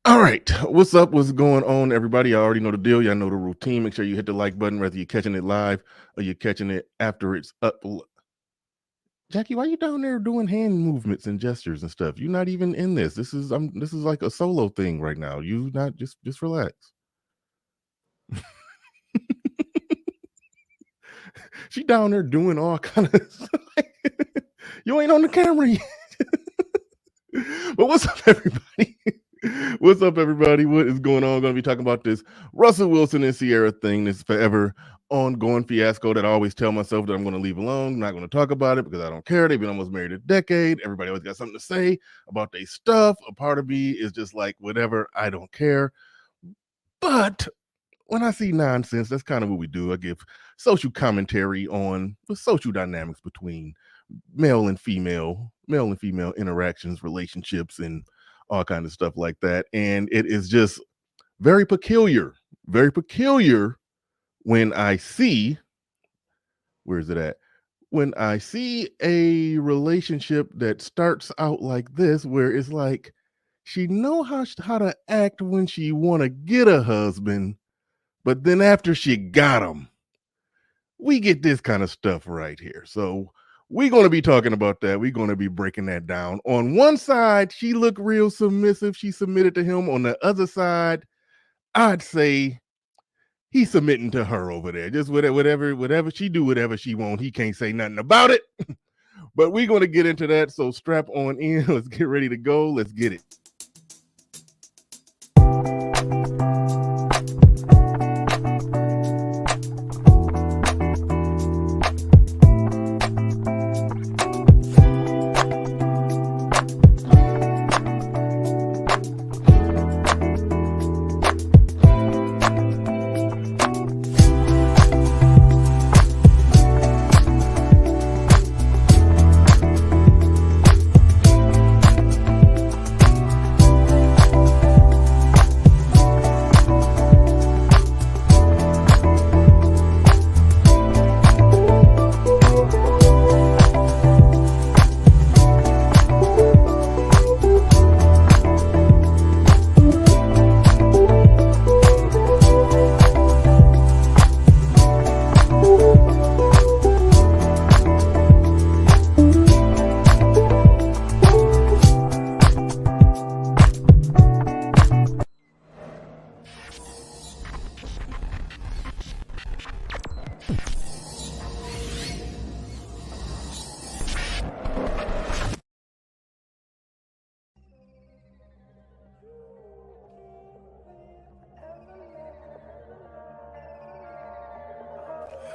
All right. What's up? What's going on, everybody? I already know the deal. Y'all know the routine. Make sure you hit the like button, whether you're catching it live or you're catching it after it's up. Jackie, why you down there doing hand movements and gestures and stuff? You're not even in this. This is like a solo thing right now. You not just relax. She down there doing all kind of you ain't on the camera yet. But what's up, everybody? What's up, everybody? What is going on? I'm going to be talking about this Russell Wilson and Ciara thing, this forever ongoing fiasco that I always tell myself that I'm going to leave alone. I'm not going to talk about it because I don't care. They've been almost married a decade. Everybody always got something to say about their stuff. A part of me is just like, whatever, I don't care. But when I see nonsense, that's kind of what we do. I give social commentary on the social dynamics between male and female interactions, relationships, and all kind of stuff like that. And it is just very peculiar when I see, where is it at? When I see a relationship that starts out like this, where it's like she know how to act when she want to get a husband, but then after she got him, we get this kind of stuff right here. So we're going to be talking about that. We're going to be breaking that down. On one side, she looked real submissive. She submitted to him. On the other side, I'd say he's submitting to her over there. Just whatever she do, whatever she want. He can't say nothing about it. But we're going to get into that. So strap on in. Let's get ready to go. Let's get it.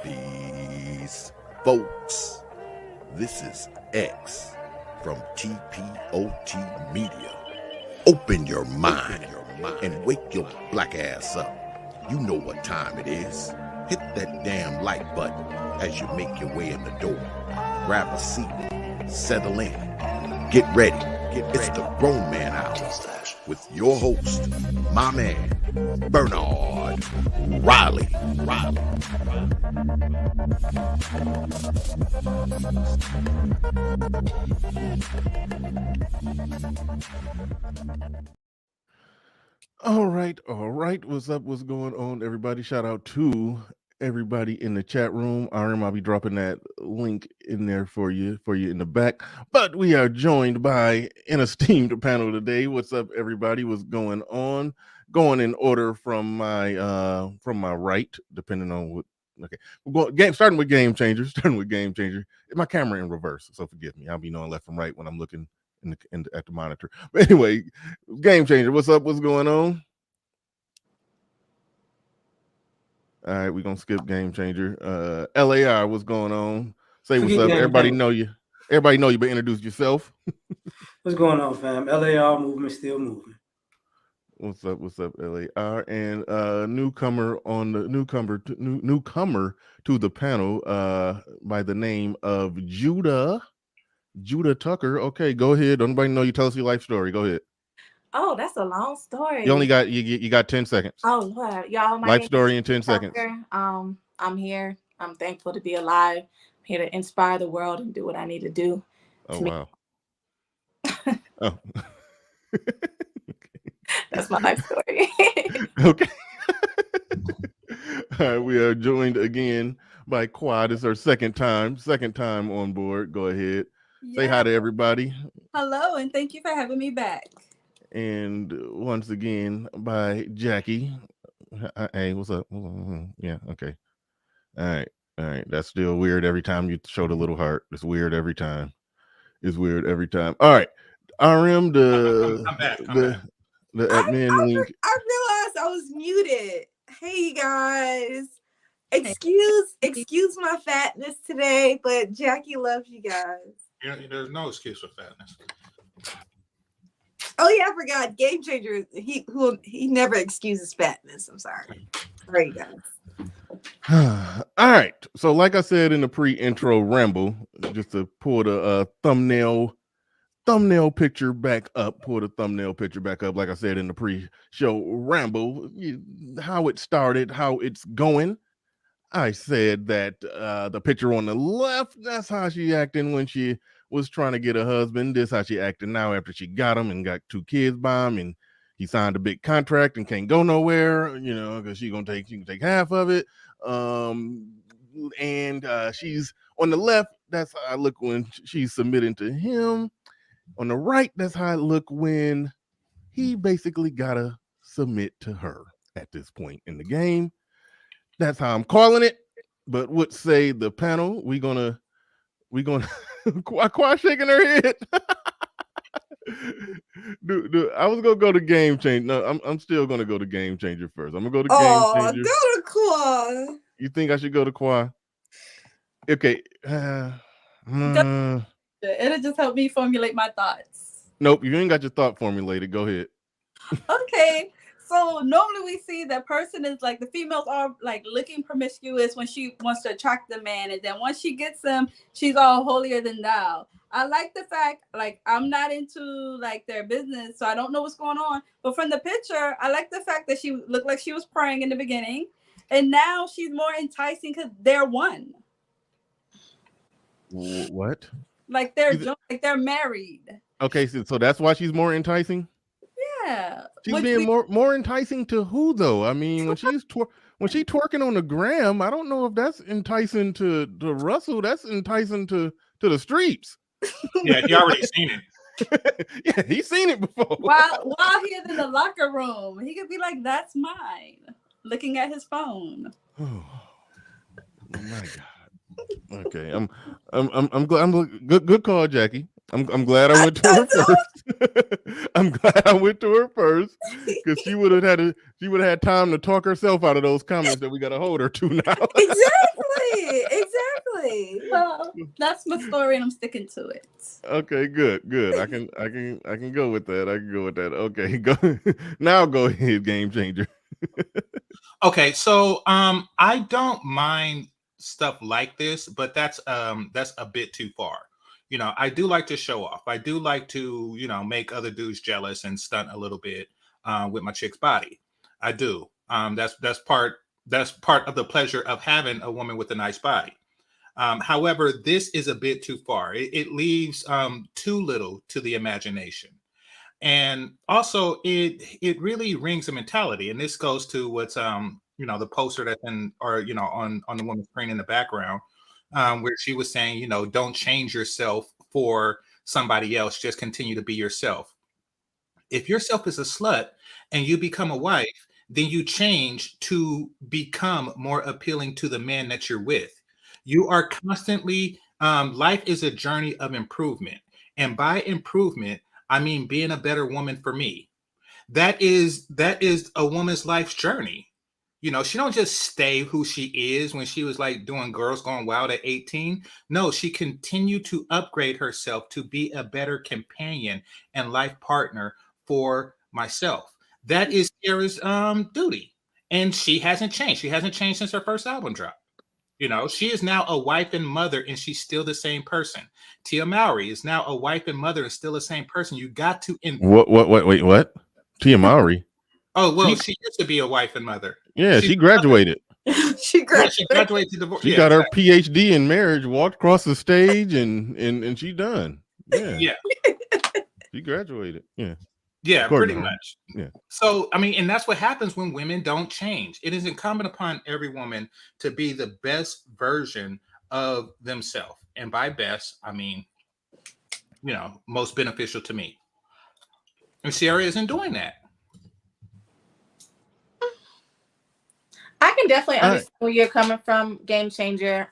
Peace, folks. This is X from TPOT Media. Open your mind and wake your black ass up. You know what time it is. Hit that damn like button as you make your way in the door. Grab a seat, settle in, get ready. It's the Grown Man Hour with your host, my man, Bernard Riley. All right. What's up? What's going on, everybody? Shout out to everybody in the chat room. I'll be dropping that link in there for you in the back. But we are joined by an esteemed panel today. What's up, everybody? What's going on? Going in order from my right, depending on what. Okay, starting with Game Changer. My camera in reverse, so forgive me. I'll be knowing left from right when I'm looking at the monitor. But anyway, Game Changer, what's up? What's going on? All right, we're gonna skip Game Changer. LAR, what's going on? Say what's up. Everybody know you, but introduce yourself. What's going on, fam? LAR movement still moving. What's up, LAR? And newcomer to the panel by the name of Judah Tucker. Okay, go ahead. Don't nobody know you. Tell us your life story. Go ahead. Oh, that's a long story. You only got you got 10 seconds. Oh, Lord. Y'all, my life story in 10 seconds. I'm here. I'm thankful to be alive. I'm here to inspire the world and do what I need to do. Oh, wow. Oh. That's my life story. Okay. All right, we are joined again by Quad. It's her second time on board. Go ahead. Say hi to everybody. Hello, and thank you for having me back. And once again by Jackie. Hey, what's up? Yeah, okay. All right. That's still weird every time you show the little heart. It's weird every time. All right. RM, I'm back. the admin link. I realized I was muted. Hey, guys. Excuse my fatness today, but Jackie loves you guys. There's no excuse for fatness. Oh yeah, I forgot. Game Changer. He never excuses fatness. I'm sorry. Sorry, guys. All right. So, like I said in the pre-intro ramble, just to pull the thumbnail picture back up. Like I said in the pre-show ramble, how it started, how it's going. I said that the picture on the left, that's how she acting when she was trying to get a husband. This how she acting now after she got him and got 2 kids by him, and he signed a big contract and can't go nowhere, because she can take half of it. And she's on the left, that's how I look when she's submitting to him. On the right, that's how I look when he basically gotta submit to her at this point in the game. That's how I'm calling it. But what say the panel? We gonna Qua shaking her head. Dude, I was gonna go to Game Changer. No, I'm still gonna go to Game Changer first. I'm gonna go to Game Changer. Go to Qua. You think I should go to Qua? Okay. It'll just help me formulate my thoughts. Nope, you ain't got your thought formulated. Go ahead. Okay. So normally we see that person is like, the females are like looking promiscuous when she wants to attract the man, and then once she gets him, she's all holier than thou. I like the fact, like, I'm not into like their business, so I don't know what's going on. But from the picture, I like the fact that she looked like she was praying in the beginning, and now she's more enticing because they're one. What? Like they're married. Okay, so that's why she's more enticing. Yeah. She's being more enticing to who though? I mean, when she's twerking on the gram, I don't know if that's enticing to Russell. That's enticing to the streets. Yeah, he already seen it. Yeah, he's seen it before. While he's in the locker room, he could be like, "That's mine," looking at his phone. Oh my God. Okay, I'm glad. Good call, Jackie. I'm glad I went to her first. I'm glad I went to her first because she would have had time to talk herself out of those comments that we got to hold her to now. Exactly. Well, that's my story, and I'm sticking to it. Okay, good. I can go with that. Okay, go now. Go ahead, Game Changer. Okay, so I don't mind stuff like this, but that's a bit too far. I do like to show off. I do like to, make other dudes jealous and stunt a little bit with my chick's body. I do. That's part of the pleasure of having a woman with a nice body. However, this is a bit too far. It leaves too little to the imagination. And also it really rings a mentality. And this goes to what's the poster that's on the woman's screen in the background. Where she was saying, don't change yourself for somebody else. Just continue to be yourself. If yourself is a slut and you become a wife, then you change to become more appealing to the man that you're with. You are constantly, life is a journey of improvement. And by improvement, I mean being a better woman for me. That is a woman's life's journey. She don't just stay who she is when she was like doing Girls Gone Wild at 18. No, she continued to upgrade herself to be a better companion and life partner for myself. That is Ciara's duty. And she hasn't changed. She hasn't changed since her first album dropped. She is now a wife and mother, and she's still the same person. Tia Mowry is now a wife and mother and still the same person. You got to What? Tia Mowry? Oh, well, she used to be a wife and mother. Yeah, she graduated. She graduated to divorce. She got her PhD in marriage, walked across the stage, and she done. Yeah. Yeah. She graduated. Yeah. Yeah, According pretty to him. much. Yeah. So, I mean, and that's what happens when women don't change. It is incumbent upon every woman to be the best version of themselves. And by best, I mean, most beneficial to me. And Ciara isn't doing that. I can definitely All right. understand where you're coming from, Game Changer.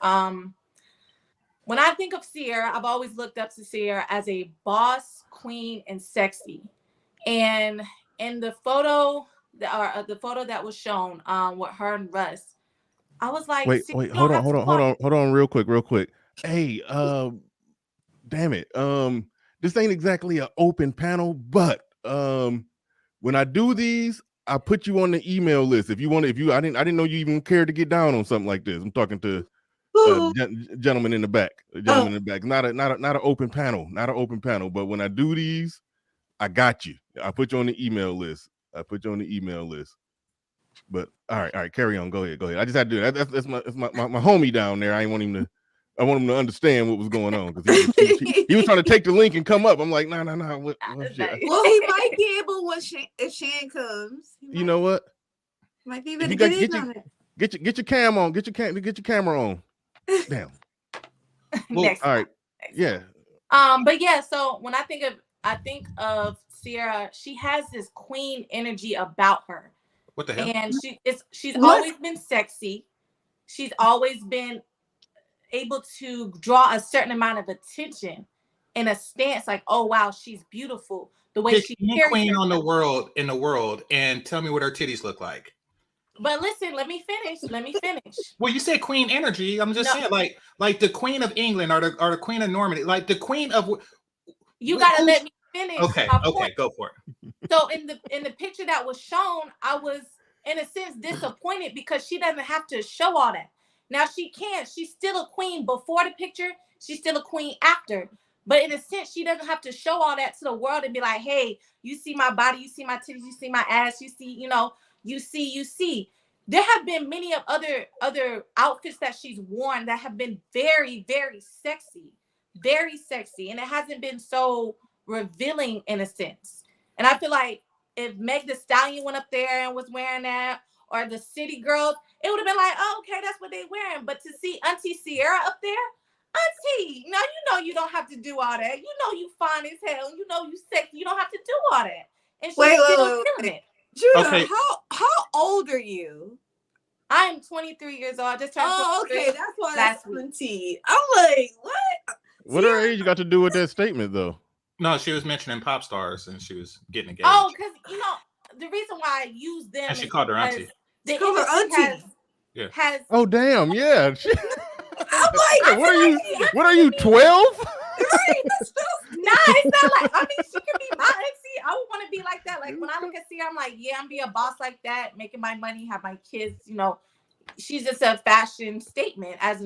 When I think of Ciara, I've always looked up to Ciara as a boss, queen, and sexy. And in the photo, the photo that was shown, with her and Russ, I was like, Wait, you don't have to hold on, real quick. Hey, damn it. This ain't exactly an open panel, but when I do these, I put you on the email list. If you want, I didn't know you even cared to get down on something like this. I'm talking to gentleman in the back. Not an open panel, But when I do these, I got you. I put you on the email list. But all right, carry on. Go ahead. I just had to do that. That's my homie down there. I want him to understand what was going on because he was trying to take the link and come up. I'm like, no. What shit? Well, he might be able if Shan comes. You know what? Might be able to get your cam on. Get your camera on. Damn. Well, all right. Yeah. But yeah, so when I think of Ciara, she has this queen energy about her. What the hell? And she's always been sexy. She's always been able to draw a certain amount of attention in a stance like, oh wow, she's beautiful. The way she carries queen herself. in the world and tell me what her titties look like. But listen, let me finish. Well, you said queen energy. I'm just saying, like the Queen of England or the Queen of Normandy, like the Queen of. You gotta let me finish. Okay, go for it. So in the picture that was shown, I was in a sense disappointed because she doesn't have to show all that. Now she can. She's still a queen before the picture. She's still a queen after. But in a sense, she doesn't have to show all that to the world and be like, hey, you see my body, you see my titties, you see my ass, you see, you see. There have been many of other outfits that she's worn that have been very, very sexy. Very sexy. And it hasn't been so revealing in a sense. And I feel like if Meg Thee Stallion went up there and was wearing that, or the City Girls, it would have been like, oh, okay, that's what they're wearing. But to see Auntie Ciara up there, Auntie, now you don't have to do all that. You fine as hell. You sexy. You don't have to do all that. And she's still doing it. Judah, okay. How old are you? I'm 23 years old. I just turned 23. Okay, that's why that's Auntie. I'm like, what? What her age got to do with that statement, though? No, she was mentioning pop stars and she was getting engaged. Oh, because the reason why I use them and she called her auntie. She called her auntie. Oh damn, yeah. I'm like, what are you 12? Nah, it's not like, I mean, she could be my auntie. I would want to be like that. Like when I look at Ciara, I'm like, yeah, I'm be a boss like that, making my money, have my kids, she's just a fashion statement as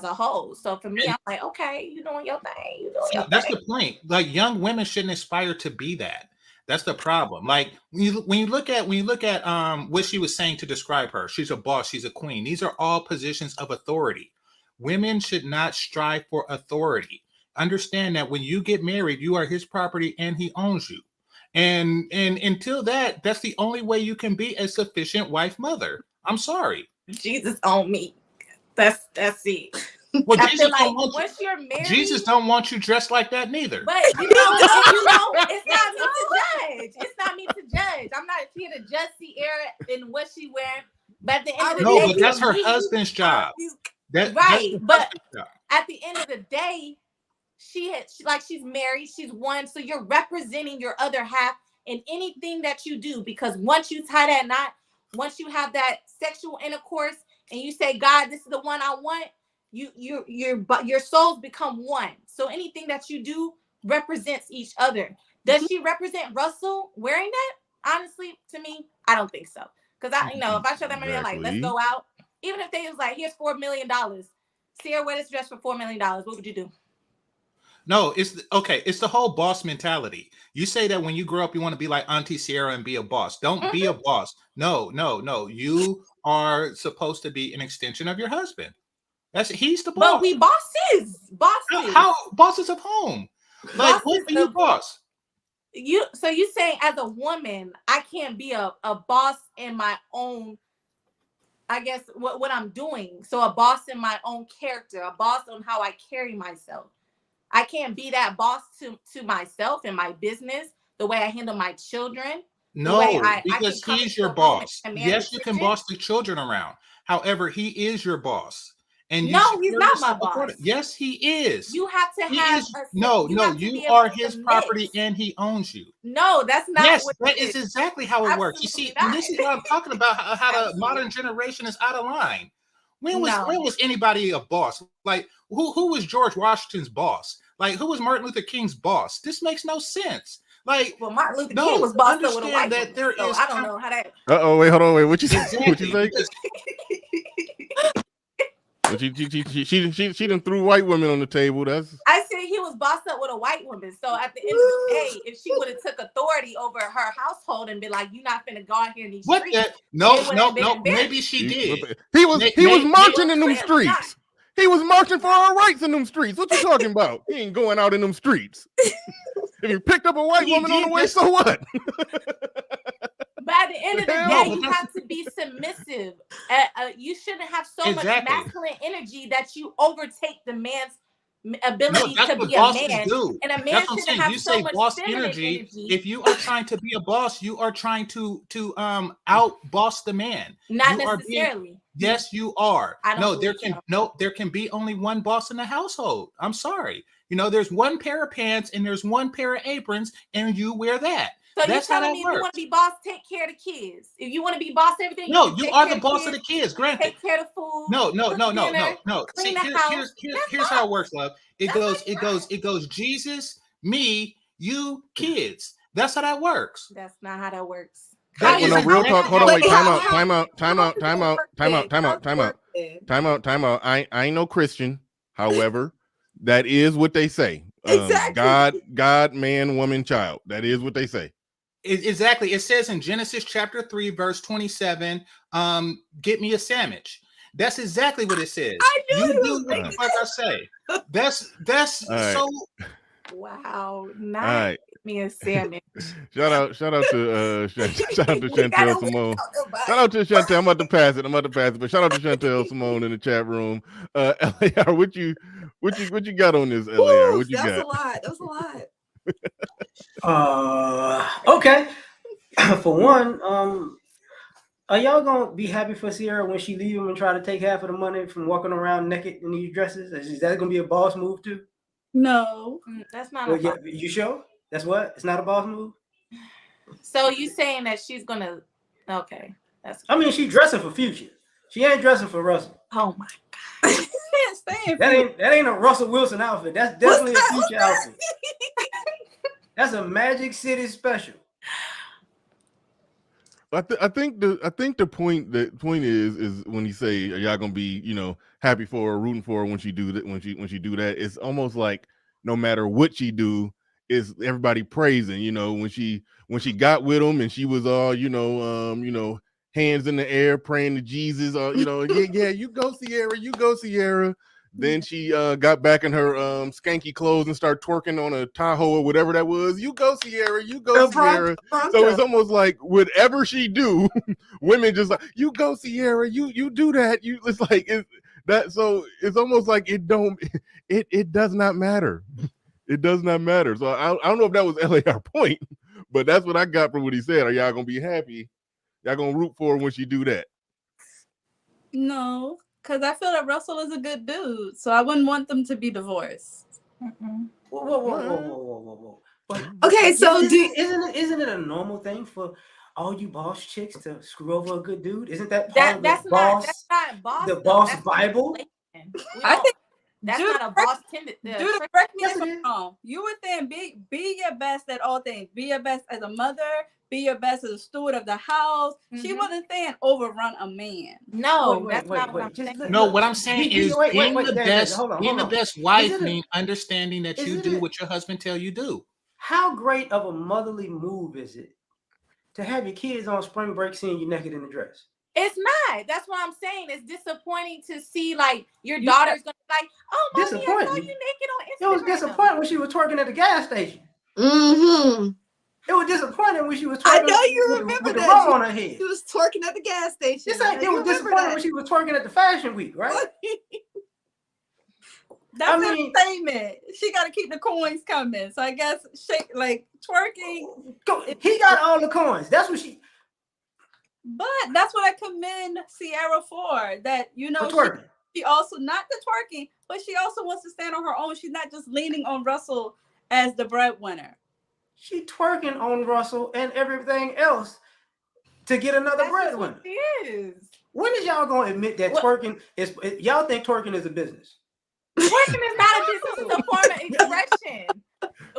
a whole. So for me, I'm like, okay, you doing your thing. That's the point. Like young women shouldn't aspire to be that. That's the problem. Like when you look at what she was saying to describe her, she's a boss, she's a queen. These are all positions of authority. Women should not strive for authority. Understand that when you get married, you are his property and he owns you. And until that's the only way you can be a sufficient wife mother. I'm sorry. Jesus on me. That's it. Well, once you're married, Jesus don't want you dressed like that neither. But it's not me to judge. It's not me to judge. I'm not here to judge Ciara and what she wearing. But at the end of the day, but that's her husband's job. Right. But at the end of the day, she's married, she's won. So you're representing your other half in anything that you do. Because once you tie that knot, once you have that sexual intercourse, and you say, God, this is the one I want, your souls become one. So anything that you do represents each other. Does she represent Russell wearing that? Honestly, to me, I don't think so. Because if I show them and they're like, let's go out, even if they was like, here's $4 million, Ciara, wear this dress for $4 million, what would you do? No, it's the whole boss mentality. You say that when you grow up, you want to be like Auntie Ciara and be a boss. Don't be a boss. No. You are supposed to be an extension of your husband. He's the boss. But we bosses. How bosses of home? Like, what are you boss? you saying as a woman, I can't be a boss in my own, I guess what I'm doing. So a boss in my own character, a boss on how I carry myself. I can't be that boss to myself and my business, the way I handle my children, the way No, I can because come he's your into a home and boss. command the Yes, you can kitchen. boss the children around. However, he is your boss, and you No, should he's carry not my yourself boss. accordingly. Yes, he is. You have to He have is. a No, you no, have to you be able are to his submit. property, and he owns you. No, that's not Yes, what that it is exactly how it works. You see, Absolutely this is not. what I'm talking about. How the Absolutely. modern generation is out of line. When No. was anybody a boss? Like who was George Washington's boss? Like who was Martin Luther King's boss? This makes no sense. Like, Well, Martin Luther no, King was bossed up with a white understand that woman, there so is I don't know how that. Wait, hold on, wait. What you say? What you exactly say? because Well, she done threw white women on the table. That's I said he was bossed up with a white woman. So at the end of the day, if she would have took authority over her household and been like, "You're not finna go out here in these what streets," the no it would no have been no embarrassing. maybe she did. he was marching in them Clearly streets. He was marching for our rights in them streets. What you talking about? He ain't going out in them streets. If you picked up a white He woman on did the way, this- so what? But at the end of the Hell, day, you have to be submissive. You shouldn't have so Exactly. much masculine energy that you overtake the man's ability that's to what be a bosses man. do. And a man That's what I'm shouldn't saying. have You so say much boss feminine energy. energy. If you are trying to be a boss, you are trying to out boss the man. Not You are necessarily. yes, you are. I don't There can be only one boss in the household. I'm sorry. There's one pair of pants and there's one pair of aprons, and you wear that. So That's you're how telling that me works. if you want to be boss, take care of the kids. If you want to be boss, everything. No, you are the boss of the kids. Granted. Take care of the food. No. Clean See, the house. here's how it works, love. It goes Jesus, me, you, kids. That's how that works. That's not how that works. That is no, real talk. Hold on, wait. Time out. I ain't no Christian. However, that is what they say. Exactly. God, man, woman, child. That is what they say. Exactly. It says in Genesis chapter 3, verse 27, get me a sandwich. That's exactly what it says. You do what the fuck I say. That's so. Wow. Not me a sandwich. Shout out to Chantel Simone. Shout out to Chantel. I'm about to pass it, but shout out to Chantel Simone in the chat room. LAR, what you got on this, LAR? What you got? That was a lot. Okay. For one, are y'all gonna be happy for Ciara when she leave him and try to take half of the money from walking around naked in these dresses? Is that gonna be a boss move too? No. That's not Well, you sure? That's what? It's not a boss move? So you saying that she's gonna okay. I mean, she's dressing for Future. She ain't dressing for Russell. Oh my god. That ain't a Russell Wilson outfit. That's definitely a Future outfit. That's a Magic City special. I think the point is when you say are y'all gonna be happy for her, rooting for her when she do that when she do that, it's almost like no matter what she do, is everybody praising. When she got with him and she was all hands in the air praying to Jesus, yeah, you go Ciara. Then she got back in her skanky clothes and started twerking on a Tahoe or whatever that was. You go Ciara. So it's almost like whatever she do, women just like, you go Ciara. You do that. It's like that. So it's almost like it does not matter. It does not matter. So I don't know if that was LAR point, but that's what I got from what he said. Are y'all gonna be happy? Y'all gonna root for her when she do that? No. Because I feel that Russell is a good dude, so I wouldn't want them to be divorced. Whoa. Okay, so isn't it a normal thing for all you boss chicks to screw over a good dude? Isn't that part of the boss? That's not boss. The boss Bible. I think that's not a boss tended. Correct me if I'm wrong. You were saying be your best at all things. Be your best as a mother. Be your best as a steward of the house. Mm-hmm. She wasn't saying overrun a man. No, that's not what I'm saying. No, what I'm saying is being the best wife means understanding that you do what your husband tell you do. How great of a motherly move is it to have your kids on spring break seeing you naked in a dress? It's not. That's what I'm saying. It's disappointing to see like your daughter's gonna be like, oh, mommy, I saw you naked on Instagram. It was disappointing when she was twerking at the gas station. Mm-hmm. It was disappointing when she was twerking. I know you with, remember with the that. rum on her head. She was twerking at the gas station. This ain't. It was disappointing when she was twerking at the fashion week, right? That's I mean- entertainment. She got to keep the coins coming. So I guess like twerking. He got all the coins. That's what she. But that's what I commend Ciara for. That For twerking. she also not the twerking, but she also wants to stand on her own. She's not just leaning on Russell as the breadwinner. She twerking on Russell and everything else to get another breadwinner. She is. When is y'all gonna admit that twerking is? Y'all think twerking is a business? Twerking is not a business; it's a form of expression.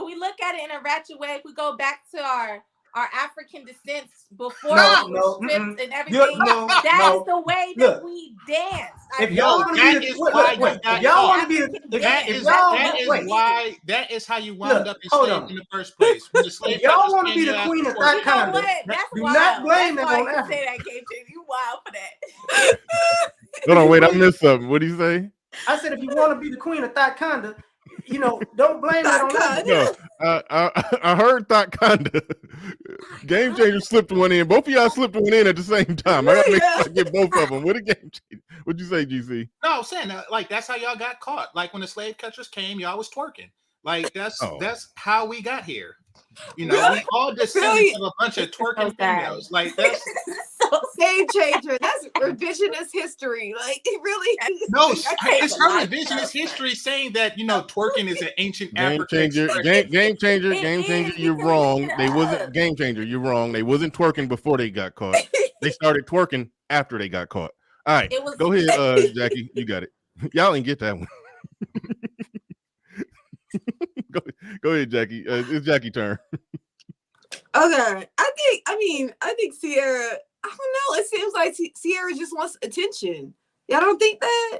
We look at it in a ratchet way. If we go back to our African descents before we were stripped and everything, that is the way that we dance. If y'all want to be, that is how you wound up enslaved in the first place. If y'all want to be the queen of that kind, do not blame them on Africa. Say that, Game Changer. You wild for that. Hold on, wait, I missed something. What did you say? I said, if you want to be the queen of Thakanda, don't blame that on that. No, I heard Thakanda. Game Changer slipped one in. Both of y'all slipped one in at the same time. I gotta make sure I get both of them. What a Game Changer. What'd you say, GC? No, I'm saying like that's how y'all got caught. Like when the slave catchers came, y'all was twerking. Like that's how we got here. We all descended of a bunch of twerking females. Like that's Game Changer. That's revisionist history. Like it really. No, it's her revisionist history saying that twerking is an ancient African. Game changer. You're wrong. They wasn't Game Changer. You're wrong. They wasn't twerking before they got caught. They started twerking after they got caught. All right, go ahead, Jackie. You got it. Y'all didn't get that one. Go ahead, Jackie. It's Jackie's turn. Okay, I think Ciara. I don't know. It seems like Ciara just wants attention. Y'all don't think that?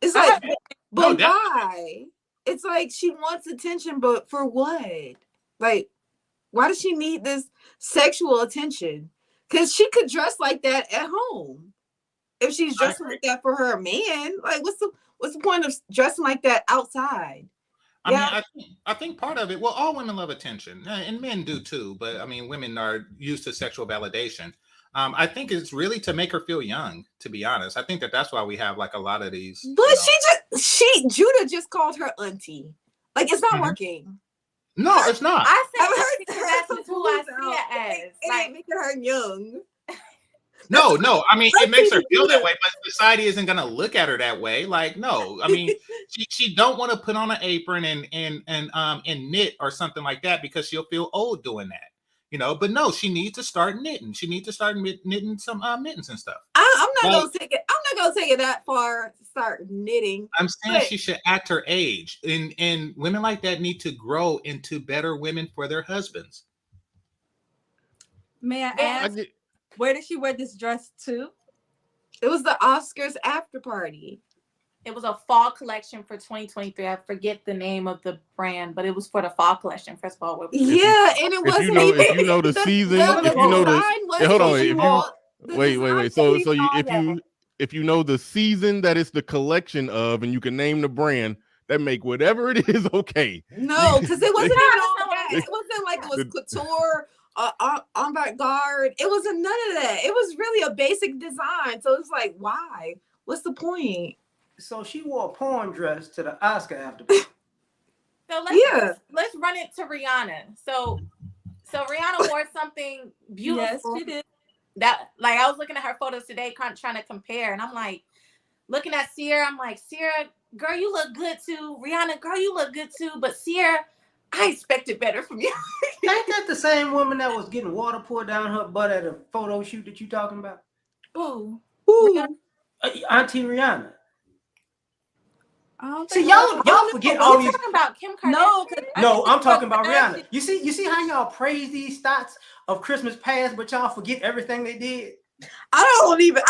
It's like, but why? It's like she wants attention, but for what? Like, why does she need this sexual attention? Because she could dress like that at home. If she's dressing like that for her man, like what's the point of dressing like that outside? I think part of it, well, all women love attention, and men do too, but I mean, women are used to sexual validation. I think it's really to make her feel young, to be honest. I think that's why we have like a lot of these. But Judah just called her auntie. Like it's not working. No, it's not. I said that's who I see it as. Like making her young. No. I mean, it makes her feel that way, but society isn't going to look at her that way. Like, no. I mean, she don't want to put on an apron and knit or something like that because she'll feel old doing that. But no, she needs to start knitting. She needs to start knitting some mittens and stuff. I'm not gonna take it that far. Start knitting. I'm saying she should act her age, and women like that need to grow into better women for their husbands. May I ask, where did she wear this dress to? It was the Oscars after party. It was a fall collection for 2023. I forget the name of the brand, but it was for the fall collection. First of all, and it wasn't. If you know the season, if you know the hold on, wait. So if you know the season that it's the collection of, and you can name the brand, that make whatever it is okay. No, because it wasn't even all that. It wasn't like it was couture. Avant-garde. It wasn't none of that. It was really a basic design. So it's like, why? What's the point? So she wore a porn dress to the Oscar after. So let's run it to Rihanna. So Rihanna wore something beautiful. Yes, she did. That like I was looking at her photos today, trying to compare, and I'm like, looking at Ciara. I'm like, Ciara, girl, you look good too. Rihanna, girl, you look good too. But Ciara, I expected better from you. Ain't that the same woman that was getting water poured down her butt at a photo shoot that you talking about? Ooh. Auntie Rihanna. See, y'all forget all these. Talking about Kim Kardashian? No, I'm talking about Rihanna. You see how y'all praise these stats of Christmas past, but y'all forget everything they did. I never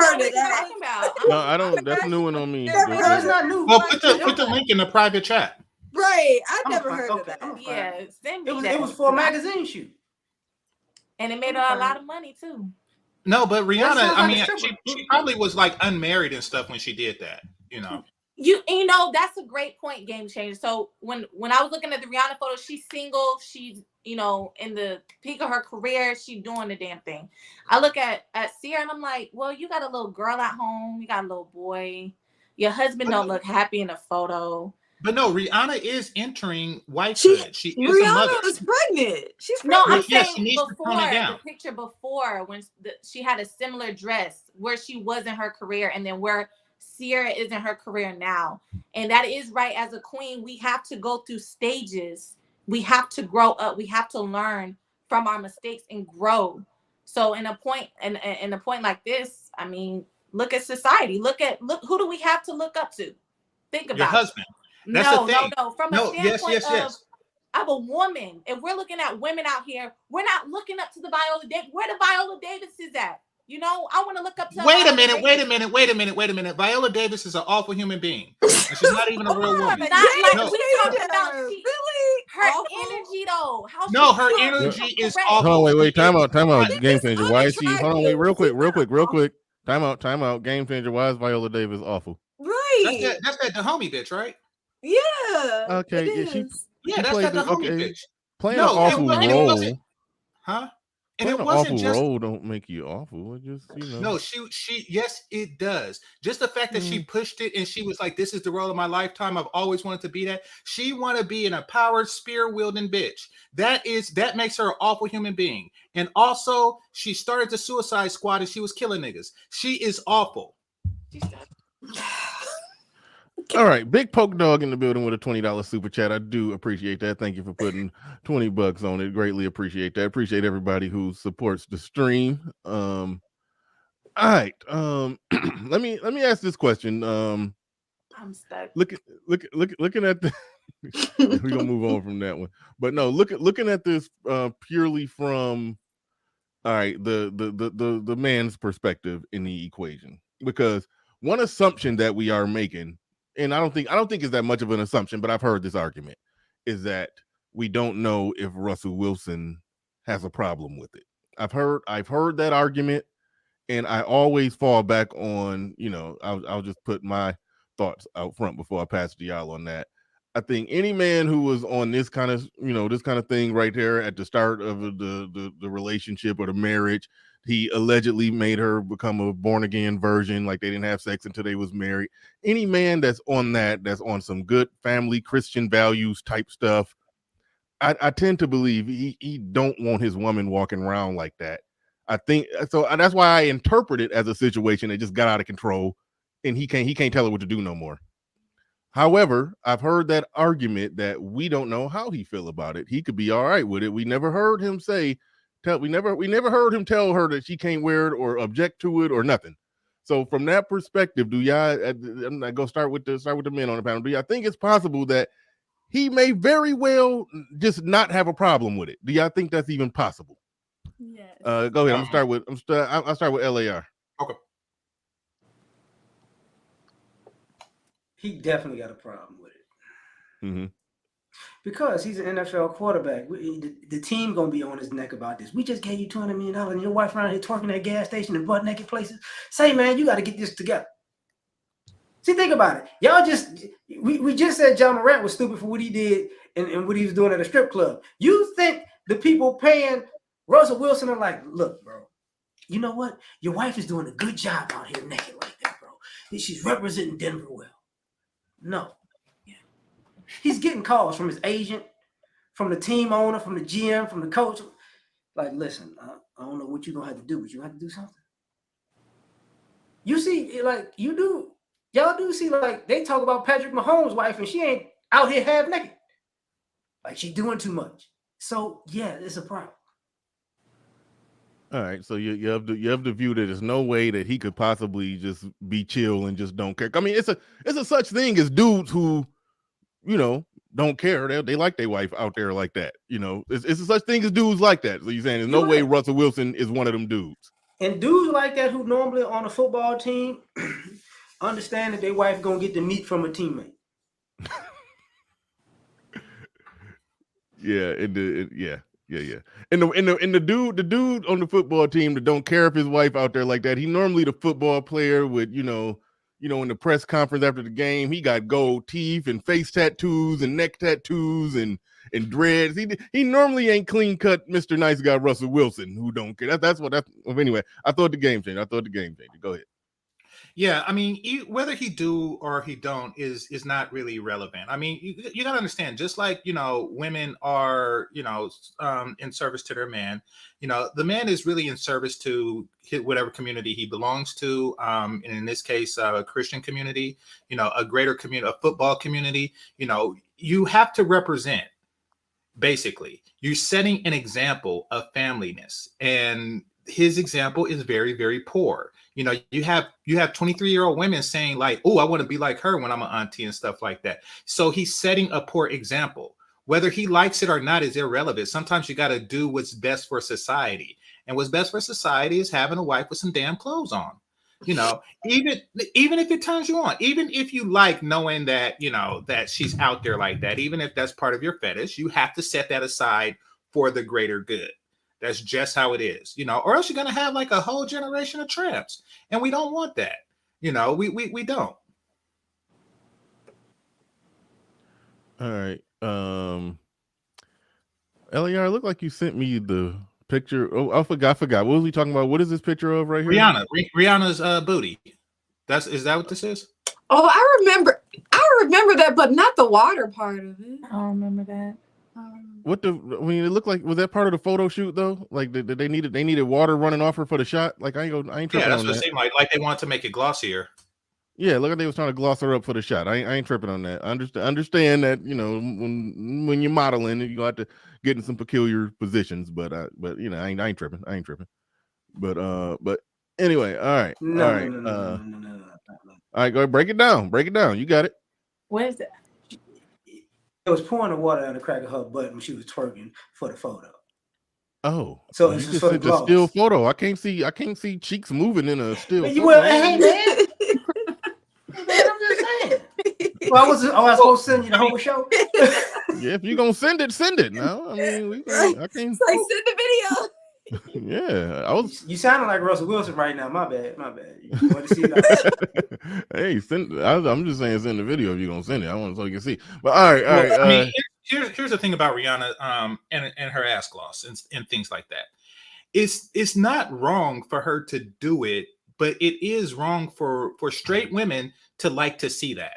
heard of that. No, I don't. That's new one on me. That's not new. Well, put the link in the private chat. Right, I never heard of that. Yeah, it was for a magazine shoot, and it made her a lot of money too. No, but Rihanna, I mean, she probably was like unmarried and stuff when she did that. You know, that's a great point, Game Changer. So when I was looking at the Rihanna photo, she's single. She's you know, in the peak of her career, she doing the damn thing. I look at Ciara and I'm like, well, you got a little girl at home, you got a little boy, your husband don't look happy in the photo. But no, Rihanna is entering wifehood. She is a mother. Rihanna is pregnant. She's pregnant. No, I'm saying she needs to tone it before down. the picture before when she had a similar dress where she was in her career, and then where Ciara is in her career now. And that is right. As a queen, we have to go through stages. We have to grow up. We have to learn from our mistakes and grow. So in a point like this, I mean, look at society. Look who do we have to look up to? Think about your husband. That's no, the thing. no. From a standpoint yes. of a woman, if we're looking at women out here, we're not looking up to the Viola Davis. Where the Viola Davis is at? You know, I want to look up to. Wait a minute. Viola Davis is an awful human being. And she's not even a real woman. Not like we talking about. Really? Her energy though. Her energy is correct. awful. Hold on, wait, time out. This Game is changer. Why is she? Hold on, wait, real unattractive. quick. Time out. Game changer. Why is Viola Davis awful? Right. That's that the homie bitch, right? Yeah. Okay, that's that the homie bitch. Playing an awful role. Huh? And Playing it wasn't awful just role don't make you awful. It just, you know. No, she yes, it does. Just the fact that she pushed it and she was like, this is the role of my lifetime. I've always wanted to be that. She want to be in a power spear wielding bitch. That makes her an awful human being. And also, she started the Suicide Squad and she was killing niggas. She is awful. All right, Big Poke Dog in the building with a $20 super chat. I do appreciate that. Thank you for putting $20 on it. Greatly appreciate that. Appreciate everybody who supports the stream. All right. Let me ask this question. I'm stuck. Looking at the we're gonna move on from that one. But no, looking at this purely from the man's perspective in the equation, because one assumption that we are making, and I don't think it's that much of an assumption, but I've heard this argument, is that we don't know if Russell Wilson has a problem with it. I've heard that argument, and I always fall back on, I'll just put my thoughts out front before I pass to y'all on that. I think any man who was on this kind of thing right there at the start of the relationship or the marriage, he allegedly made her become a born again virgin, like they didn't have sex until they was married. Any man that's on some good family Christian values type stuff, I tend to believe he don't want his woman walking around like that. I think so. That's why I interpret it as a situation that just got out of control, and he can't tell her what to do no more. However, I've heard that argument that we don't know how he feel about it. He could be all right with it. We never heard him we never heard him tell her that she can't wear it or object to it or nothing. So from that perspective, do y'all? I'm not gonna start with the men on the panel. Do y'all think it's possible that he may very well just not have a problem with it? Do y'all think that's even possible? Yes. Go ahead. I'll start with LAR. Okay. He definitely got a problem with it. Mm-hmm. Because he's an NFL quarterback. The team gonna be on his neck about this. We just gave you $200 million and your wife around here twerking at gas station and butt naked places. Say, man, you got to get this together. See, think about it. Y'all we just said John Morant was stupid for what he did and what he was doing at a strip club. You think the people paying Russell Wilson are like, look, bro, you know what? Your wife is doing a good job out here naked like that, bro. She's representing Denver well. No. Yeah. He's getting calls from his agent, from the team owner, from the GM, from the coach. Like, listen, I don't know what you're going to have to do, but you have to do something. You see, like, y'all do see, like, they talk about Patrick Mahomes' wife, and she ain't out here half naked. Like, she's doing too much. So, yeah, it's a problem. All right, so you have the view that there's no way that he could possibly just be chill and just don't care. I mean, it's a such thing as dudes who, don't care. They like their wife out there like that. It's a such thing as dudes like that. So you're saying there's no way Russell Wilson is one of them dudes. And dudes like that who normally on a football team understand that their wife gonna get the meat from a teammate. Yeah. And the dude on the football team that don't care if his wife out there like that, he normally the football player with, in the press conference after the game, he got gold teeth and face tattoos and neck tattoos and and dreads. He normally ain't clean cut Mr. Nice Guy Russell Wilson, who don't care. That's what. Anyway, I thought the game changer. Go ahead. Yeah, I mean, whether he do or he don't is not really relevant. I mean, you got to understand, just like, women are, in service to their man, the man is really in service to whatever community he belongs to. And in this case, a Christian community, a greater community, a football community, you have to represent. Basically, you're setting an example of familyness, and his example is very, very poor. You have 23-year-old women saying like, "Oh, I want to be like her when I'm an auntie," and stuff like that. So he's setting a poor example. Whether he likes it or not is irrelevant. Sometimes you got to do what's best for society, and what's best for society is having a wife with some damn clothes on. Even if it turns you on, even if you like knowing that, that she's out there like that, even if that's part of your fetish, you have to set that aside for the greater good. That's just how it is, or else you're going to have like a whole generation of tramps. And we don't want that. We don't. All right. LAR, look like you sent me the picture. Oh, I forgot. What was we talking about? What is this picture of right here? Rihanna's booty. Is that what this is? Oh, I remember that, but not the water part of it. I don't remember that. It looked like, was that part of the photo shoot though? Like they needed water running off her for the shot. Like I ain't tripping. Yeah, that's on what that. it seemed like they wanted to make it glossier. Yeah, look like they was trying to gloss her up for the shot. I ain't tripping on that. Understand that, when you're modeling, you have to get in some peculiar positions, but I ain't tripping. But anyway, all right. No. All right, go ahead, break it down. You got it. Where is it? It was pouring the water out the crack of her butt when she was twerking for the photo. Oh, so you it's just for the sent a gloss. still photo. I can't see cheeks moving in a still. Hey man. I'm just saying. Well, I was supposed to send you the whole show. Yeah, if you're gonna send it now. I mean, I can't. It's like send the video. Yeah, You sounding like Russell Wilson right now. My bad. You want to see that? Hey, I'm just saying send the video if you're gonna send it. I want so you can see. But all right. I mean, here's the thing about Rihanna, and her ass gloss and things like that. It's not wrong for her to do it, but it is wrong for straight women to like to see that.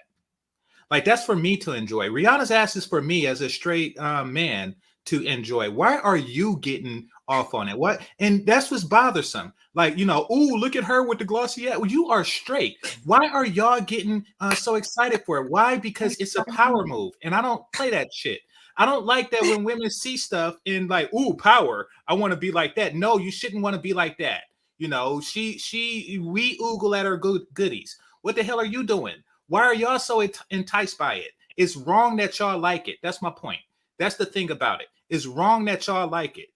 Like that's for me to enjoy. Rihanna's ass is for me as a straight man to enjoy. Why are you getting off on it? What? And that's what's bothersome. Like, ooh, look at her with the glossy ass. Well, you are straight. Why are y'all getting so excited for it? Why? Because it's a power move, and I don't play that shit. I don't like that when women see stuff and like, ooh, power. I want to be like that. No, you shouldn't want to be like that. We oogle at her goodies. What the hell are you doing? Why are y'all so enticed by it? It's wrong that y'all like it. That's my point. That's the thing about it. It's wrong that y'all like it.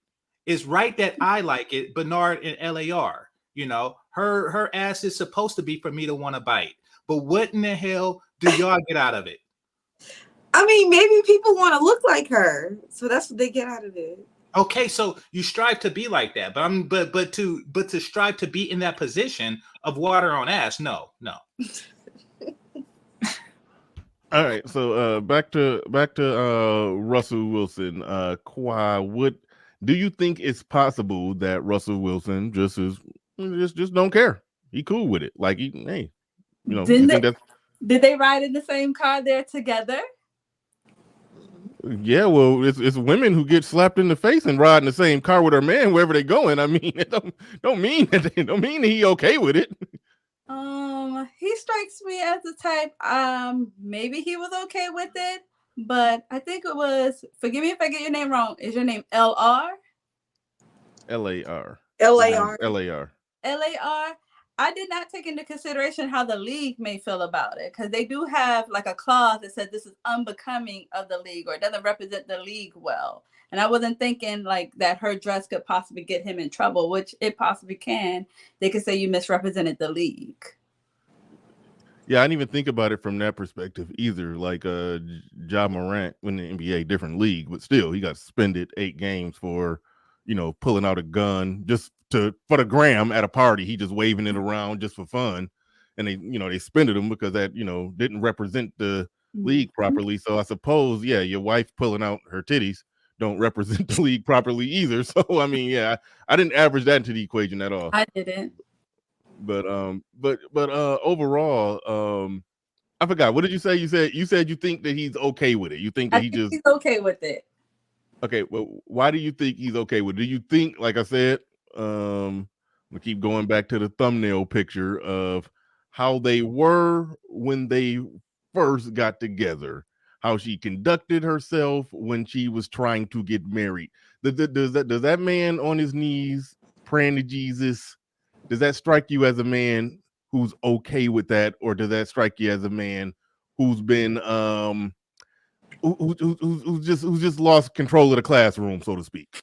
It's right that I like it, Bernard and LAR. Her ass is supposed to be for me to want to bite. But what in the hell do y'all get out of it? I mean, maybe people want to look like her, so that's what they get out of it. Okay, so you strive to be like that, but to strive to be in that position of water on ass, no. All right, so back to Russell Wilson. Kawhi, what do you think it's possible that Russell Wilson just don't care? He cool with it. Like did they ride in the same car there together? Yeah, well, it's women who get slapped in the face and ride in the same car with her man wherever they going. I mean, it don't mean that he okay with it. He strikes me as the type. Maybe he was okay with it, but I think it was. Forgive me if I get your name wrong. Is your name LR? LAR. I did not take into consideration how the league may feel about it, because they do have like a clause that said this is unbecoming of the league, or it doesn't represent the league well. And I wasn't thinking like that her dress could possibly get him in trouble, which it possibly can. They could say you misrepresented the league. Yeah, I didn't even think about it from that perspective either. Like Ja Morant in the NBA, different league, but still he got suspended 8 games for, pulling out a gun just for the gram at a party. He just waving it around just for fun. And they suspended him because that, didn't represent the league properly. So I suppose, yeah, your wife pulling out her titties don't represent the league properly either. So I mean, yeah, I didn't average that into the equation at all. I didn't. But overall, I forgot. What did you say? You said you think that he's okay with it. You think that He's okay with it. Okay, well, why do you think he's okay with it? Do you think, like I said, we keep going back to the thumbnail picture of how they were when they first got together, how she conducted herself when she was trying to get married. Does that man on his knees praying to Jesus, does that strike you as a man who's okay with that, or does that strike you as a man who's been who's just lost control of the classroom, so to speak?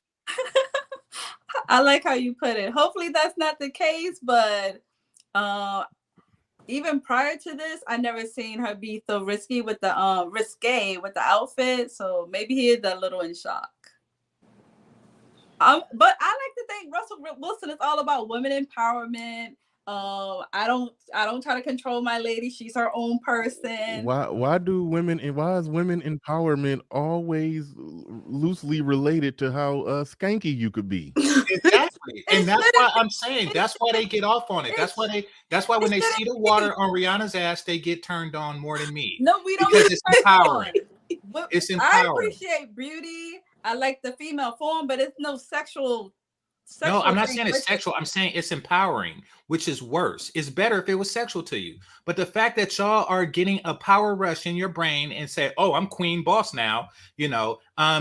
I like how you put it. Hopefully that's not the case, but even prior to this, I never seen her be so risky with the outfit. So maybe he is a little in shock. But I like to think Russell Wilson is all about women empowerment. I don't try to control my lady. She's her own person. Why is women empowerment always loosely related to how skanky you could be? Exactly. And that's why I'm saying that's why they get off on it. That's why when they see the water on Rihanna's ass, they get turned on more than me. No, we don't, because it's empowering. It's empowering. I appreciate beauty. I like the female form, but it's no sexual. No, I'm not saying it's sexual. I'm saying it's empowering, which is worse. It's better if it was sexual to you. But the fact that y'all are getting a power rush in your brain and say, "Oh, I'm queen boss now,"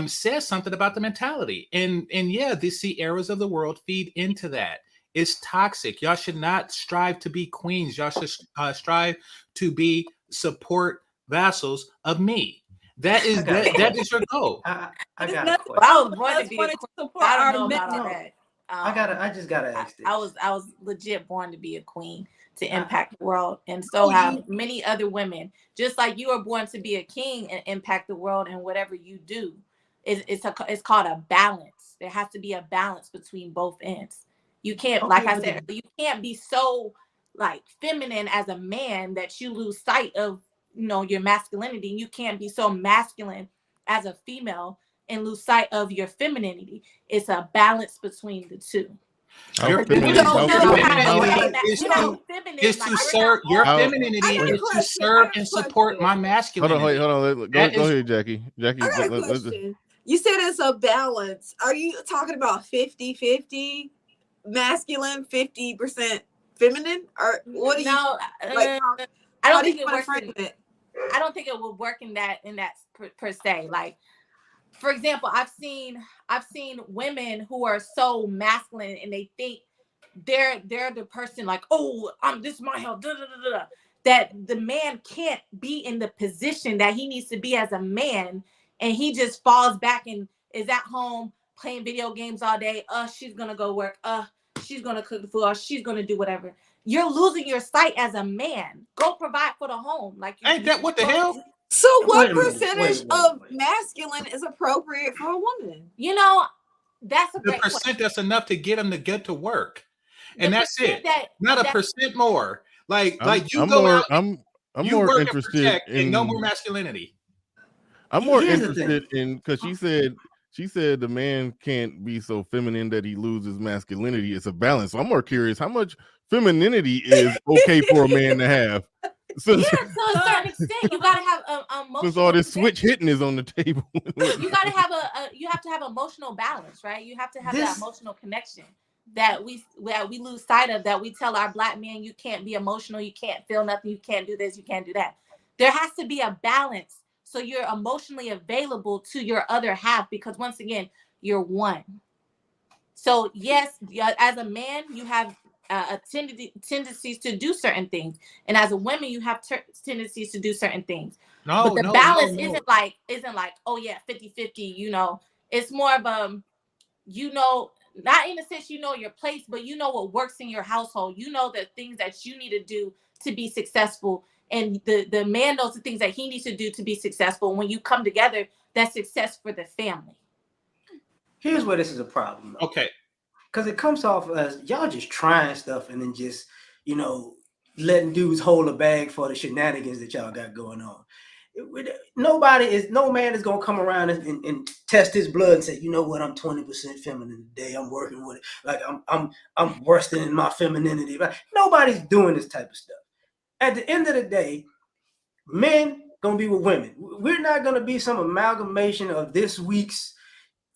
says something about the mentality. And yeah, the Ciaras of the world feed into that. It's toxic. Y'all should not strive to be queens. Y'all should strive to be support vassals of me. That is that is your goal. I got a question. I was born to be a queen. I don't know men. about all that. I just gotta ask this. I was legit born to be a queen, to impact the world, and so have many other women. Just like you are born to be a king and impact the world, and whatever you do, it's called a balance. There has to be a balance between both ends. You can't, like I said, you can't be so like feminine as a man that you lose sight of your masculinity. You can't be so masculine as a female and lose sight of your femininity. It's a balance between the two. Your femininity is to serve. Your femininity is to serve and support my masculinity. Hold on. Go ahead, Jackie. You said it's a balance. Are you talking about 50-50 masculine, 50% feminine, or what? No, I don't think it works. I don't think it will work in that per se. Like, for example, I've seen women who are so masculine and they think they're the person, like, oh, this is my health, that the man can't be in the position that he needs to be as a man, and he just falls back and is at home playing video games all day. She's gonna go work. She's gonna cook the food. She's gonna do whatever. You're losing your sight as a man. Go provide for the home. Like, ain't that what the hell? So what percentage of masculine is appropriate for a woman? That's a the percent that's enough to get them to get to work, and that's it. Not a percent more. I'm more interested in no more masculinity. I'm more interested in, because she said the man can't be so feminine that he loses masculinity. It's a balance. So I'm more curious how much femininity is okay for a man to have. To a certain extent, you gotta have emotional. Since all this switch hitting is on the table, you gotta have you have to have emotional balance, right? You have to have that emotional connection that we lose sight of. That we tell our Black men, you can't be emotional, you can't feel nothing, you can't do this, you can't do that. There has to be a balance, so you're emotionally available to your other half, because once again, you're one. So yes, as a man, you have tendencies to do certain things, and as a woman, you have tendencies to do certain things. But the balance isn't like, oh yeah, 50-50. It's more of not in a sense your place, but what works in your household. The things that you need to do to be successful, and the man knows the things that he needs to do to be successful. When you come together, that's success for the family. Here's where this is a problem, though. Okay. Because it comes off as y'all just trying stuff and then just, letting dudes hold a bag for the shenanigans that y'all got going on. No man is gonna come around and test his blood and say, you know what, I'm 20% feminine today. I'm working with it. Like I'm resting in my femininity. Nobody's doing this type of stuff. At the end of the day, men gonna be with women. We're not gonna be some amalgamation of this week's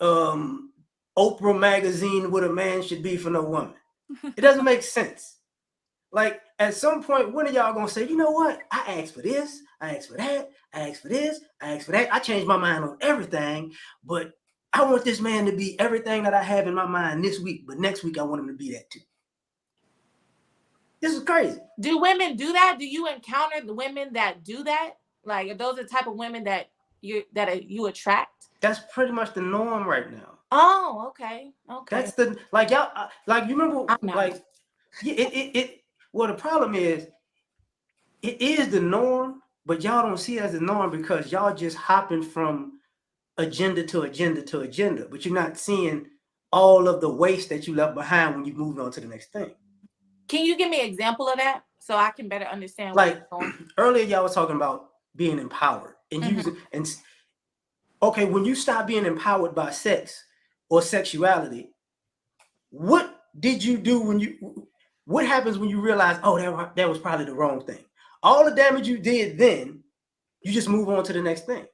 Oprah magazine what a man should be for no woman. It doesn't make sense. Like at some point, when are y'all gonna say, you know what? I asked for this, I asked for that, I asked for this, I asked for that. I changed my mind on everything, but I want this man to be everything that I have in my mind this week, but next week I want him to be that too. This is crazy. Do women do that? Do you encounter the women that do that? Like, are those the type of women that you attract? That's pretty much the norm right now. Oh, okay. That's the y'all like you remember like well, the problem is it is the norm, but y'all don't see it as the norm because y'all just hopping from agenda to agenda to agenda, but you're not seeing all of the waste that you left behind when you moved on to the next thing. Can you give me an example of that so I can better understand? Like earlier, y'all was talking about being empowered and using okay, when you stop being empowered by sex or sexuality, what did you do what happens when you realize, oh, that was probably the wrong thing? All the damage you did then, you just move on to the next thing.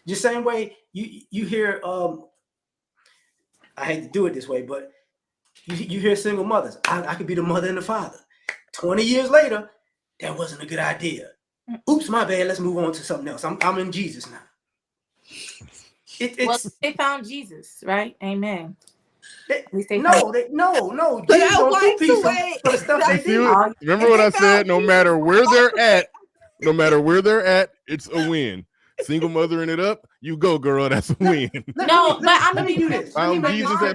The same way you hear, I hate to do it this way, but you hear single mothers. I could be the mother and the father. 20 years later, that wasn't a good idea. Oops, my bad. Let's move on to something else. I'm in Jesus now. Well, they found Jesus, right? Amen. No. Jesus don't do away for the stuff they did. Remember what I said? No matter where they're at, it's a win. Single mothering it up, you go, girl. That's a win. No, but I'm gonna do this. My mom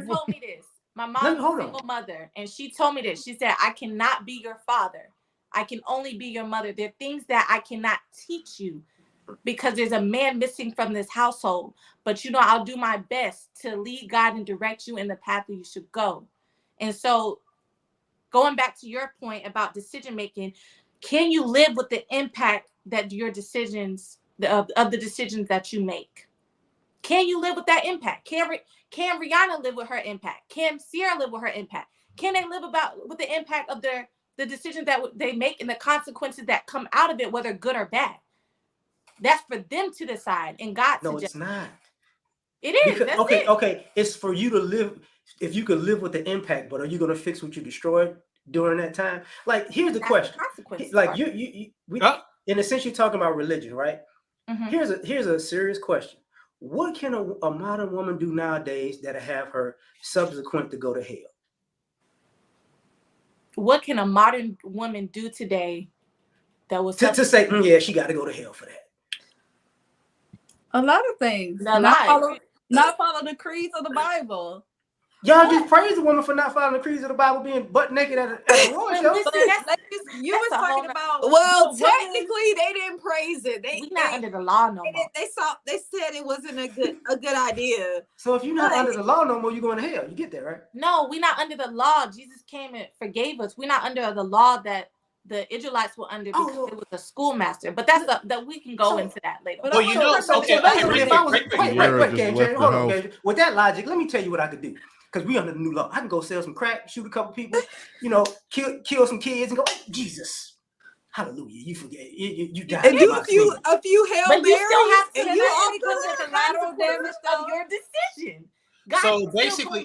told me this. My mom is a single mother, and she told me this. She said, I cannot be your father. I can only be your mother. There are things that I cannot teach you because there's a man missing from this household. But, I'll do my best to lead God and direct you in the path that you should go. And so going back to your point about decision making, can you live with the impact that your decisions, of the decisions that you make? Can you live with that impact? Can Rihanna live with her impact? Can Ciara live with her impact? Can they live with the impact of the decisions that they make and the consequences that come out of it, whether good or bad? That's for them to decide. And God No, it's not. It is. Because, okay. It's for you to live. If you could live with the impact, but are you going to fix what you destroyed during that time? Like, here's the question. Like in a sense, you're talking about religion, right? Mm-hmm. Here's a serious question. What can a modern woman do nowadays that'll have her subsequent to go to hell? What can a modern woman do today that was to say, yeah, she got to go to hell for that? A lot of things. Not follow the creeds of the Bible. Y'all just praise the woman for not following the creeds of the Bible, being butt naked at a road show. You were talking about. Well, technically, they didn't praise it. We're not under the law no more. They said it wasn't a good idea. So if you're not under the law no more, you're going to hell. You get that, right? No, we're not under the law. Jesus came and forgave us. We're not under the law that the Israelites were under because it was a schoolmaster. But that's that we can go into that later. Well, hold on, with that logic, let me tell you what I could do. Because we under the new law. I can go sell some crack, shoot a couple people, kill some kids and go, Jesus, hallelujah, you forget. You died. And do a few Hail Marys. But you still have to and you the collateral damage of your decision. God, so basically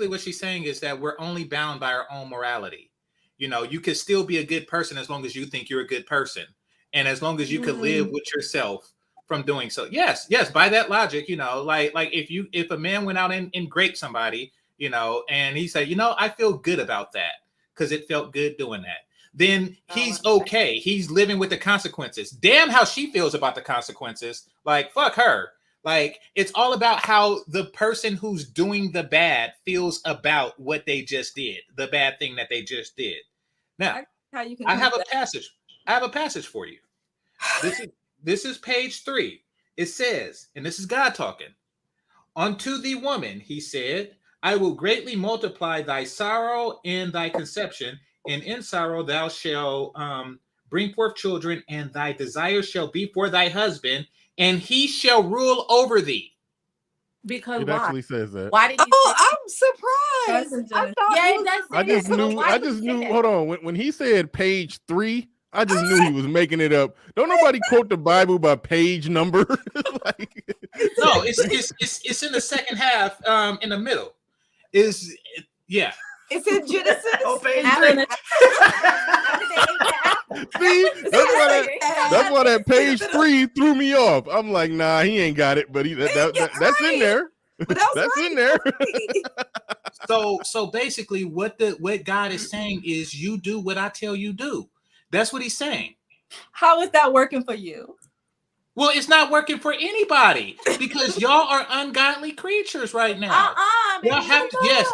what she's saying is that we're only bound by our own morality. You can still be a good person as long as you think you're a good person. And as long as you can live with yourself from doing so. Yes, by that logic, like if a man went out and raped somebody, and he said, I feel good about that because it felt good doing that. Then he's okay. He's living with the consequences. Damn how she feels about the consequences. Like, fuck her. Like, it's all about how the person who's doing the bad feels about what they just did, the bad thing that they just did. Now, I have a passage for you. This is page 3. It says, and this is God talking, unto the woman, he said, I will greatly multiply thy sorrow and thy conception, and in sorrow thou shalt bring forth children, and thy desire shall be for thy husband, and he shall rule over thee. Because It why? actually says that. Why did he Oh, say I'm surprised. I thought yeah, he it was- does say I just that. So knew. why I would he just say knew. that? Hold on. When he said page 3, I just knew he was making it up. Don't nobody quote the Bible by page number. Like, No, it's in the second half, in the middle. Yeah. It's in Genesis. Oh, page After 3. they ate the apple. see, Exactly. that's why that page 3 threw me off. I'm like, nah, he ain't got it, but that's in there. But that was That's right. in there. So basically, what God is saying is, you do what I tell you do. That's what he's saying. How is that working for you? Well, it's not working for anybody because y'all are ungodly creatures right now. Baby, Y'all have to, yes,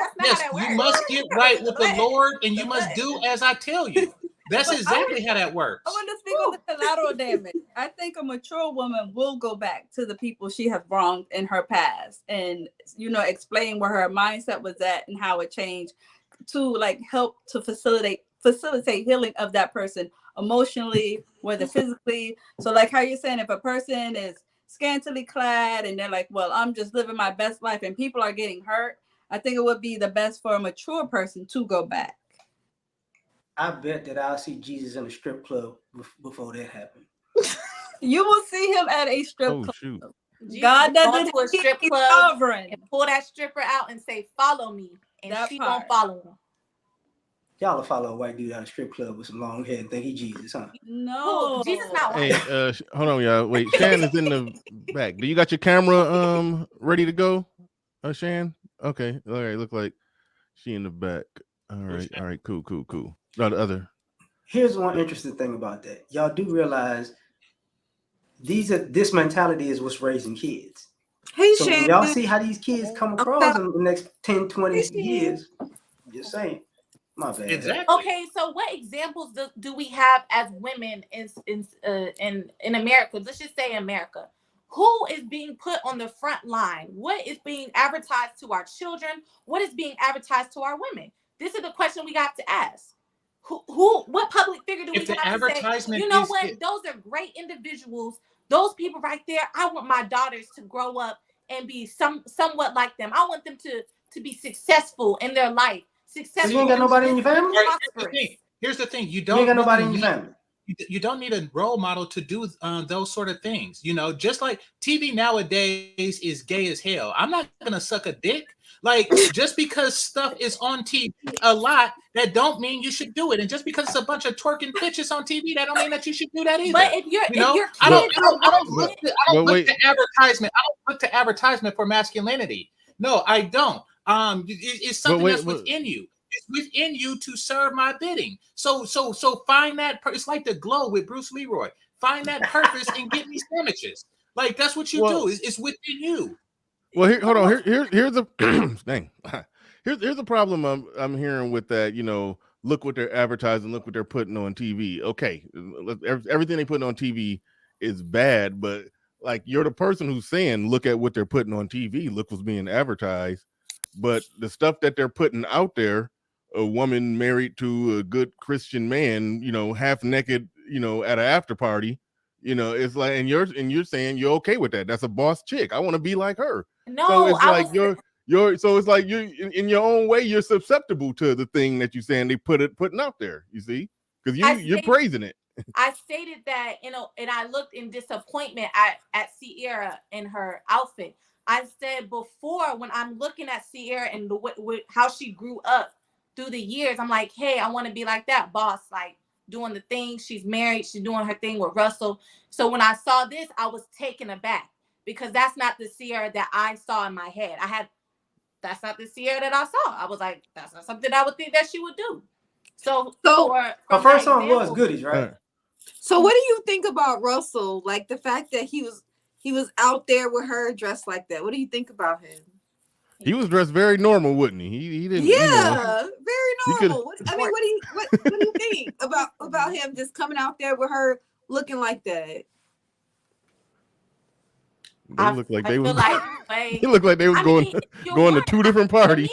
you must get right with the Lord, and you must do as I tell you. That's exactly how that works. I want to speak on the collateral damage. I think a mature woman will go back to the people she has wronged in her past and, explain where her mindset was at and how it changed to like help to facilitate healing of that person emotionally, whether physically. So like how you're saying, if a person is scantily clad and they're like, well, I'm just living my best life and people are getting hurt, I think it would be the best for a mature person to go back. I bet that I'll see Jesus in a strip club before that happens. You will see him at a strip club. Shoot. God doesn't go to a strip club covering. And pull that stripper out and say, follow me. And That she part. won't follow him. Y'all will follow a white dude out of a strip club with some long hair and think he Jesus, huh? No. Who? Jesus not Hey, white. hold on, y'all. Wait, Shan is in the back. Do you got your camera ready to go? Shan? Okay. All right. Look like she in the back. All right. Cool. No, the other. Here's one interesting thing about that. Y'all do realize this mentality is what's raising kids. Hey, So Shan. when y'all see how these kids come across in the next 10, 20 years, just saying. My bad. Exactly. Okay, so what examples do we have as women in America? Let's just say America. Who is being put on the front line? What is being advertised to our children? What is being advertised to our women? This is the question we have to ask. What public figure do we have to say, you know what? Those are great individuals. Those people right there, I want my daughters to grow up and be somewhat like them. I want them to be successful in their life. Successful. So you ain't got nobody in your family? Here's the thing. You ain't got nobody in your family. You don't need a role model to do those sort of things. Just like TV nowadays is gay as hell. I'm not gonna suck a dick. Like, just because stuff is on TV a lot, that don't mean you should do it. And just because it's a bunch of twerking bitches on TV, that don't mean that you should do that either. But if you're I don't look to advertisement. I don't look to advertisement for masculinity. No, I don't. It's something that's within you. It's within you to serve my bidding. So find that. It's like the glow with Bruce Leroy. Find that purpose and get me sandwiches. Like, that's what you do. It's within you. Well, hold on. Here's the dang. Here's the problem I'm hearing with that. Look what they're advertising. Look what they're putting on TV. Okay, everything they put on TV is bad, but like, you're the person who's saying, look at what they're putting on TV. Look what's being advertised. But the stuff that they're putting out there, a woman married to a good Christian man, half naked, at an after party, it's like, and you're saying you're okay with that. That's a boss chick. I want to be like her. No, so it's so it's like you're in your own way, you're susceptible to the thing that you're saying they putting out there, you see, because you're praising it. I stated that, and I looked in disappointment at Ciara in her outfit. I said before, when I'm looking at Ciara and how she grew up through the years, I'm like, hey, I want to be like that boss, like doing the thing. She's married. She's doing her thing with Russell. So when I saw this, I was taken aback because that's not the Ciara that I saw in my head. That's not the Ciara that I saw. I was like, that's not something I would think that she would do. So her first song was Goodies, right? So what do you think about Russell? Like the fact that he was out there with her dressed like that. What do you think about him? He was dressed very normal, wouldn't he? He didn't. Yeah, very normal. What do you think about him just coming out there with her looking like that? They look like they was. He looked like they was going to two different parties.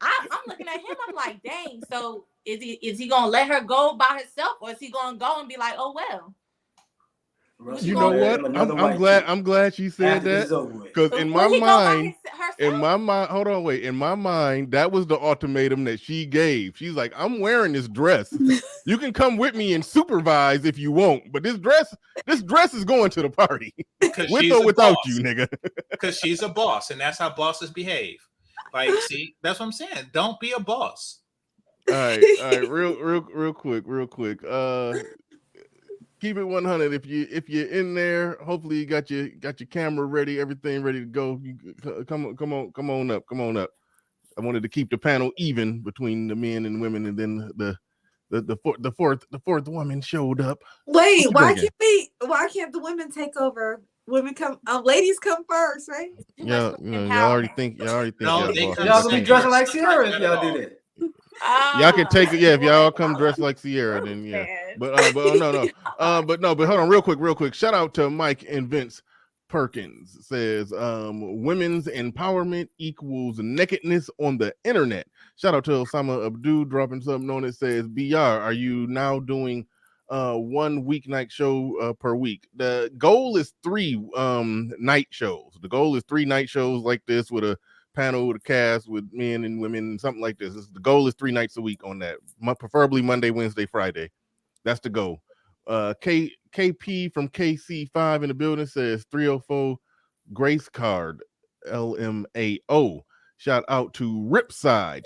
I'm looking at him. I'm like, dang. So is he gonna let her go by herself, or is he gonna go and be like, oh well? Russell You know what? I'm glad she said that, because in my mind, hold on, wait. In my mind, that was the ultimatum that she gave. She's like, I'm wearing this dress. You can come with me and supervise if you want, but this dress is going to the party. With or without you, nigga. Because she's a boss, and that's how bosses behave. Like, see, that's what I'm saying. Don't be a boss. All right, real quick. Keep it 100. If you're in there, hopefully you got your camera ready, everything ready to go. Come on up. I wanted to keep the panel even between the men and women, and then the fourth woman showed up. Wait, why can't the women take over? Women come, ladies come first, right? Y'all already think y'all gonna be dressing like Ciara if y'all do that. Y'all can take it, if y'all come dressed like Ciara, then yeah. But hold on, real quick. Shout out to Mike and Vince Perkins. Says women's empowerment equals nakedness on the internet. Shout out to Osama Abdul dropping something on it. Says BR, are you now doing 1 weeknight show per week? The goal is 3 night shows. The goal is 3 night shows like this with a panel with a cast with men and women, something like this. The goal is 3 nights a week on that, preferably Monday, Wednesday, Friday. That's the goal. KP from KC5 in the building says 304 Grace Card LMAO. Shout out to Ripside.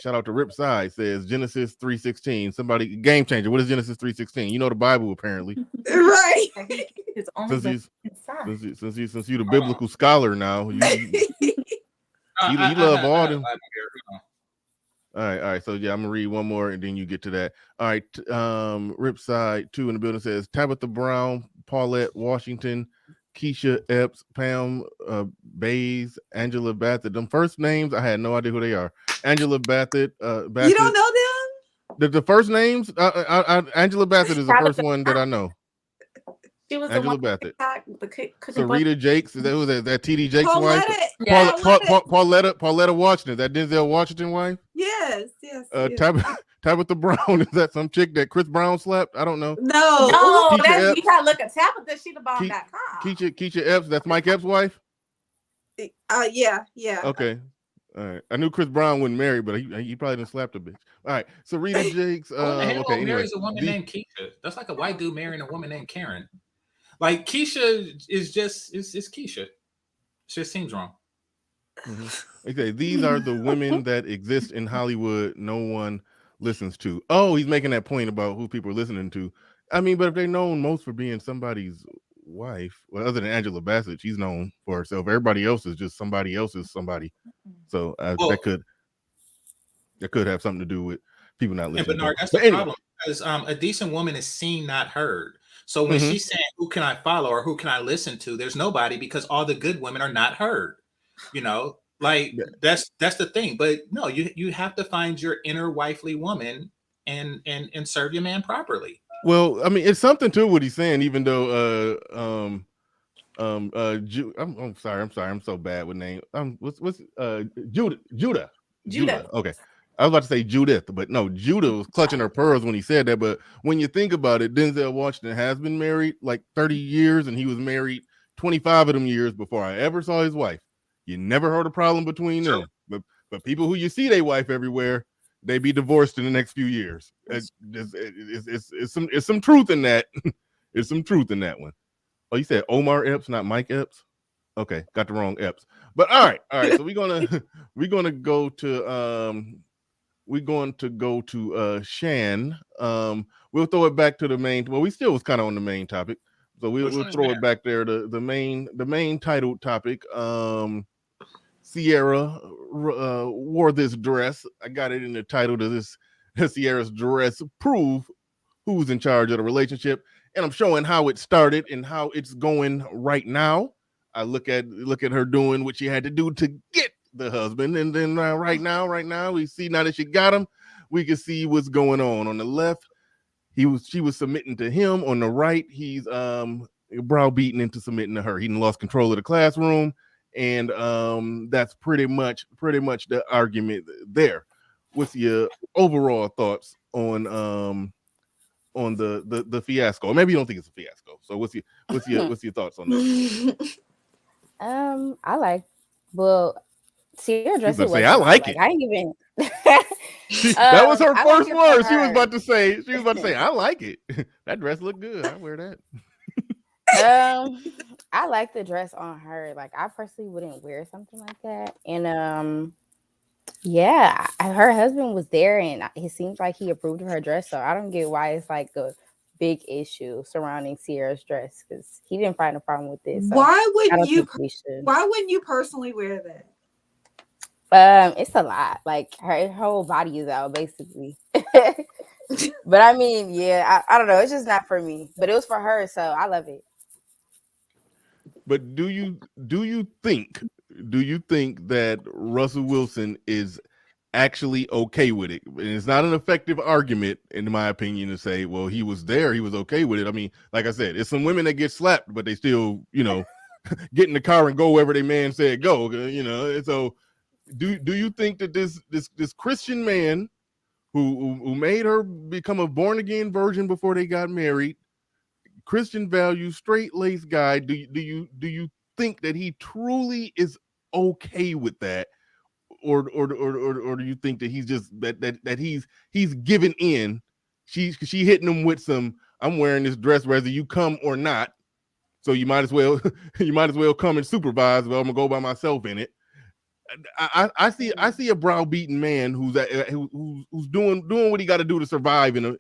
Says Genesis 3:16. Somebody, game changer. What is Genesis 3:16? You know the Bible, apparently. Right. Since you the biblical scholar now, you love all them. All right. So yeah, I'm gonna read one more and then you get to that. All right. Ripside 2 in the building says Tabitha Brown, Paulette Washington, Keisha Epps, Pam Bays, Angela Bassett. Them first names, I had no idea who they are. Angela Bassett. You don't know them? The first names? Angela Bassett is the first one that I know. She was Angela the one Bassett. Sarita Jakes, is that who that TD Jakes' wife? Yeah. Pauletta Washington, that Denzel Washington wife? Yes. Tabitha Brown, is that some chick that Chris Brown slapped? I don't know. No, you gotta look at Tabitha. She the bomb.com. Keisha Epps, that's Mike Epps' wife? Yeah. Okay. All right. I knew Chris Brown wasn't married, but he probably didn't slap the bitch. All right. Sarita Jakes. Okay. Marries a woman named Keisha. That's like a white dude marrying a woman named Karen. Like Keisha is just it's Keisha. It just seems wrong. Mm-hmm. Okay, these are the women that exist in Hollywood no one listens to. Oh, he's making that point about who people are listening to. I mean, but if they're known most for being somebody's wife, well, other than Angela Bassett, she's known for herself. Everybody else is just somebody else's somebody. So that could have something to do with people not listening. But that's the problem, because a decent woman is seen, not heard. So when she's saying, who can I follow or who can I listen to? There's nobody, because all the good women are not heard. Like that's the thing. But no, you have to find your inner wifely woman and serve your man properly. Well, I mean, it's something to what he's saying, even though I'm sorry, I'm so bad with names. What's Judah. Okay. I was about to say Judith, but no, Judah was clutching her pearls when he said that. But when you think about it, Denzel Washington has been married like 30 years, and he was married 25 of them years before I ever saw his wife. You never heard a problem between them. But people who you see their wife everywhere, they be divorced in the next few years. It's some truth in that. There's some truth in that one. Oh, you said Omar Epps, not Mike Epps? Okay, got the wrong Epps. But all right. So we're gonna go to Shan. We'll throw it back to the main. Well, we still was kind of on the main topic, so we'll throw it back there to the main titled topic. Ciara wore this dress. I got it in the title to this. Ciara's dress prove who's in charge of the relationship, and I'm showing how it started and how it's going right now. I look at her doing what she had to do to get the husband, and then right now we see, now that she got him, we can see what's going on. On the left, she was submitting to him. On the right, he's browbeaten into submitting to her. He lost control of the classroom, and that's pretty much the argument there. what's your overall thoughts on the fiasco? Or maybe you don't think it's a fiasco. So what's your thoughts on that? Ciara She's dress about it to say, wasn't I wrong. like Like it. I didn't even. That was her I like first it for word. She was her. about to say. She was about to say, I like it. That dress looked good. I wear that. I like the dress on her. Like I personally wouldn't wear something like that. And yeah, her husband was there, and it seems like he approved of her dress. So I don't get why it's like a big issue surrounding Ciara's dress because he didn't find a problem with this. So Why wouldn't you? we should. Why wouldn't you personally wear that? It's a lot. Like her whole body is out basically. But I mean, yeah, I don't know. It's just not for me. But it was for her, so I love it. But do you think that Russell Wilson is actually okay with it? And it's not an effective argument, in my opinion, to say, well, he was there, he was okay with it. I mean, like I said, it's some women that get slapped, but they still, get in the car and go wherever their man said go. And so do you think that this Christian man who made her become a born again virgin before they got married, Christian values, straight laced guy, do you think that he truly is okay with that, or do you think that he's just that he's given in? She hitting him with some, I'm wearing this dress whether you come or not, so you might as well come and supervise. Well, I'm gonna go by myself in it. I see a browbeaten man who's doing what he got to do to survive in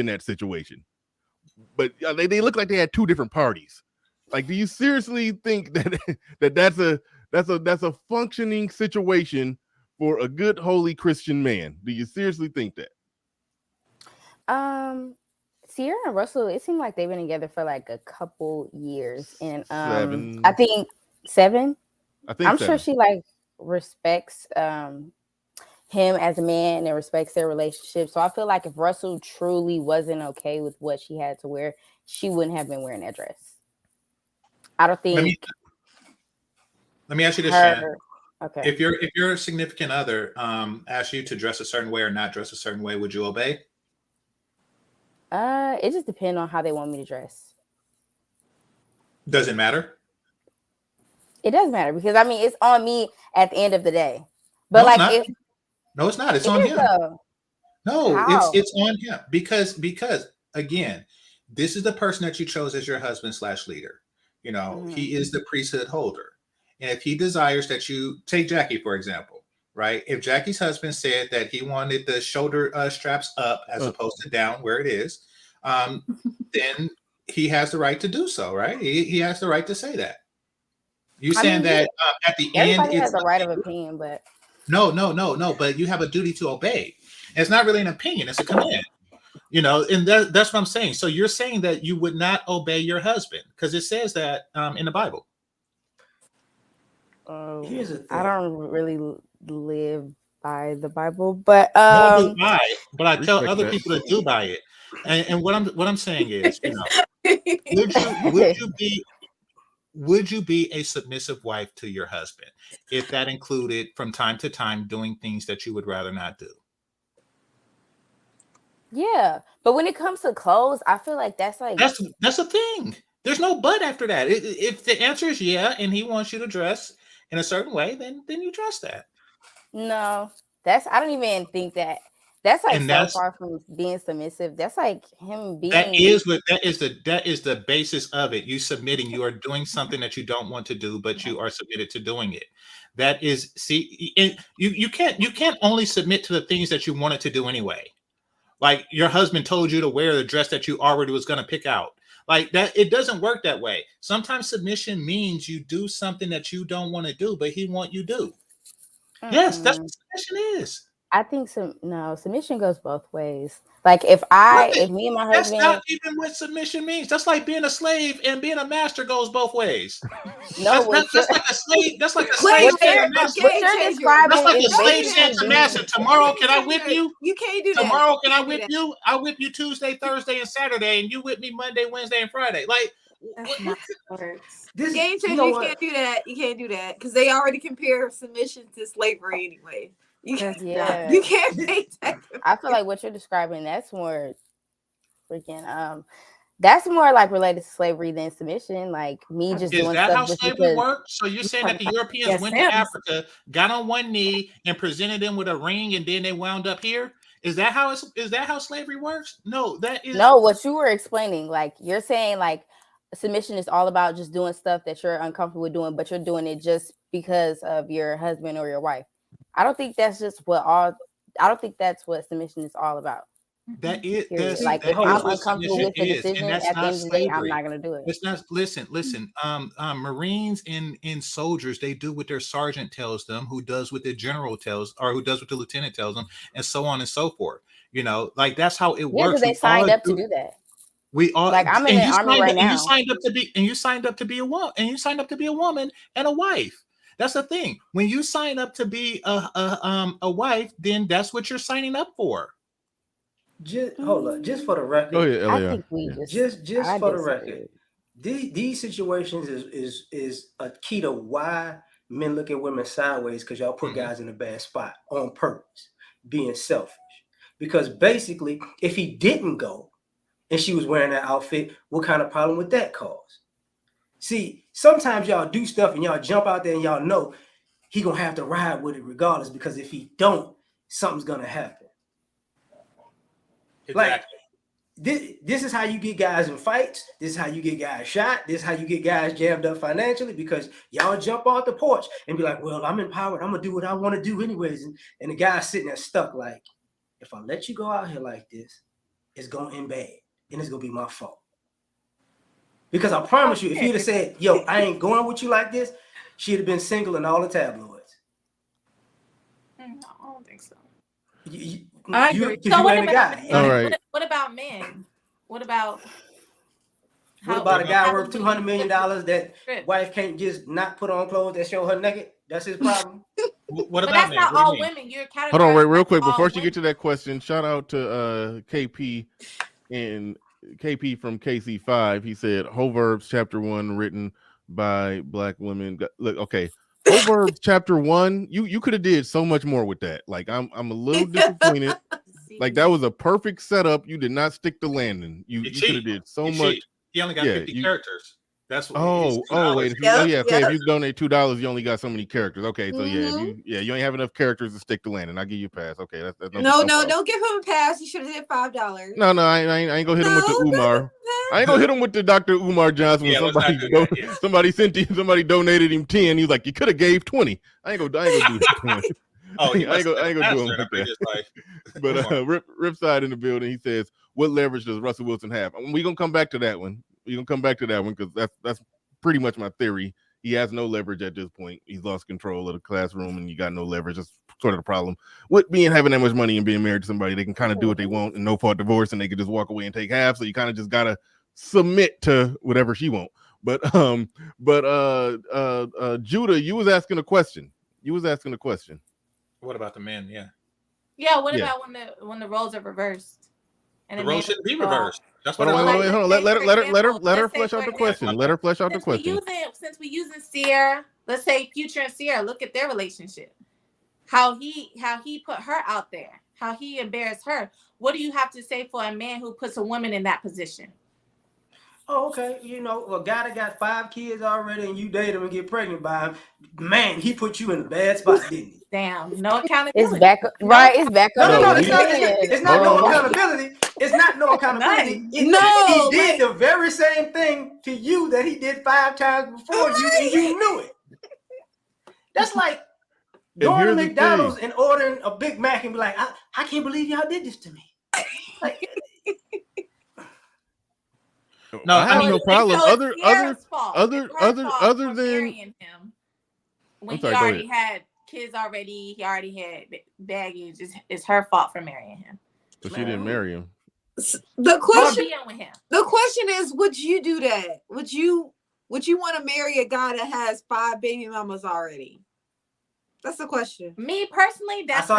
that situation. But they look like they had two different parties. Like, do you seriously think that's a functioning situation for a good, holy Christian man? Do you seriously think that? Ciara and Russell, it seemed like they've been together for like a couple years, and 7. I think 7. I'm 7. sure she like respects him as a man and respects their relationship. So I feel like if Russell truly wasn't okay with what she had to wear, she wouldn't have been wearing that dress. I don't think. Let me ask you this, Shannon. Okay. If your significant other asks you to dress a certain way or not dress a certain way, would you obey? It just depends on how they want me to dress. Does it matter? It does matter because I mean it's on me at the end of the day. But no, it's not. It's on him. No, it's on him because again, this is the person that you chose as your husband / leader. He is the priesthood holder, and if he desires that you take Jackie for example, right? If Jackie's husband said that he wanted the shoulder straps up as opposed to down where it is, then he has the right to do so, right? He has the right to say that. You saying that at the end, everybody has a right of opinion, but no. But you have a duty to obey. And it's not really an opinion; it's a command. And that's what I'm saying. So you're saying that you would not obey your husband because it says that in the Bible. Here's the thing. I don't really live by the Bible, but I tell other people to do by it. And what I'm saying is, would you be a submissive wife to your husband if that included from time to time doing things that you would rather not do? Yeah, but when it comes to clothes, I feel like that's a thing. There's no but after that. If the answer is yeah, and he wants you to dress in a certain way, then you dress that. No, I don't even think that. That's like so far from being submissive. That's like him being. That is the basis of it. You submitting. You are doing something that you don't want to do, but you are submitted to doing it. That is, you can't only submit to the things that you wanted to do anyway. Like your husband told you to wear the dress that you already was going to pick out. Like that, it doesn't work that way. Sometimes submission means you do something that you don't want to do, but he want you to do. Yes, that's what submission is. I think submission goes both ways. Like if me and my husband, that's not even what submission means. That's like being a slave and being a master goes both ways. No, that's like a slave. That's like a slave saying to master. That's like a slave saying to master, tomorrow can I whip you? You can't do that. Tomorrow can I whip you? I whip you Tuesday, Thursday, and Saturday, and you whip me Monday, Wednesday, and Friday. Like That's not how it works. Game changer, you can't do that. You can't do that because they already compare submission to slavery anyway. You can't make that. I feel like what you're describing, that's more freaking that's more like related to slavery than submission. Like me just doing that stuff how just slavery because. worked? So you're saying that the Europeans went to Africa, got on one knee, and presented them with a ring, and then they wound up here? Is that how slavery works? No, that is no. What you were explaining, like you're saying, like submission is all about just doing stuff that you're uncomfortable with doing, but you're doing it just because of your husband or your wife. I don't think that's just what all. I don't think that's what submission is all about. That is like if I'm uncomfortable with the decision, at the end of the day, I'm not gonna do it. It's not. Listen. Marines and soldiers, they do what their sergeant tells them, who does what the general tells, or who does what the lieutenant tells them, and so on and so forth. You know, like that's how it works. Yeah, because they signed up to do that. We all like I'm in the army right now. And you signed up to be a woman, and you signed up to be a woman and a wife. That's the thing. When you sign up to be a wife, then that's what you're signing up for. Just hold up, just for the record. Oh yeah, I think we just for the record. These situations is a key to why men look at women sideways, because y'all put guys in a bad spot on purpose, being selfish. Because basically, if he didn't go and she was wearing that outfit, what kind of problem would that cause? See, sometimes y'all do stuff and y'all jump out there and y'all know he gonna have to ride with it regardless, because if he don't, something's gonna happen. Exactly. Like this is how you get guys in fights. This is how you get guys shot. This is how you get guys jammed up financially, because y'all jump off the porch and be like, well, I'm empowered. I'm gonna do what I want to do anyways. And the guy's sitting there stuck like, if I let you go out here like this, it's gonna end bad and it's gonna be my fault. Because I promise you, if he'd have said, yo, I ain't going with you like this, she'd have been single in all the tabloids. No, I don't think so. I agree. So what about men? What about a guy worth $200 million that wife can't just not put on clothes that show her naked? That's his problem. What about that's men? not all women. You're hold on, wait, real quick before you get to that question. Shout out to KP and KP from KC5. He said Proverbs chapter 1 written by black women. Look, okay. Proverbs chapter 1, you could have did so much more with that. Like I'm a little disappointed. Like that was a perfect setup. You did not stick the landing. You could have did so much. He only got 50 characters. That's what. Wait. If you donate $2, you only got so many characters. Okay, so you ain't have enough characters to stick the landing. I'll give you a pass. Okay, that's no, don't give him a pass. You should have did $5. No, I ain't gonna hit him with the Umar. I ain't gonna hit him with the Dr. Umar Johnson. Yeah, somebody donated him 10. He was like, you could have gave 20. I ain't gonna do that. I ain't gonna do him with that. But Ripside in the building, he says, what leverage does Russell Wilson have? We're gonna come back to that one. We're gonna come back to that one because that's pretty much my theory. He has no leverage at this point. He's lost control of the classroom, and you got no leverage. That's sort of the problem with having that much money and being married to somebody. They can kind of do what they want and no fault divorce, and they can just walk away and take half. So you kind of just gotta submit to whatever she wants. But Judah, you was asking a question. What about the men? Yeah. What about when the roles are reversed? And the roles shouldn't be reversed. That's what. Wait, hold on. Let her flesh out the question. Let her flesh out the question. Since we're using Ciara, let's say Future and Ciara, look at their relationship. How he put her out there. How he embarrassed her. What do you have to say for a man who puts a woman in that position? Oh, okay. A guy that got 5 kids already and you date him and get pregnant by him, man, he put you in a bad spot, didn't he? Damn, no accountability. It's back, right? It's back up. No, it's not no accountability. It's not no accountability. He did the very same thing to you that he did 5 times before you, and you knew it. That's like going to McDonald's and ordering a Big Mac and be like, I can't believe y'all did this to me. Like, no, I have no problem. Other than him, when he already had kids already, he already had baggage. It's her fault for marrying him. So she didn't marry him. The question is, would you do that? Would you want to marry a guy that has 5 baby mamas already? That's the question. Me personally, I saw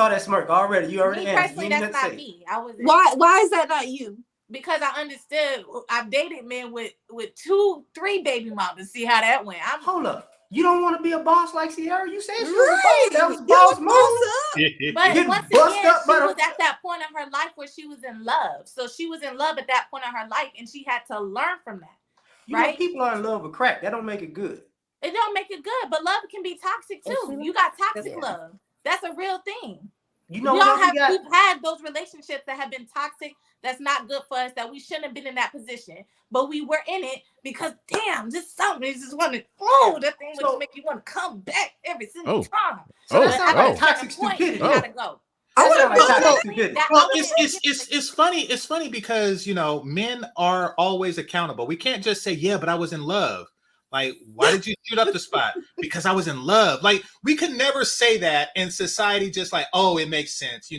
that smirk already. You already me answered. Personally, that's not me. Why is that not you? because I understood. I've dated men with 2, 3 baby mamas. See how that went. Hold up. You don't want to be a boss like Ciara? You said she was Right. a boss. That was a You boss was move. But Get once bust again, up she by was the- at that point in her life where she was in love. So she was in love at that point in her life, and she had to learn from that. You right? know, people are in love with crack. That don't make it good. It don't make it good, but love can be toxic too. You got toxic love. That's a real thing. You know what else we got? We've had those relationships that have been toxic. That's not good for us. That we shouldn't have been in that position, but we were in it because damn, just something just wanted. Oh, that thing would just make you want to come back every single time. So that sounds like toxic stupidity. You gotta go. Well, it's funny. It's funny because men are always accountable. We can't just say, "Yeah, but I was in love." Like, why did you shoot up the spot? Because I was in love. Like, we could never say that in society. Just like, oh, it makes sense,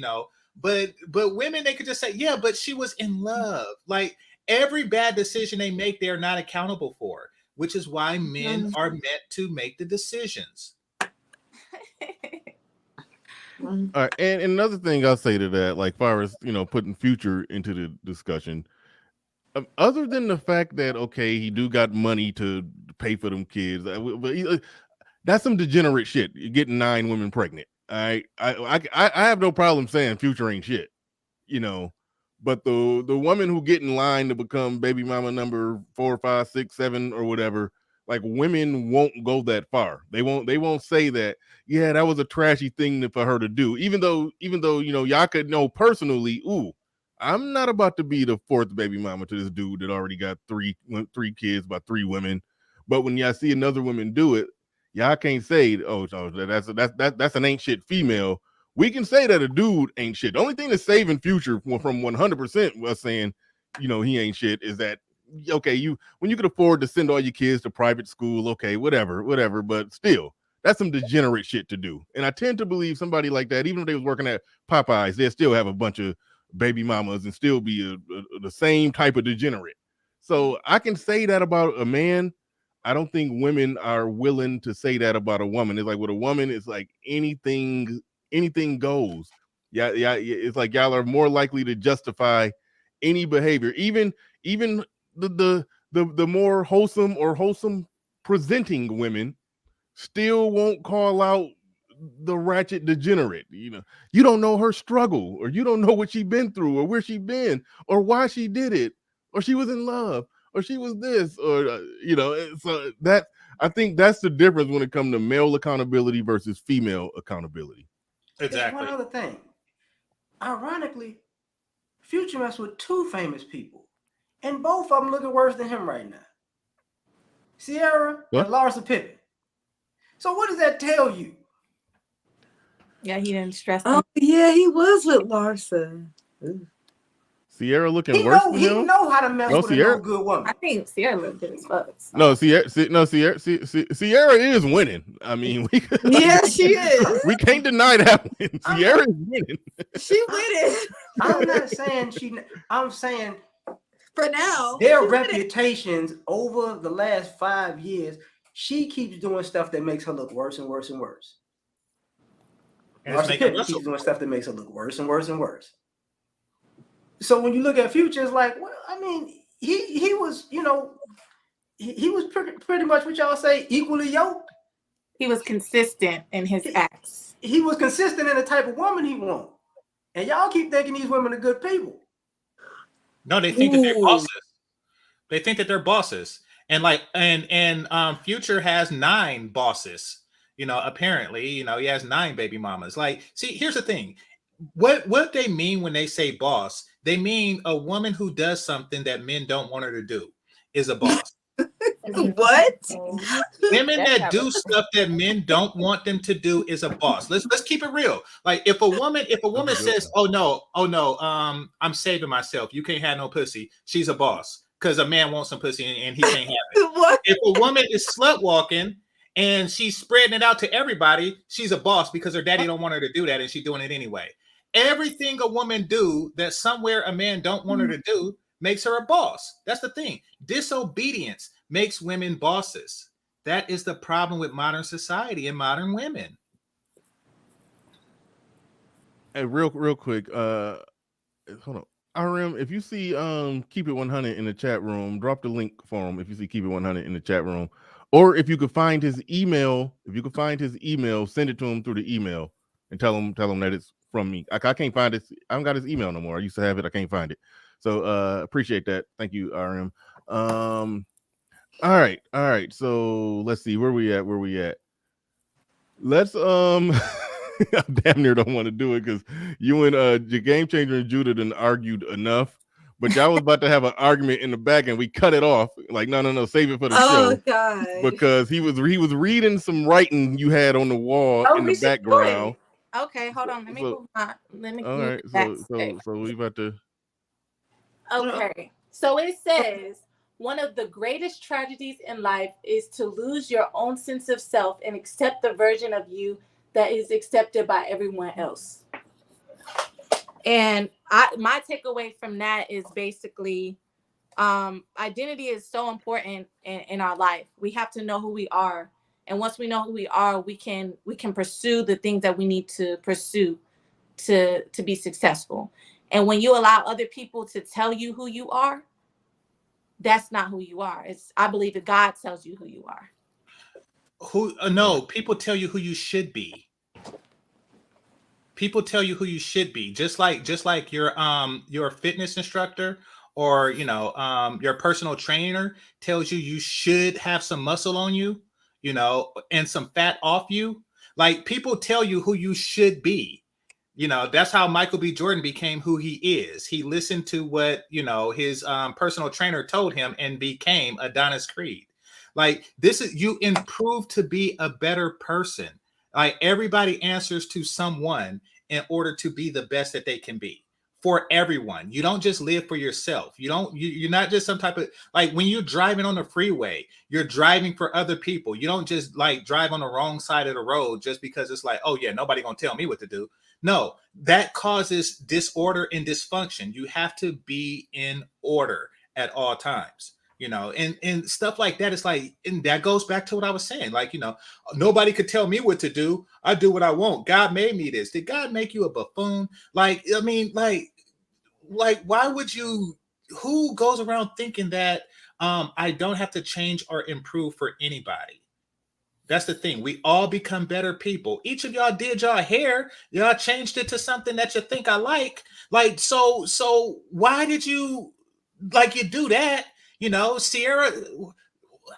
But women, they could just say, "Yeah, but she was in love." Like, every bad decision they make, they're not accountable for. Which is why men are meant to make the decisions. All right, and another thing I'll say to that, like far as putting Future into the discussion, other than the fact that he do got money to pay for them kids, but that's some degenerate shit. You're getting 9 women pregnant. All right, I have no problem saying Future ain't shit, but the woman who get in line to become baby mama number 4, 5, 6, 7 or whatever. Like, women won't go that far. They won't say that, yeah, that was a trashy thing for her to do. Even though, y'all could know personally, ooh, I'm not about to be the 4th baby mama to this dude that already got 3 kids by 3 women. But when y'all see another woman do it, y'all can't say, oh, that's an ain't shit female. We can say that a dude ain't shit. The only thing that's saving Future from 100% us saying, he ain't shit is that, when you could afford to send all your kids to private school, whatever, but still, that's some degenerate shit to do. And I tend to believe somebody like that, even if they was working at Popeyes, they'll still have a bunch of baby mamas and still be the same type of degenerate. So I can say that about a man. I don't think women are willing to say that about a woman. It's like with a woman, it's like anything goes. Yeah. It's like y'all are more likely to justify any behavior, even the more wholesome presenting women still won't call out the ratchet degenerate. You don't know her struggle, or you don't know what she been through, or where she been, or why she did it, or she was in love, or she was this, or so that I think that's the difference when it comes to male accountability versus female accountability. Exactly. There's one other thing. Ironically, Future messed with 2 famous people, and both of them looking worse than him right now. Ciara and Larsa Pippen. So what does that tell you? Yeah, he didn't stress. Oh, yeah, he was with Larsa. Ciara looking worse than him? He know how to mess with a no good woman. I think Ciara looked good as fuck. Ciara is winning. I mean, yeah, she is. We can't deny that win. Ciara is winning. She winning. I'm not saying I'm saying for now their reputations over the last 5 years, she keeps doing stuff that makes her look worse and worse and worse. Larsa Pippen keeps doing stuff that makes her look worse and worse and worse. So when you look at Future, it's like, well, I mean, he was, he was pretty much what y'all say, equally yoked. He was consistent in his acts. He was consistent in the type of woman he wanted. And y'all keep thinking these women are good people. No, they think that they're bosses. They think that they're bosses. And Future has 9 bosses. Apparently, he has 9 baby mamas. Like, see, here's the thing. What they mean when they say boss, they mean a woman who does something that men don't want her to do is a boss. What? Women that do stuff that men don't want them to do is a boss. Let's keep it real. Like, if a woman says, "Oh no, I'm saving myself. You can't have no pussy," she's a boss because a man wants some pussy and he can't have it. What? If a woman is slut walking and she's spreading it out to everybody, she's a boss because her daddy don't want her to do that and she's doing it anyway. Everything a woman do that somewhere a man don't want her to do makes her a boss. That's the thing. Disobedience makes women bosses. That is the problem with modern society and modern women. Hey, real quick. Hold on. RM, if you see Keep It 100 in the chat room, drop the link for him if you see Keep It 100 in the chat room. Or if you could find his email, send it to him through the email and tell him that it's from me. I can't find it. I don't got his email no more. I used to have it. I can't find it. So appreciate that. Thank you, RM. All right. So let's see where we at. Let's I damn near don't want to do it because you and your game changer and Judah done argued enough, but y'all was about to have an argument in the back and we cut it off. Like, no, save it for the show. God. Because he was reading some writing you had on the wall in the background. Okay, hold on. Let me move on. All right, so we about to. Okay, so it says one of the greatest tragedies in life is to lose your own sense of self and accept the version of you that is accepted by everyone else. And my takeaway from that is basically identity is so important in our life. We have to know who we are. And once we know who we are, we can pursue the things that we need to pursue to be successful. And when you allow other people to tell you who you are, that's not who you are. I believe that God tells you who you are. No, people tell you who you should be. People tell you who you should be, just like your fitness instructor or your personal trainer tells you should have some muscle on you, and some fat off you. Like, people tell you who you should be. That's how Michael B. Jordan became who he is. He listened to what his personal trainer told him and became Adonis Creed. Like, this is, you improve to be a better person. Like, everybody answers to someone in order to be the best that they can be for everyone. You don't just live for yourself. You're not just some type of, like, when you're driving on the freeway, you're driving for other people. You don't just like drive on the wrong side of the road just because it's like, oh yeah, nobody gonna tell me what to do. No, that causes disorder and dysfunction. You have to be in order at all times. And stuff like that. It's like, and that goes back to what I was saying. Like, nobody could tell me what to do. I do what I want. God made me this. Did God make you a buffoon? Like, I mean, like, why would you? Who goes around thinking that I don't have to change or improve for anybody? That's the thing. We all become better people. Each of y'all did y'all hair. Y'all changed it to something that you think I like. Like, so why did you do that? Ciara,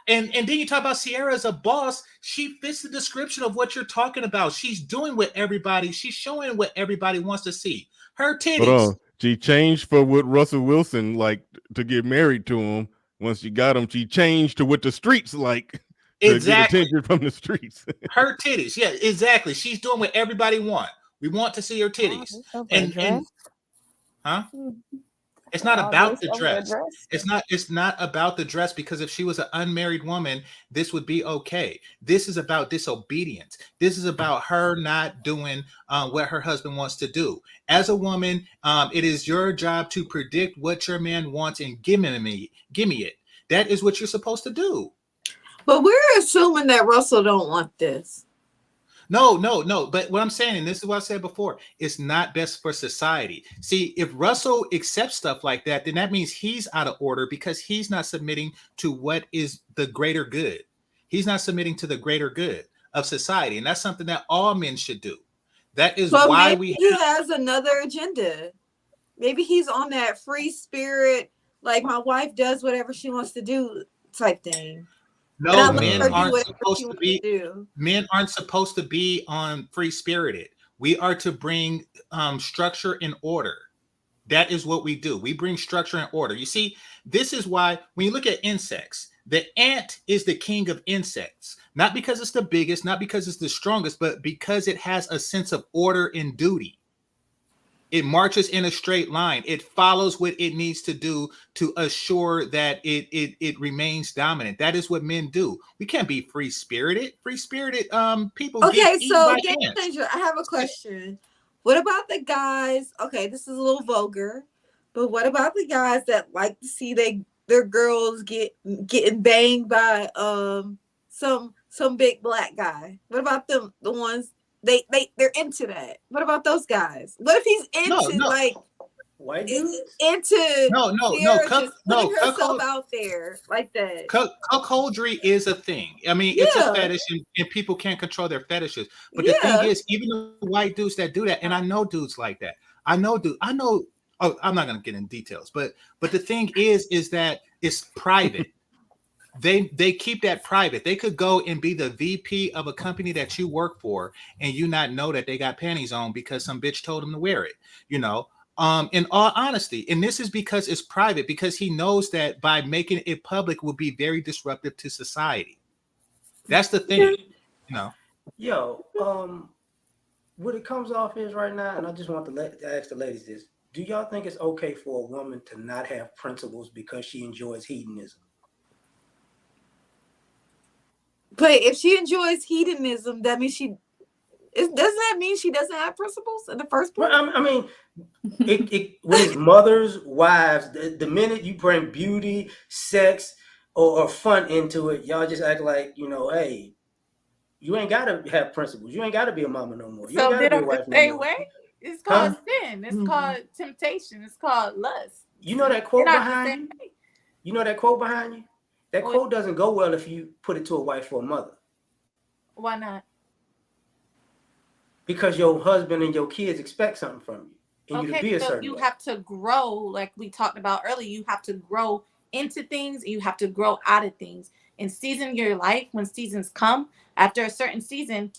and then you talk about Ciara as a boss. She fits the description of what you're talking about. She's doing what everybody, she's showing what everybody wants to see. Her titties. Hold on. She changed for what Russell Wilson like to get married to him. Once she got him, she changed to what the streets like to get attention from the streets. Her titties. Yeah, exactly. She's doing what everybody want. We want to see her titties. And huh? It's not about the dress. It's not about the dress, because if she was an unmarried woman, this would be okay. This is about disobedience. This is about her not doing what her husband wants to do. As a woman, it is your job to predict what your man wants and give me it. That is what you're supposed to do. But we're assuming that Russell don't want this. No. But what I'm saying, and this is what I said before, it's not best for society. See, if Russell accepts stuff like that, then that means he's out of order, because he's not submitting to what is the greater good. He's not submitting to the greater good of society. And that's something that all men should do. That is why he has another agenda. Maybe he's on that free spirit, like my wife does whatever she wants to do type thing. No, men aren't supposed to be on free spirited. We are to bring structure and order. That is what we do. We bring structure and order. You see, this is why when you look at insects, the ant is the king of insects, not because it's the biggest, not because it's the strongest, but because it has a sense of order and duty. It marches in a straight line. It follows what it needs to do to assure that it remains dominant. That is what men do. We can't be free-spirited. Free-spirited people. Okay, so Game Changer, I have a question. What about the guys? Okay, this is a little vulgar, but what about the guys that like to see their girls getting banged by some big black guy? What about them? The ones they're into that. What about those guys? What if he's into like White dudes? Into No. Ciara Cuck, just putting no. herself out there like that. Cuckoldry is a thing. I mean, it's a fetish, and people can't control their fetishes. But the thing is, even the white dudes that do that, and I know dudes like that. I know. Oh, I'm not gonna get in details, but the thing is that it's private. They keep that private. They could go and be the VP of a company that you work for, and you not know that they got panties on because some bitch told them to wear it. You know. In all honesty, and this is because it's private, because he knows that by making it public will be very disruptive to society. That's the thing, you know. Yo, what it comes off is right now, and I just want to ask the ladies this: do y'all think it's okay for a woman to not have principles because she enjoys hedonism? But if she enjoys hedonism, that means doesn't that mean she doesn't have principles in the first place? Well, I mean, when it's mothers, wives, the minute you bring beauty, sex, or fun into it, y'all just act like, hey, you ain't gotta have principles. You ain't gotta be a mama no more. You ain't gotta be a wife no more. Way. It's called sin. It's called temptation. It's called lust. You know that quote behind you? You know that quote behind you? That quote doesn't go well if you put it to a wife or a mother. Why not? Because your husband and your kids expect something from you. And you to be a certain you way. have to grow, like we talked about earlier. You have to grow into things, and you have to grow out of things. And season your life, when seasons come, after a certain season,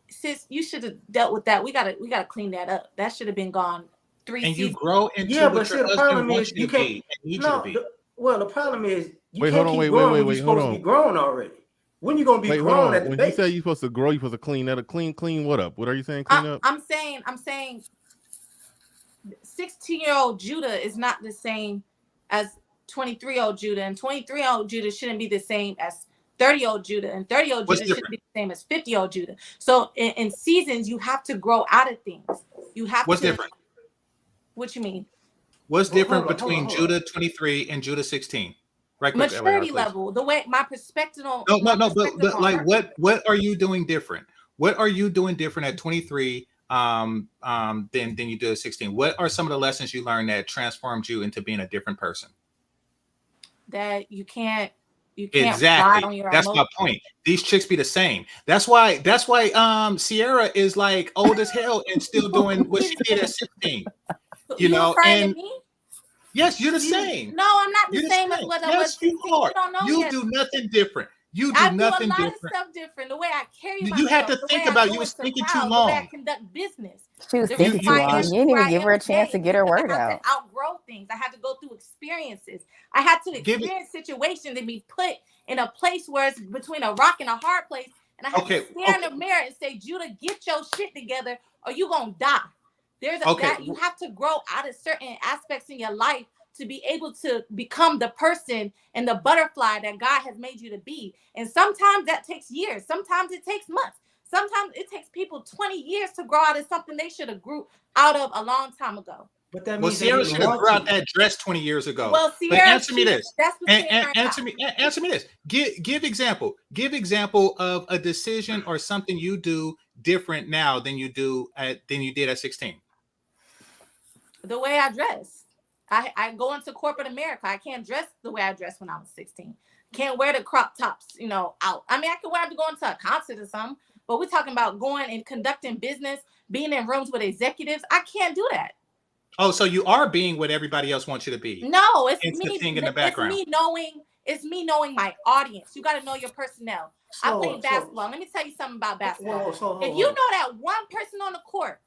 sis, you should have dealt with that. We gotta clean that up. That should have been gone 3 seasons. And you grow into but see, the problem is you can't. Well, the problem is you can't keep growing when you're supposed to be grown already. When you gonna be grown at the base? When you say you're supposed to grow, you're supposed to clean that. Clean what up? What are you saying? Clean up? I'm saying 16-year-old Judah is not the same as 23-year-old Judah, and 23-year-old Judah shouldn't be the same as 30-year-old Judah, and 30-year-old Judah shouldn't be the same as 50-year-old Judah. So in seasons, you have to grow out of things. You have What's to. Different? What you mean? What's different between Judah 23 and Judah 16? Right, quick, maturity level, the way my perspective on but like what are you doing different? What are you doing different at 23 than you did at 16? What are some of the lessons you learned that transformed you into being a different person? That you can't exactly. That's my point. These chicks be the same. That's why Ciara is like old as hell and still doing what she did at 16. You know, and me? Yes, you're the same. No, I'm not the same as what I was 16. You are. You don't know you yet. do nothing different. You do nothing different. I do a lot of stuff different. The way I carry myself. You had to think about. You was thinking too long. The way I conduct business. She was thinking too long. You didn't even give her a chance to get her word out. I had to outgrow things. I had to go through experiences. I had to experience situations and be put in a place where it's between a rock and a hard place. And I had to stare in the mirror and say, Judah, get your shit together or you're going to die. There's that you have to grow out of certain aspects in your life to be able to become the person and the butterfly that God has made you to be. And sometimes that takes years. Sometimes it takes months. Sometimes it takes people 20 years to grow out of something they should have grew out of a long time ago. But that means Ciara should have grew out that dress 20 years ago. Well, Ciara, but answer me this. That's what answer me this. Give example. Give example of a decision or something you do different now than you did at 16. The way I dress. I go into corporate America. I can't dress the way I dressed when I was 16. Can't wear the crop tops, out. I mean, I can wear it to go into a concert or something, but we're talking about going and conducting business, being in rooms with executives. I can't do that. Oh, so you are being what everybody else wants you to be. No, it's me. In the background. It's me knowing my audience. You got to know your personnel. I play basketball. Let me tell you something about basketball. If you know that one person on the court,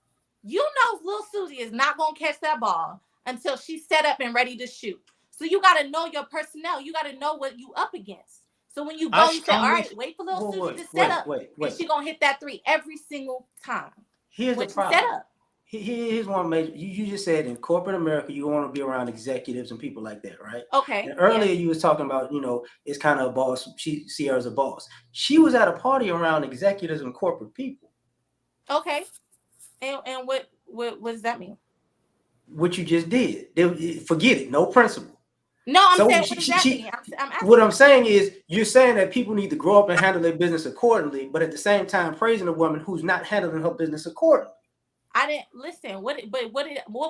you know Lil Susie is not going to catch that ball until she's set up and ready to shoot. So you got to know your personnel. You got to know what you up against. So when you go, you say, all right, wait for Lil Susie to set up. And she's going to hit that three every single time. Here's the problem. Set up. Here's one major. You just said in corporate America, you want to be around executives and people like that, right? Okay. And earlier you was talking about, it's kind of a boss. Ciara's a boss. She was at a party around executives and corporate people. Okay. And what does that mean? What you just did. Forget it. No principle. No, I'm saying what I'm saying is you're saying that people need to grow up and handle their business accordingly, but at the same time praising a woman who's not handling her business accordingly. I didn't listen. What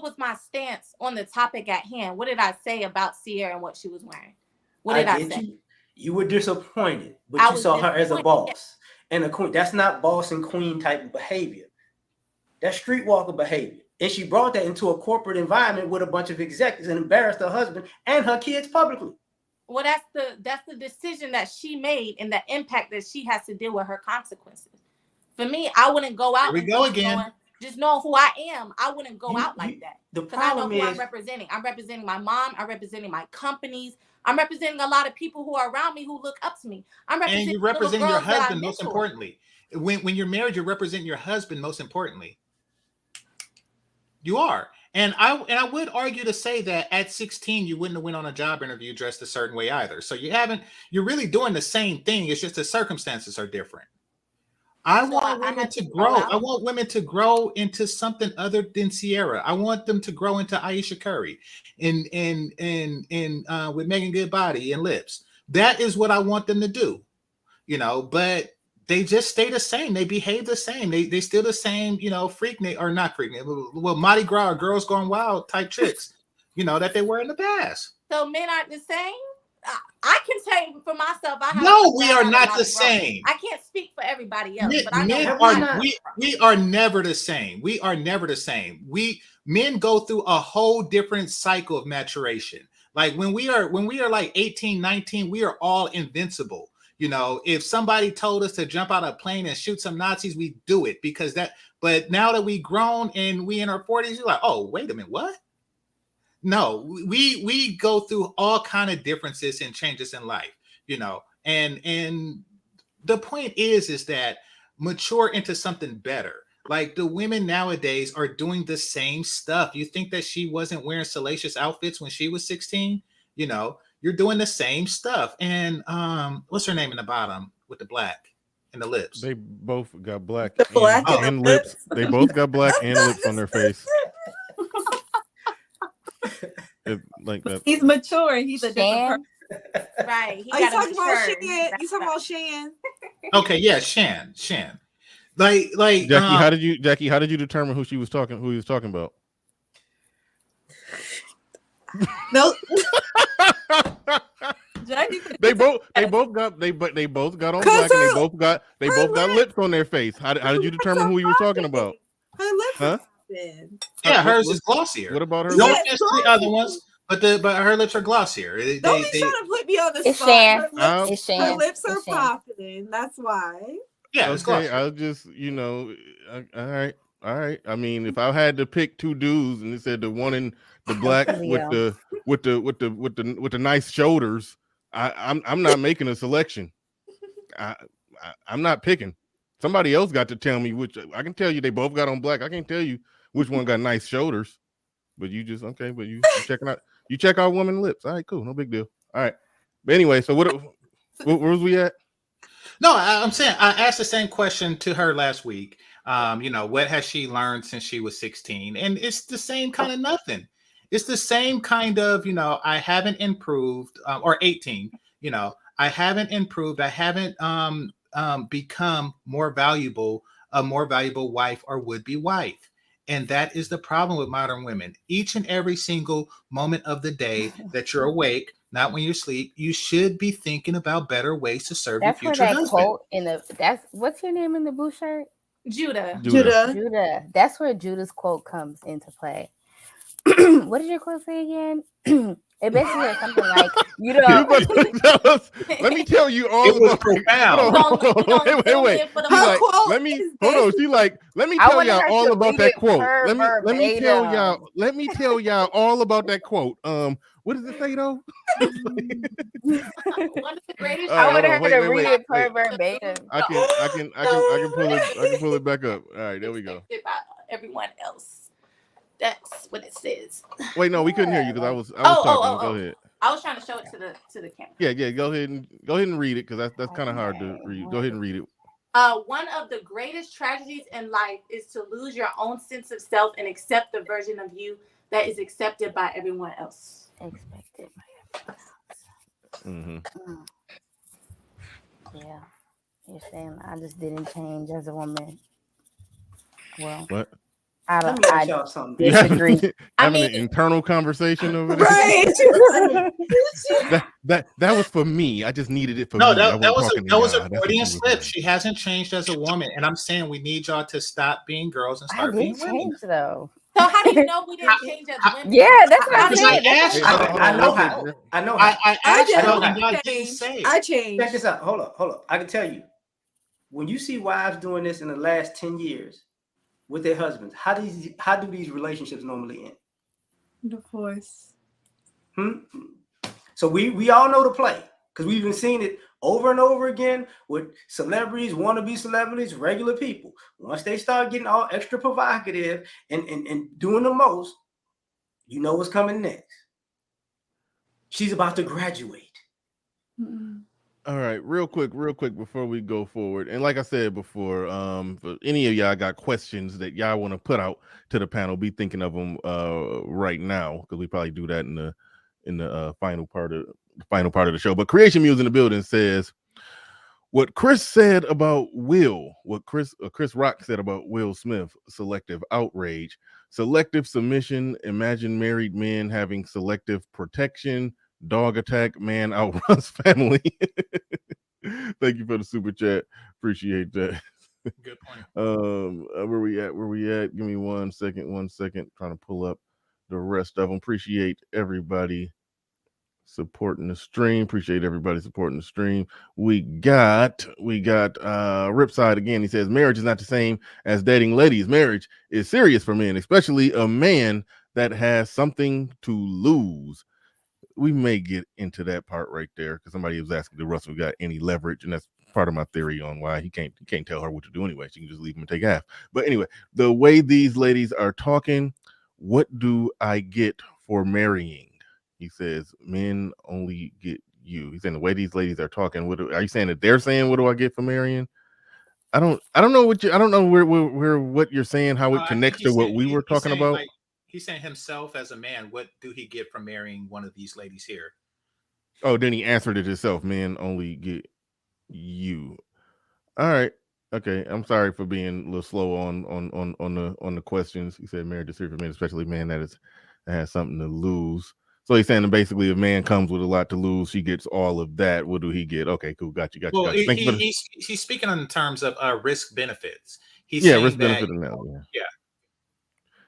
was my stance on the topic at hand? What did I say about Ciara and what she was wearing? What did I say? You were disappointed, but you saw her as a boss and a queen. That's not boss and queen type of behavior. That's streetwalker behavior. And she brought that into a corporate environment with a bunch of executives and embarrassed her husband and her kids publicly. Well, that's the decision that she made and the impact that she has to deal with her consequences. For me, I wouldn't go out. Here we go again. Just knowing who I am, I wouldn't go out like that. The problem is, I'm representing. I'm representing my mom. I'm representing my companies. I'm representing a lot of people who are around me who look up to me. I'm representing. And you represent your husband most importantly. When you're married, you're representing your husband most importantly. You are. And I would argue to say that at 16, you wouldn't have went on a job interview dressed a certain way either. So you're really doing the same thing. It's just the circumstances are different. I want women to grow. I want women to grow into something other than Ciara. I want them to grow into Aisha Curry and with Megan Goodbody and Lips. That is what I want them to do, but they just stay the same. They behave the same. They still the same, or not freak, well, Mardi Gras or Girls Gone Wild type tricks, that they were in the past. So men aren't the same? I can say for myself, we are not the same. I can't speak for everybody else, but we are never the same. We are never the same. Men go through a whole different cycle of maturation. Like when we are like 18, 19, we are all invincible. If somebody told us to jump out of a plane and shoot some Nazis, we do it but now that we grown and we in our 40s, you're like, oh, wait a minute, what? No, we go through all kind of differences and changes in life, and the point is that mature into something better. Like the women nowadays are doing the same stuff. You think that she wasn't wearing salacious outfits when she was 16? You're doing the same stuff. And what's her name in the bottom with the black and the lips? They both got black and lips. They both got black and lips on their face. Like that. He's mature. He's a different person. Right. Are you talking about Shan? You talking about Shan? Okay, yeah, Shan. Like Jackie, how did you determine who he was talking about? No. They both got on black and they both got lips on their face. How did you determine who he was talking about? Her lips. Huh? Yeah, hers is glossier. What about her lips? Lips? The other ones, but her lips are glossier. Don't be trying to put me on the it's spot. Shan. Her lips are popping. That's why. Yeah, it's glossier. I'll just, all right. I mean, if I had to pick two dudes and it said the one in the black with the nice shoulders, I'm not making a selection. I'm not picking. Somebody else got to tell me which. I can tell you they both got on black. I can't tell you which one got nice shoulders. But you just okay. But you checking out. You check out woman lips. All right, cool. No big deal. All right. But anyway, so where was we at? No, I'm saying I asked the same question to her last week. What has she learned since she was 16? And it's the same kind of nothing. It's the same kind of, I haven't improved, or 18, I haven't improved. I haven't become a more valuable wife or would-be wife. And that is the problem with modern women. Each and every single moment of the day that you're awake, not when you sleep, you should be thinking about better ways to serve your future husband. Quote what's your name in the blue shirt? Judah. That's where Judah's quote comes into play. What did your quote say again? It basically is something like, let me tell you all about profound. Wait. Let me tell y'all all about that quote. Let me tell y'all all about that quote. What does it say though? One of the greatest. I would have heard to read it per verbatim. I can pull it back up. All right, there we go. About everyone else. That's what it says. Wait, no, we couldn't hear you because I was talking. Go ahead. I was trying to show it to the camera. Yeah. Go ahead and read it because that's kind of hard to read. Go ahead and read it. One of the greatest tragedies in life is to lose your own sense of self and accept the version of you that is accepted by everyone else. Expected by everyone else. Yeah, you're saying I just didn't change as a woman. Well, what? Let me ask y'all something. You disagree. having an internal conversation over there. Right. that was for me. I just needed it for No, me. I that wasn't was talking to that was y'all. a That's what Freudian she was slip. doing. She hasn't changed as a woman, and I'm saying we need y'all to stop being girls and I start being did women. change though. So how do you know we didn't change as women? Yeah, that's what I Because said. I asked Hey, y'all. hold on, I know real how. quick. I know how. I I asked y'all, know and how. y'all didn't changed. say it. I changed. Check this out. Hold up. I can tell you. When you see wives doing this in the last 10 years with their husbands, how do these relationships normally end? Divorce. So we all know the play because we've been seeing it over and over again with celebrities, wannabe celebrities, regular people. Once they start getting all extra provocative and doing the most, you know what's coming next. She's about to graduate. All right, real quick before we go forward. And like I said before, for any of y'all got questions that y'all want to put out to the panel, be thinking of them right now, because we probably do that in the final part of the show. But Creation Muse in the building says what Chris said about what Chris Rock said about Will Smith, selective outrage, selective submission, imagine married men having selective protection, dog attack, man outruns family. Thank you for the super chat. Appreciate that. Good point. Where we at? Give me 1 second. Trying to pull up the rest of them. Appreciate everybody supporting the stream. Appreciate everybody supporting the stream. We got Ripside again. He says marriage is not the same as dating. Ladies, marriage is serious for men, especially a man that has something to lose. We may get into that part right there because somebody was asking, did Russell got any leverage? And that's part of my theory on why he can't tell her what to do anyway. She can just leave him and take half. But anyway, the way these ladies are talking, what do I get for marrying? He says, men only get you. He's saying the way these ladies are talking, are you saying that they're saying, what do I get for marrying? I don't know what you're saying, how it connects to what we were talking about. Like, he's saying himself as a man, what do he get from marrying one of these ladies here? Oh, then he answered it himself. Men only get you. All right. Okay. I'm sorry for being a little slow on the questions. He said marriage is serious for men, especially a man that has something to lose. So he's saying that basically if a man comes with a lot to lose, she gets all of that. What do he get? Okay, cool. Got you. Well, he's speaking in terms of risk benefits. He's saying risk benefit analysis.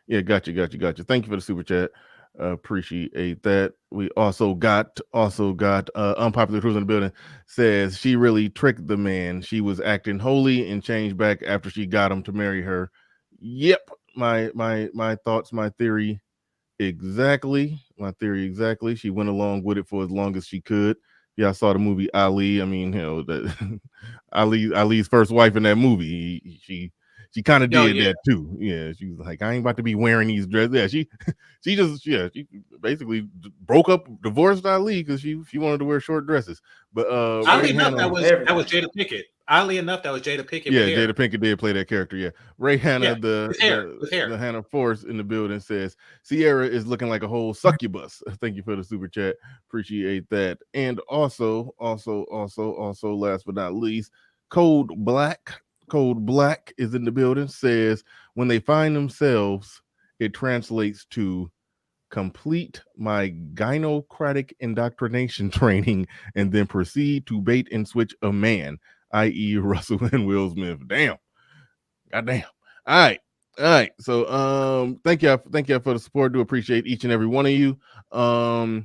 Yeah, got you. Thank you for the super chat. Appreciate that. We also got Unpopular Truth in the building says she really tricked the man. She was acting holy and changed back after she got him to marry her. Yep, my thoughts, my theory exactly. She went along with it for as long as she could. Yeah, I saw the movie Ali. I mean, that Ali's first wife in that movie. She kind of did that too. Yeah, she was like, I ain't about to be wearing these dresses. Yeah, she basically broke up, divorced Ali because she wanted to wear short dresses. But oddly enough, that was Jada Pinkett. Oddly enough, that was Jada Pinkett. Yeah, Jada Pinkett did play that character. Yeah, Rihanna, the Hannah Force in the building says Ciara is looking like a whole succubus. Thank you for the super chat. Appreciate that. And also, last but not least, Cold Black is in the building. Says when they find themselves, it translates to complete my gynocratic indoctrination training and then proceed to bait and switch a man, i.e. Russell and Will Smith. Damn. Goddamn. All right. So thank you for the support. Do appreciate each and every one of you. I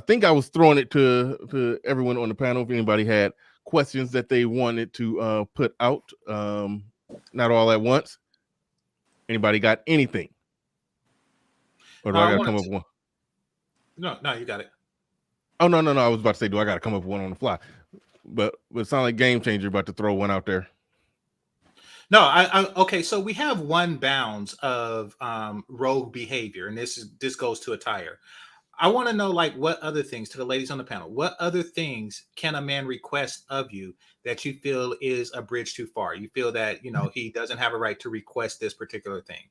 think I was throwing it to everyone on the panel if anybody had questions that they wanted to put out. Not all at once. Anybody got anything? Or do I gotta come up with one? No, you got it. Oh no! I was about to say, do I got to come up with one on the fly? But it sounds like Game Changer about to throw one out there. No, okay. So we have one bounds of rogue behavior, and this goes to attire. I want to know, like, what other things, to the ladies on the panel, what other things can a man request of you that you feel is a bridge too far? You feel that he doesn't have a right to request this particular thing.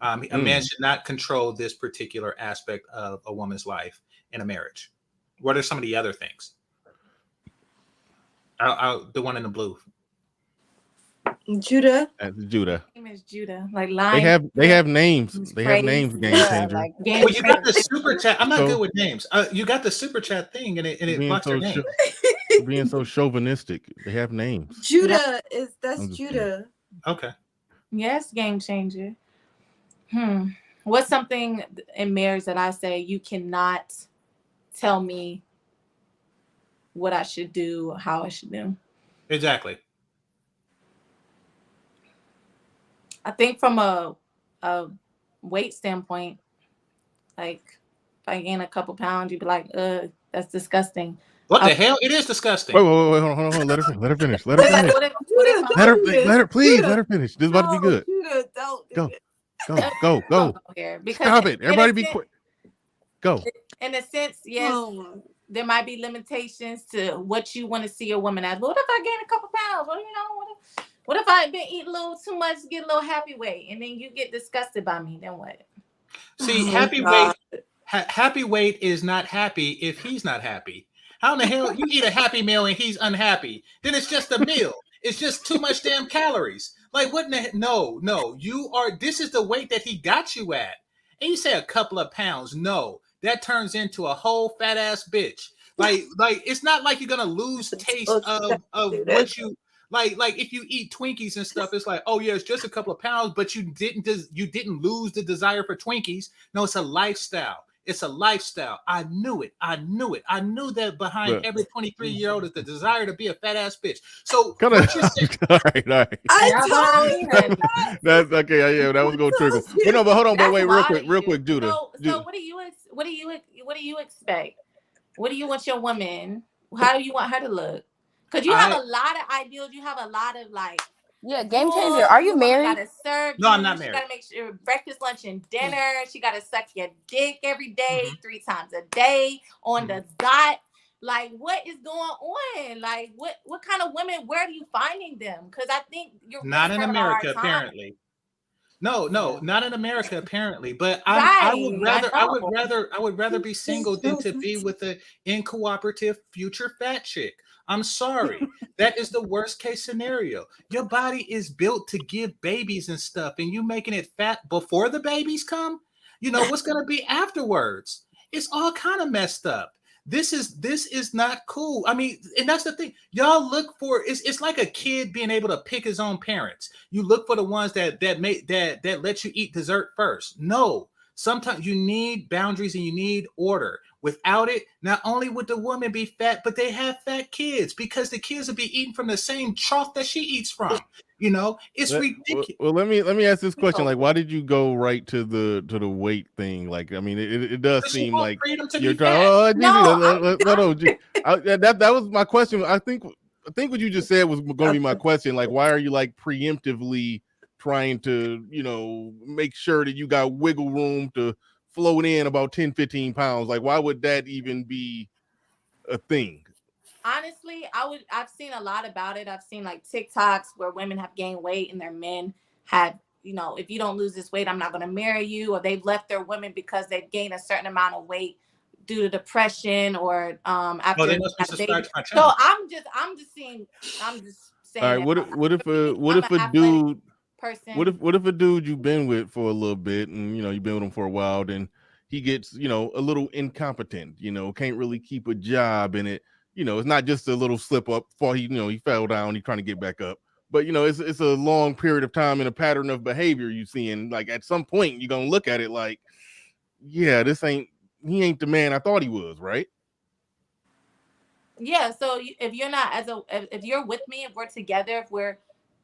A man should not control this particular aspect of a woman's life in a marriage. What are some of the other things? The one in the blue. Judah. That's Judah. Name is Judah. Like lion. They have names. It's They have crazy. names. Game Yeah, changer. like Game Well, you got the changer. super chat. I'm not So- good with names. You got the super chat thing, and it being blocks so your name. being so chauvinistic. They have names. Judah that's I'm just Judah. Okay. Yes, game changer. What's something in marriage that I say you cannot tell me what I should do, how I should do? Exactly. I think from a weight standpoint, like if I gain a couple pounds, you'd be like, that's disgusting. What the hell? It is disgusting. Wait, hold on. Let her finish. Let her finish. What if Let her please let her finish. This is about to be good. Judah, don't do it. Go. here? Because Stop it. Everybody be quick. Go. In a sense, yes, there might be limitations to what you want to see a woman as. But what if I gain a couple pounds? What if I've been eating a little too much, get a little happy weight, and then you get disgusted by me? Then what? See, happy weight is not happy if he's not happy. How in the hell you eat a happy meal and he's unhappy? Then it's just a meal. It's just too much damn calories. Like what in the hell? No. You are. This is the weight that he got you at. And you say a couple of pounds. No, that turns into a whole fat ass bitch. Like it's not like you're gonna lose taste of what you like if you eat Twinkies and stuff. It's like, oh yeah, it's just a couple of pounds, but you didn't lose the desire for Twinkies. No, it's a lifestyle. It's a lifestyle. I knew it. I knew that behind every 23-year-old is the desire to be a fat ass bitch. So all right. That's okay. Yeah, that was gonna trigger. But no, but hold on, but wait, real quick, Judah. So what do you expect? What do you want your woman? How do you want her to look? Because you have a lot of ideals. You have a lot of like. Yeah, game changer. Are you married? No, I'm not married. She gotta make sure breakfast, lunch, and dinner. She gotta suck your dick every day, 3 times a day on the dot. Like, what is going on? Like, what kind of women? Where are you finding them? Because I think you're not in America, apparently. No, not in America, apparently. But I would rather be single than to be with an incooperative future fat chick. I'm sorry. That is the worst case scenario. Your body is built to give babies and stuff, and you making it fat before the babies come. You know what's gonna be afterwards. It's all kind of messed up. This is not cool. I mean, and that's the thing. Y'all look for it's like a kid being able to pick his own parents. You look for the ones that let you eat dessert first. No, sometimes you need boundaries and you need order. Without it, not only would the woman be fat, but they have fat kids because the kids will be eating from the same trough that she eats from. You know, it's ridiculous. Well, let me ask this question. Like, why did you go right to the weight thing? Like, I mean, it does seem like you're trying. That was my question. I think what you just said was going to be my question. Like, why are you like preemptively trying to, make sure that you got wiggle room to float in about 10-15 pounds? Like, why would that even be a thing? Honestly, I've seen a lot about it. I've seen like TikToks where women have gained weight and their men have, if you don't lose this weight, I'm not going to marry you. Or they've left their women because they've gained a certain amount of weight due to depression or after. So I'm just saying. All right, what if a dude person. What if a dude you've been with for a little bit and you've been with him for a while, then he gets a little incompetent, can't really keep a job, and it's not just a little slip up for he fell down, he's trying to get back up, but it's a long period of time and a pattern of behavior you see, and like at some point you're gonna look at it like, yeah, he ain't the man I thought he was, right? Yeah. So if you're not if you're with me, if we're together, if we're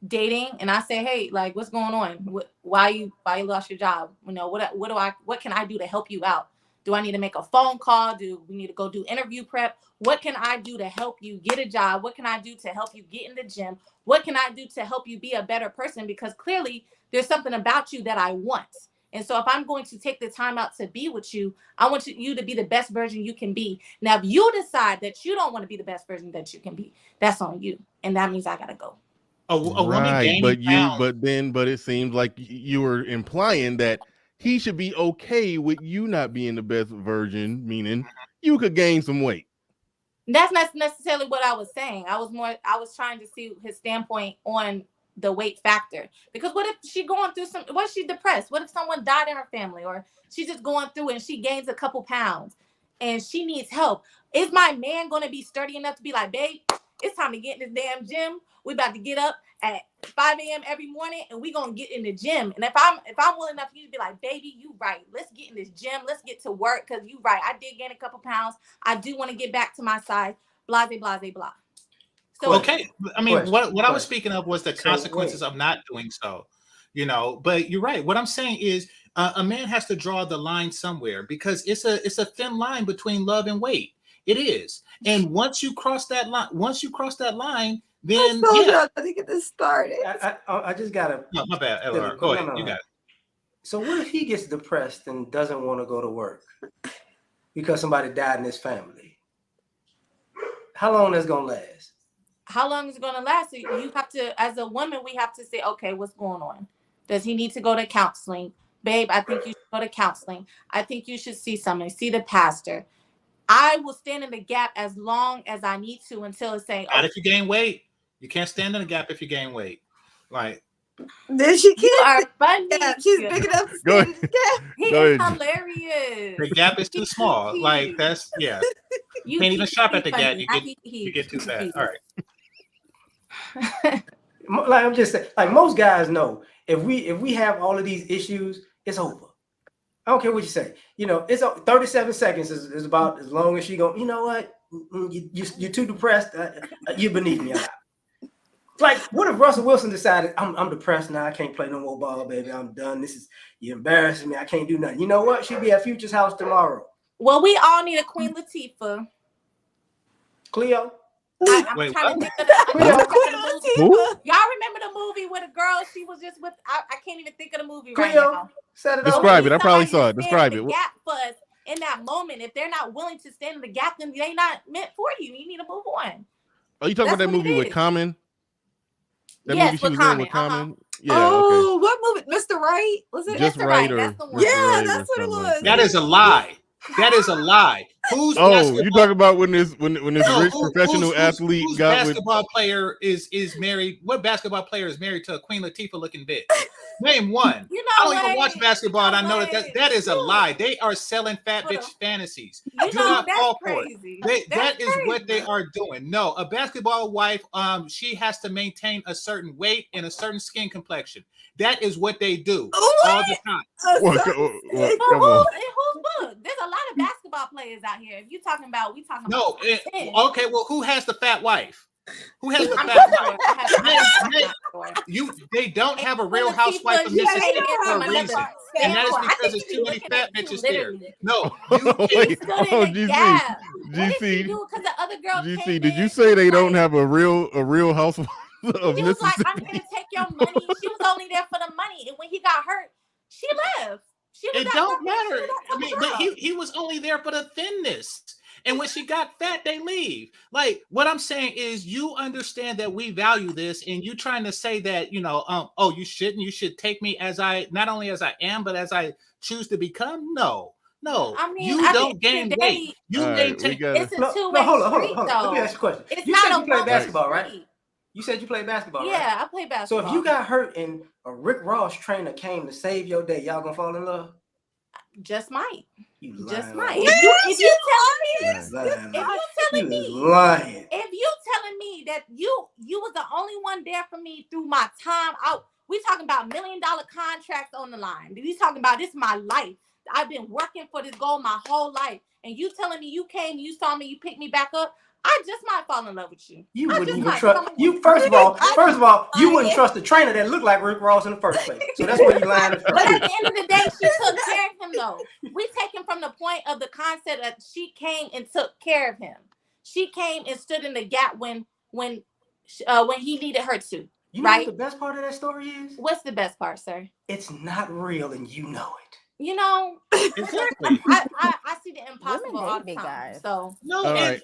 dating, and I say, hey, like, what's going on? Why you lost your job? What can I do to help you out? Do I need to make a phone call? Do we need to go do interview prep? What can I do to help you get a job? What can I do to help you get in the gym? What can I do to help you be a better person? Because clearly there's something about you that I want. And so if I'm going to take the time out to be with you, I want you to be the best version you can be. Now, if you decide that you don't want to be the best version that you can be, that's on you. And that means I got to go. Right, but it seems like you were implying that he should be okay with you not being the best version, meaning you could gain some weight. That's not necessarily what I was saying. I was trying to see his standpoint on the weight factor. Because what if she going through what if she's depressed? What if someone died in her family, or she's just going through and she gains a couple pounds and she needs help? Is my man going to be sturdy enough to be like, babe, it's time to get in this damn gym. We about to get up at 5 a.m. every morning and we gonna get in the gym. And if I'm willing enough for you to be like, baby, you right. Let's get in this gym. Let's get to work, because you right. I did gain a couple pounds. I do want to get back to my size. Blah, blah, blah, blah. So okay. I mean, what I was speaking of was the consequences of not doing so. You know, but you're right. What I'm saying is a man has to draw the line somewhere, because it's a thin line between love and weight. It is. And once you cross that line, then I think get this started. I just gotta. No, my bad. LR. Go ahead. You got it. So what if he gets depressed and doesn't want to go to work because somebody died in his family? How long that's gonna last? How long is it gonna last? So you have to, as a woman, we have to say, okay, what's going on? Does he need to go to counseling? Babe, I think you should go to counseling. I think you should see somebody, see the pastor. I will stand in the gap as long as I need to until it's saying, not if you gain weight. You can't stand in the gap if you gain weight. Like, then she can't. You are funny. She's big enough to stand in the gap. He is hilarious. The gap is too small. Like, that's, yeah. You can't even shop at the gap. You get too fat. All right. Like I'm just saying, like most guys know, if we have all of these issues, it's over. I don't care what you say. You know, it's 37 seconds is about as long as she go. You know what? You're too depressed. You're beneath me. Like, what if Russell Wilson decided I'm depressed now? I can't play no more ball, baby. I'm done. You're embarrassing me. I can't do nothing. You know what? She'll be at Future's house tomorrow. Well, we all need a Queen Latifah. Cleo. I'm trying to think of the movie. Y'all remember the movie with a girl? She was just with. I can't even think of the movie right now. Describe it. I probably saw it. Describe it. Gap for us in that moment. If they're not willing to stand in the gap, then they not meant for you. You need to move on. Are you talking about that movie with Common? That movie she was in with Common? Yeah. Oh, what movie? Mr. Right? Was it Just Right? Or that's what it was. That is a lie. That is a lie. Who's you talking about when this rich professional athlete whose got basketball player is married? What basketball player is married to a Queen Latifah looking bitch? Name one. I don't even watch basketball, and I know that is a lie. They are selling fat bitch fantasies. Do not fall for it. That is what they are doing. No, a basketball wife, she has to maintain a certain weight and a certain skin complexion. That is what they do all the time. Whose book? There's a lot of basketball players out here. If you're talking about, we talking about. No, okay. Well, who has the fat wife? Who has the fat wife? They don't have a Real Housewife of Mississippi for a reason, and that is because there's too many fat bitches there. No, GC, did you say they don't have a real housewife of Mississippi? She was like, I'm gonna take your money. She was only there for the money, and when he got hurt, she left. It don't matter. I mean, but he was only there for the thinness. And when she got fat, they leave. Like, what I'm saying is, you understand that we value this, and you trying to say that, you shouldn't. You should take me not only as I am, but as I choose to become. No. I mean, you don't gain weight. You maintain. It's a two-way street, though. Let me ask you a question. It's you not said you play basketball, right? You said you played basketball, right? Yeah, I play basketball. So if you got hurt and a Rick Ross trainer came to save your day, y'all gonna fall in love? Just might. Just might. If you telling me that you was the only one there for me through my time out, we talking about $1 million contracts on the line. We talking about this is my life. I've been working for this goal my whole life, and you telling me you came, you saw me, you picked me back up. I just might fall in love with you. You wouldn't even trust you. First of all, you wouldn't trust the trainer that looked like Rick Ross in the first place. So that's why you lying. But at the end of the day, she took care of him, though. We take him from the point of the concept that she came and took care of him. She came and stood in the gap when he needed her to. You know what the best part of that story is? What's the best part, sir? It's not real, and you know it. Exactly. I see the impossible all the time. So all right,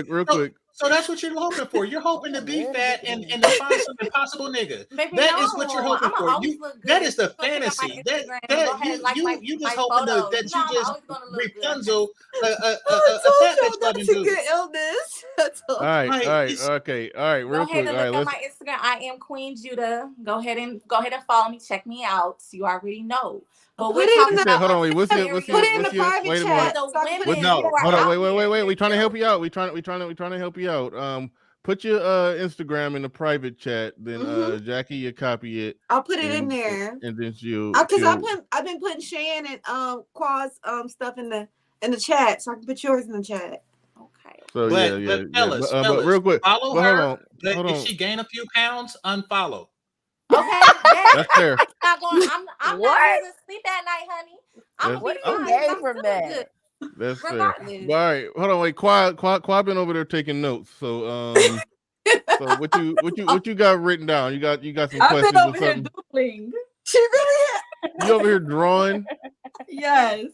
real quick. So that's what you're hoping for. You're hoping to be fat and to find some impossible nigga. Baby, That no, is what you're hoping I'ma for. always look good. That is the Go check out my fantasy. Instagram, go ahead and like You my just hoping photos. that You know, you I'm just always gonna look good. Rapunzel a I fat told bitch y'all not loving to dude. get illness. That's all. All right, Right, all right, it's- okay, all right. Go Real ahead quick, and all look right. at my Instagram. I am Queen Judah. Go ahead and follow me. Check me out. You already know. But Put we're it in talking the- about Hold on, wait. What's your? Put it in the private Wait a chat. minute. the so I can put it women in No, who are hold on, out wait. here. We trying to help you out. We trying to help you out. Put your Instagram in the private chat. Then Jackie, you copy it. I'll put it in there. And then she'll. Because I've been putting Shan and Qua's stuff in the chat, so I can put yours in the chat. Okay. So but fellas, but real quick, follow but her. hold But on. if she gain a few pounds, unfollow. Okay, That's fair. I'm not losing sleep at night, honey. I'm What gonna you be gain fine. from I'm that? good. That's fair. Regardless. But, all right, hold on, wait. Qua been over there taking notes. So so what you got written down? You got some I've questions been or over here something? doodling. She really You over here drawing? Yes.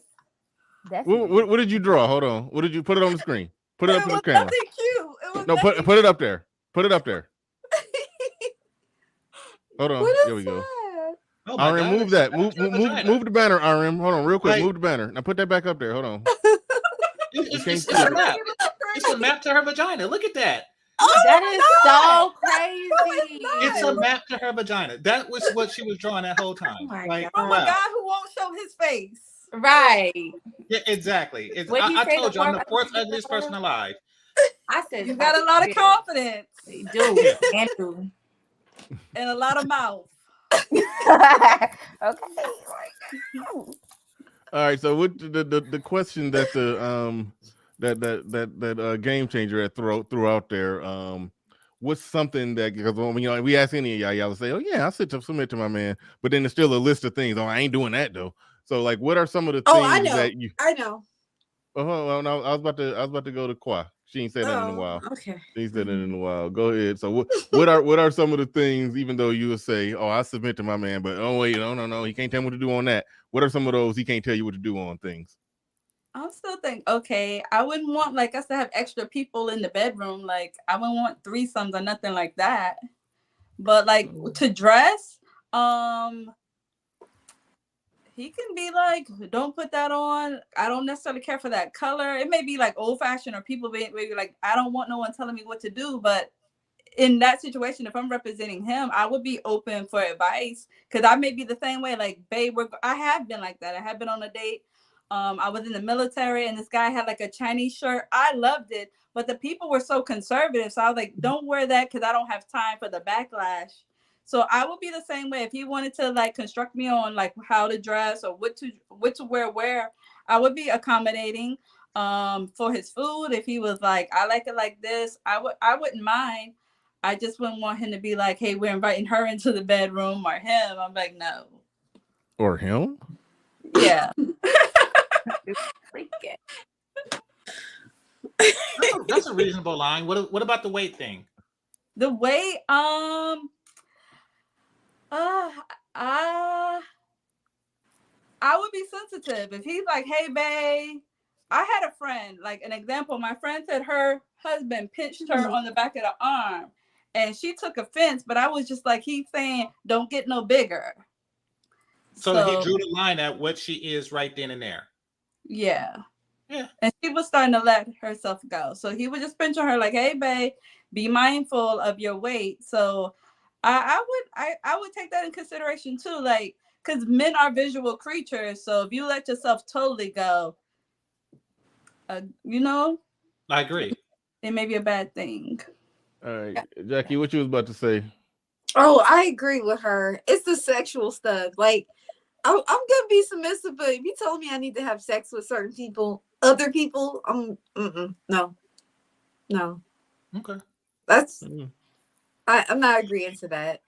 That's What did you draw? Hold on. What did you put it on the screen? Put it up It to was the camera. nothing cute. It was No, nothing put it up there. Put it up there. Hold on. What is There we go. that? Oh my RM, God, move it's that. a Move vagina. the banner, RM. Hold on, real quick. Like- Move the banner. Now put that back up there. Hold on. It's can't it's see a it. map. It's a map to her vagina. Look at that. That is so crazy. It's a map to her vagina. That was what she was drawing that whole time. Oh my Like, God. from wow. a guy who won't show his face. Right. Yeah, exactly. What'd you I say, told the you I'm the fourth fourth ugliest person alive. I said You got a lot of confidence You do. And do. and a lot of mouth. okay. All right. So what the question that the that game changer had threw out there, what's something that, because when we ask any of y'all will say, oh yeah, I submit to my man, but then there's still a list of things. Oh, I ain't doing that though. So like, what are some of the things I know. that you? I know. Oh, no, I was about to go to Qua. She ain't said that in a while. Okay. She ain't said it in a while. Go ahead. So what are some of the things, even though you would say, oh, I submit to my man, but oh wait, no, he can't tell me what to do on that. What are some of those he can't tell you what to do on things? I'm still thinking, okay, I wouldn't want like us to have extra people in the bedroom. Like I wouldn't want threesomes or nothing like that. But like to dress, he can be like, don't put that on. I don't necessarily care for that color. It may be like old fashioned, or people maybe like, I don't want no one telling me what to do. But in that situation, if I'm representing him, I would be open for advice, because I may be the same way. Like, babe, I have been like that. I have been on a date. I was in the military and this guy had like a Chinese shirt. I loved it, but the people were so conservative. So I was like, don't wear that because I don't have time for the backlash. So I would be the same way. If he wanted to like construct me on like how to dress or what to wear where, I would be accommodating. For his food, if he was like, I like it like this, I wouldn't mind. I just wouldn't want him to be like, hey, we're inviting her into the bedroom, or him. I'm like, no. Or him? Yeah. That's a reasonable line. What about the weight thing? The weight, I would be sensitive. If he's like, hey, babe, I had a friend, like an example, my friend said her husband pinched her on the back of the arm and she took offense, but I was just like, he's saying, don't get no bigger. So he drew the line at what she is right then and there. Yeah. Yeah. And she was starting to let herself go. So he would just pinch on her like, hey, babe, be mindful of your weight. So I would take that in consideration too. Like, because men are visual creatures. So if you let yourself totally go, I agree. It may be a bad thing. All right, Jackie, what you was about to say? Oh, I agree with her. It's the sexual stuff. Like, I'm gonna be submissive, but if you tell me I need to have sex with certain people, other people, no. Okay. That's I'm not agreeing to that.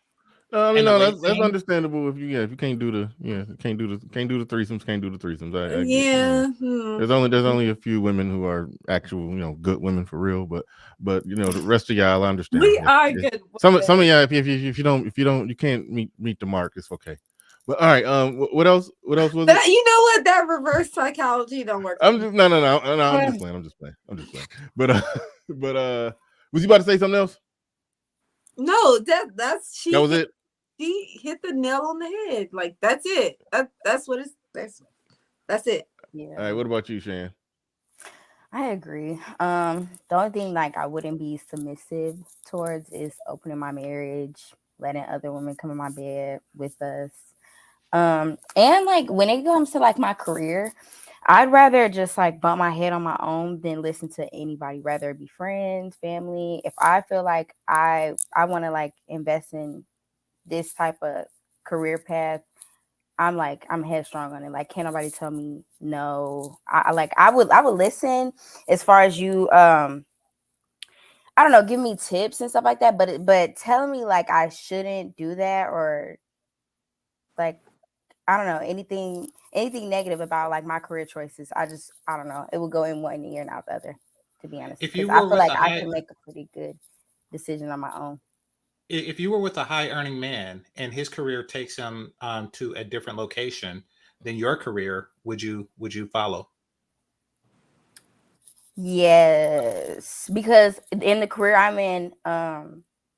I mean, no, that's understandable. If you can't do the threesomes, can't do the threesomes. I yeah. There's only a few women who are actual, good women for real. But the rest of y'all, I understand. We are good. Some of y'all, if you can't meet the mark, it's okay. But all right, what else was that, it? You know what? That reverse psychology don't work. I'm just no. I'm just playing. But Was you about to say something else? No, that was it. She hit the nail on the head. Like that's it. That's what it's. That's it. Yeah. All right. What about you, Shan? I agree. The only thing like I wouldn't be submissive towards is opening my marriage, letting other women come in my bed with us. And like when it comes to like my career, I'd rather just like bump my head on my own than listen to anybody, whether it be friends, family. If I feel like I want to like invest in this type of career path, I'm headstrong on it. Like, can't nobody tell me no. I would listen as far as you I don't know, give me tips and stuff like that, but telling me like I shouldn't do that, or like I don't know, anything negative about like my career choices. I don't know. It will go in one ear and out the other, to be honest. Because I feel like I can make a pretty good decision on my own. If you were with a high earning man and his career takes him to a different location than your career, would you follow? Yes, because in the career I'm in,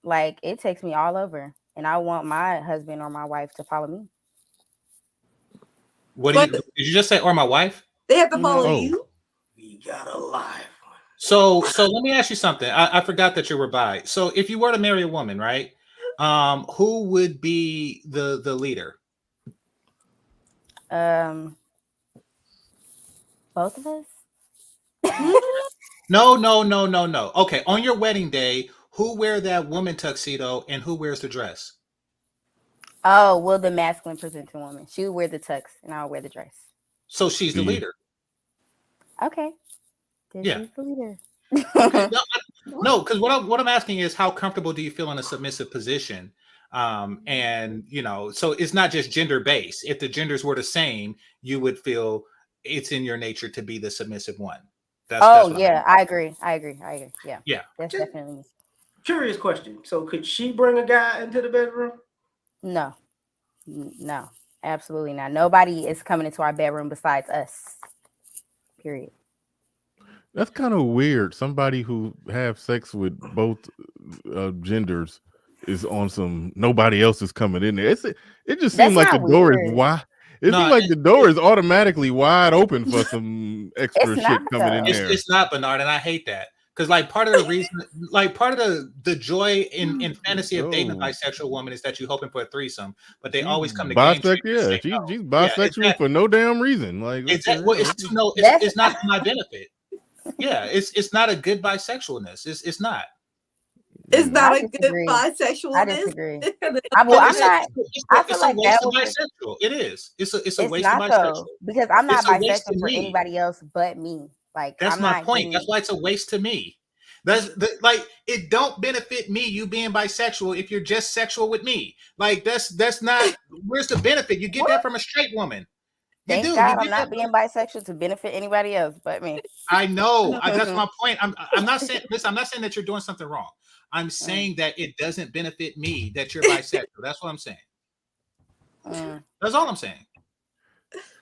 like it takes me all over, and I want my husband or my wife to follow me. Did you just say, or my wife? They have to follow you. We got a live one. So let me ask you something. I forgot that you were bi. So if you were to marry a woman, right? Who would be the leader? Both of us. No. Okay, on your wedding day, who wear that woman tuxedo and who wears the dress? Oh, well, the masculine presenting woman. She would wear the tux and I'll wear the dress. So she's the leader. Okay. Yeah. She's the leader. Okay. No, because what I'm asking is, how comfortable do you feel in a submissive position? And so it's not just gender based. If the genders were the same, you would feel it's in your nature to be the submissive one. That's I agree. Yeah. That's just definitely me. Curious question. So could she bring a guy into the bedroom? No, absolutely not. Nobody is coming into our bedroom besides us. Period. That's kind of weird. Somebody who have sex with both genders is on some nobody else is coming in there. It just seems like the door is wide. It seems like the door is automatically wide open for some extra shit coming in there. It's not, Bernard, and I hate that. Because like part of the reason, like part of the joy in fantasy of dating a bisexual woman is that you're hoping for a threesome, but they always come to bisexual. Yeah, she's bisexual for no damn reason. Like it's not for my benefit. Yeah, it's not a good bisexualness. It's not. It's not a good bisexualness. I disagree. I'm not. It's a waste of bisexual. It is. It's a waste of bisexual. Because I'm not bisexual for anybody else but me. Like that's my point. That's why it's a waste to me. Like it don't benefit me you being bisexual if you're just sexual with me. Like that's not. Where's the benefit? You get that from a straight woman. Thank God I'm not being bisexual to benefit anybody else but me. I know. That's my point. I'm not saying listen, I'm not saying that you're doing something wrong. I'm saying that it doesn't benefit me that you're bisexual. That's what I'm saying. That's all I'm saying.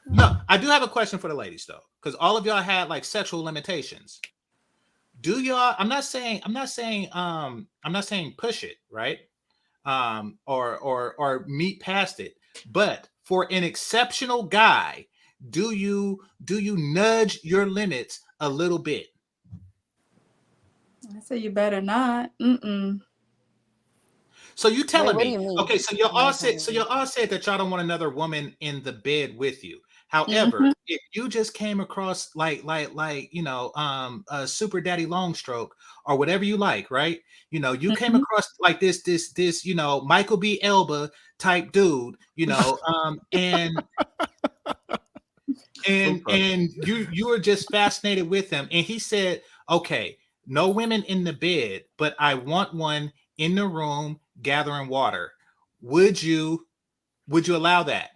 No, I do have a question for the ladies though, because all of y'all had like sexual limitations. Do y'all? I'm not saying push it, right? Or meet past it. But for an exceptional guy, do you nudge your limits a little bit? I say you better not. So you telling me? Okay, so y'all all said that y'all don't want another woman in the bed with you. However, if you just came across like a super daddy long stroke or whatever you like, right? You came across like this Michael B. Elba type dude, and you were just fascinated with him, and he said, okay, no women in the bed, but I want one in the room gathering water. Would you allow that?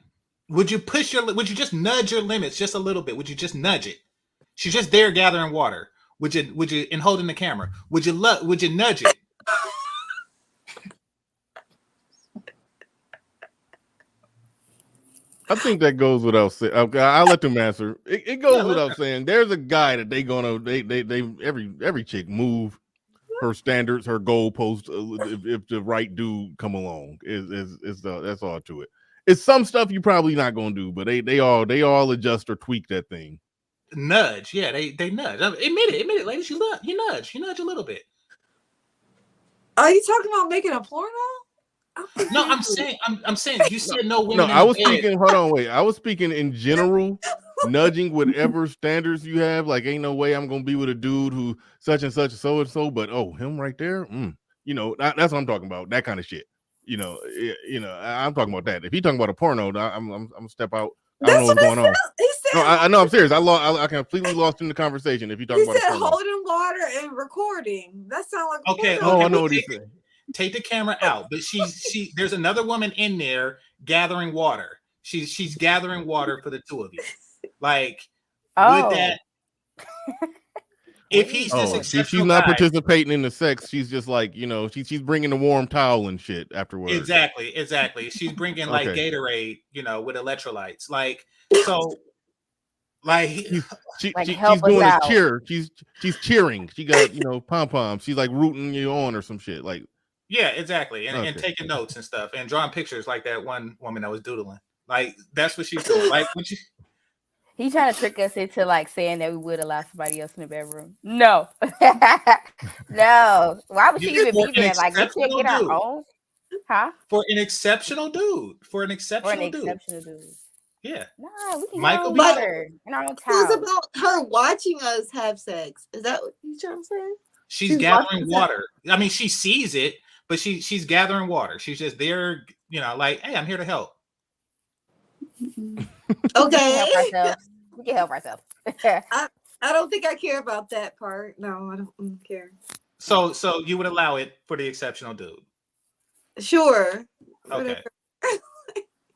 Would you just nudge your limits just a little bit? Would you just nudge it? She's just there gathering water. Would you and holding the camera? Would you nudge it? I think that goes without saying. I'll let them answer. It goes without saying. There's a guy that they every chick move. her standards, her goalposts. If the right dude come along, that's all to it. It's some stuff you probably not gonna do, but they all adjust or tweak that thing. Nudge, yeah, they nudge. Admit it, ladies. You nudge a little bit. Are you talking about making a porno? No, I'm saying you said no women. No, I was speaking. Hold on, wait. I was speaking in general, nudging whatever standards you have. Like, ain't no way I'm gonna be with a dude who such and such, so and so. But him right there, you know, that's what I'm talking about. That kind of shit. You know, I'm talking about that. If he talking about a porno, I'm step out. I don't know what's going on. He said, no, I know. I'm serious. I completely lost in the conversation. If you talking about a porno, holding water and recording. That sounds like okay. Oh, I know what he said. Take the camera out, but she there's another woman in there gathering water. She's gathering water for the two of you. Like, would that if he's this exceptional she's not guy, participating in the sex, she's just like, you know, she's bringing the warm towel and shit afterwards. Exactly. She's bringing like Gatorade, you know, with electrolytes. Like, so like she's doing a cheer. She's cheering. She got, you know, pom poms. She's like rooting you on or some shit. Like, yeah, exactly. And taking notes and stuff and drawing pictures like that one woman that was doodling. Like, that's what she's doing. Like, when she He's trying to trick us into like saying that we would allow somebody else in the bedroom. No. No. Why would she even be there? Like, we can't get our own? Huh? For an exceptional dude. Dude. Yeah. No, we can Michael go water in our own town. It was about her watching us have sex. Is that what you're trying to say? She's gathering water. I mean, she sees it, but she's gathering water. She's just there, you know, like, hey, I'm here to help. Okay. We can help ourselves. I don't think I care about that part. No, I don't care. So you would allow it for the exceptional dude? Sure. Okay.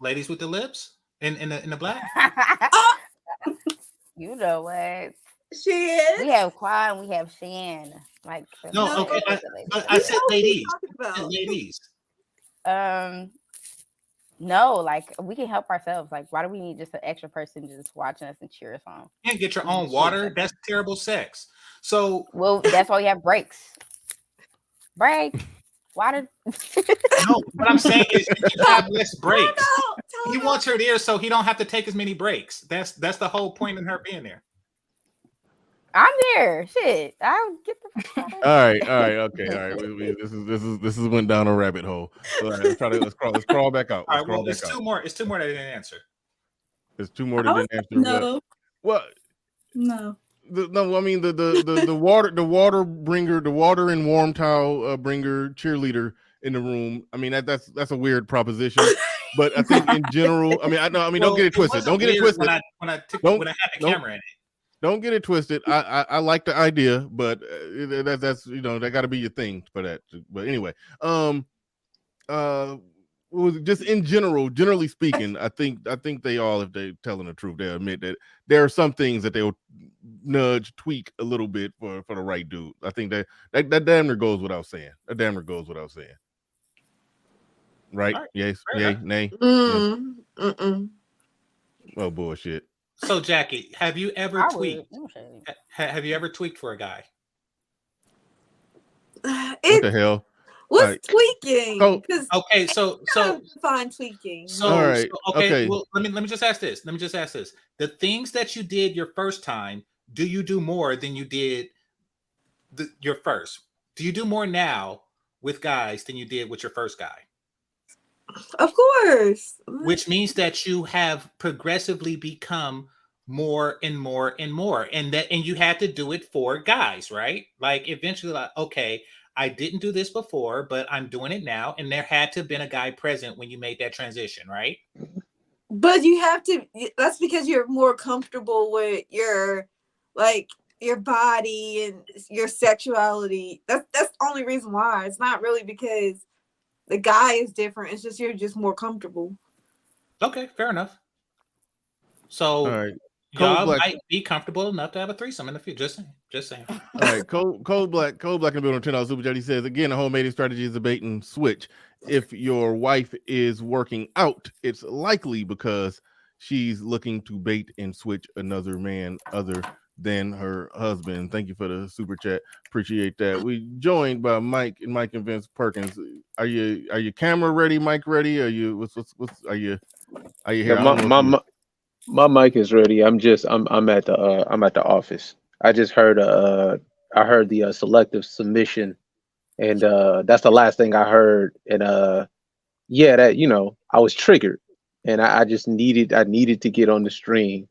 Ladies with the lips in the black? You know what? She is. We have Quad and we have Shan. Like, no, okay. I said ladies. Ladies. No, like, we can help ourselves. Like, why do we need just an extra person just watching us and cheer us on? You can't get your own water. That's terrible sex. So, well, that's why we have breaks. Break. Water. No, what I'm saying is you have less breaks. He wants her there so he don't have to take as many breaks. That's the whole point in her being there. I'm there. Shit, I'll get the. All right, okay, all right. This is went down a rabbit hole. So, all right, let's crawl back out. All right, well, it's two more. It's two more that I didn't answer. There's two more that didn't answer. No. What? No. No, I mean the water and warm towel bringer cheerleader in the room. I mean that's a weird proposition, but I think in general, I mean don't get it twisted. Don't get it twisted. When I had the camera in it. Don't get it twisted. I like the idea, but that's you know that got to be your thing for that. But anyway, just in general, generally speaking, I think they all, if they're telling the truth, they admit that there are some things that they'll nudge, tweak a little bit for the right dude. I think that damn near goes without saying. That damn near goes without saying. Right? Yes. Yay. Nay. Oh bullshit. So Jackie, have you ever tweaked? Have you ever tweaked for a guy? What the hell? What's tweaking? Okay, so define tweaking. So, all right. Okay. Well, let me just ask this. The things that you did your first time, do you do more than you did your first? Do you do more now with guys than you did with your first guy? Of course. Which means that you have progressively become more and more and more, and you had to do it for guys, right? Like eventually, like, okay, I didn't do this before, but I'm doing it now, and there had to have been a guy present when you made that transition, right? But you have to. That's because you're more comfortable with your body and your sexuality. That's the only reason why. It's not really because the guy is different. It's just you're just more comfortable. Okay, fair enough. So, all right. Y'all might be comfortable enough to have a threesome in the future. Just saying. All right, Cold Black in the building, $10 super chat. He says again, a homemade strategy is a bait and switch. If your wife is working out, it's likely because she's looking to bait and switch another man other than her husband. Thank you for the super chat. Appreciate that. We joined by Mike and Vince Perkins. Are you camera ready? Mike ready? Are you what's are you No, here? I don't know if you. my mic is ready. I'm at the office. I just heard I heard the selective submission, and that's the last thing I heard. And yeah, that I was triggered, and I just needed to get on the stream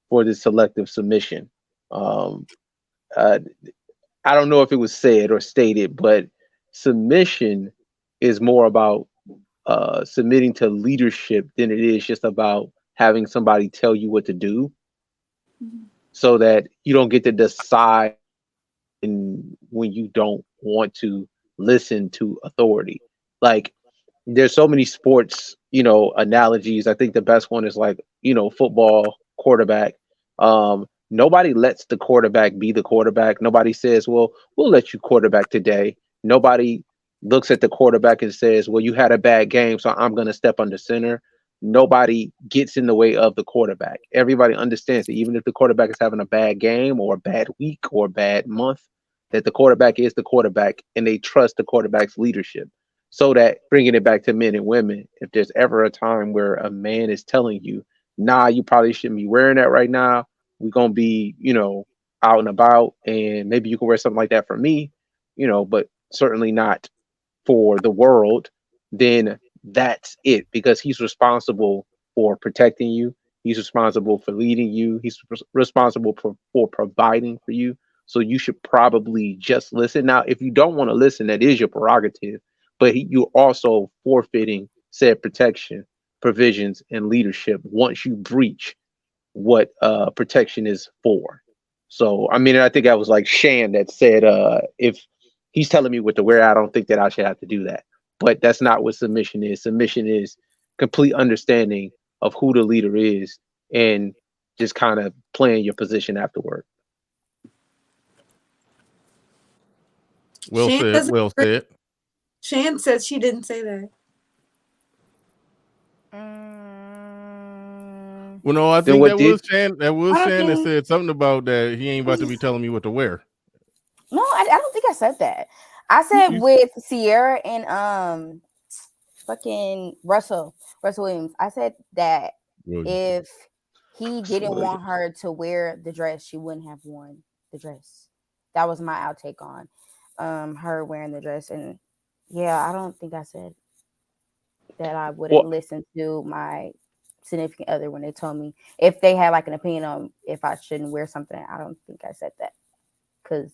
for this selective submission. Um, uh, I don't know if it was said or stated, but submission is more about submitting to leadership than it is just about having somebody tell you what to do, so that you don't get to decide when you don't want to listen to authority. Like, there's so many sports, analogies. I think the best one is like, football quarterback. Nobody lets the quarterback be the quarterback. Nobody says, well, we'll let you quarterback today. Nobody looks at the quarterback and says, well, you had a bad game, so I'm going to step under center. Nobody gets in the way of the quarterback. Everybody understands that even if the quarterback is having a bad game or a bad week or a bad month, that the quarterback is the quarterback, and they trust the quarterback's leadership. So that, bringing it back to men and women, if there's ever a time where a man is telling you, nah, you probably shouldn't be wearing that right now, we're going to be, out and about, and maybe you can wear something like that for me, but certainly not for the world, then that's it, because he's responsible for protecting you. He's responsible for leading you. He's responsible for providing for you. So you should probably just listen. Now, if you don't want to listen, that is your prerogative, but you're also forfeiting said protection, provisions, and leadership once you breach what protection is for. So, I mean, I think that was like Shan that said, if he's telling me what to wear, I don't think that I should have to do that. But that's not what submission is. Submission is complete understanding of who the leader is, and just kind of playing your position afterward. Well Shan said. doesn't Well agree. said. Shan said she didn't say that. Well, no, I Then think what that did? was Shan. That was I don't Shan that think. said something about that. He ain't about to be telling me what to wear. No, I don't think I said that. I said You, with Ciara and fucking Russell Williams. I said that Williams. if he didn't Williams. want her to wear the dress, she wouldn't have worn the dress. That was my outtake on her wearing the dress. And yeah, I don't think I said that I wouldn't Well, listen to my significant other when they told me if they had like an opinion on if I shouldn't wear something. I don't think I said that, because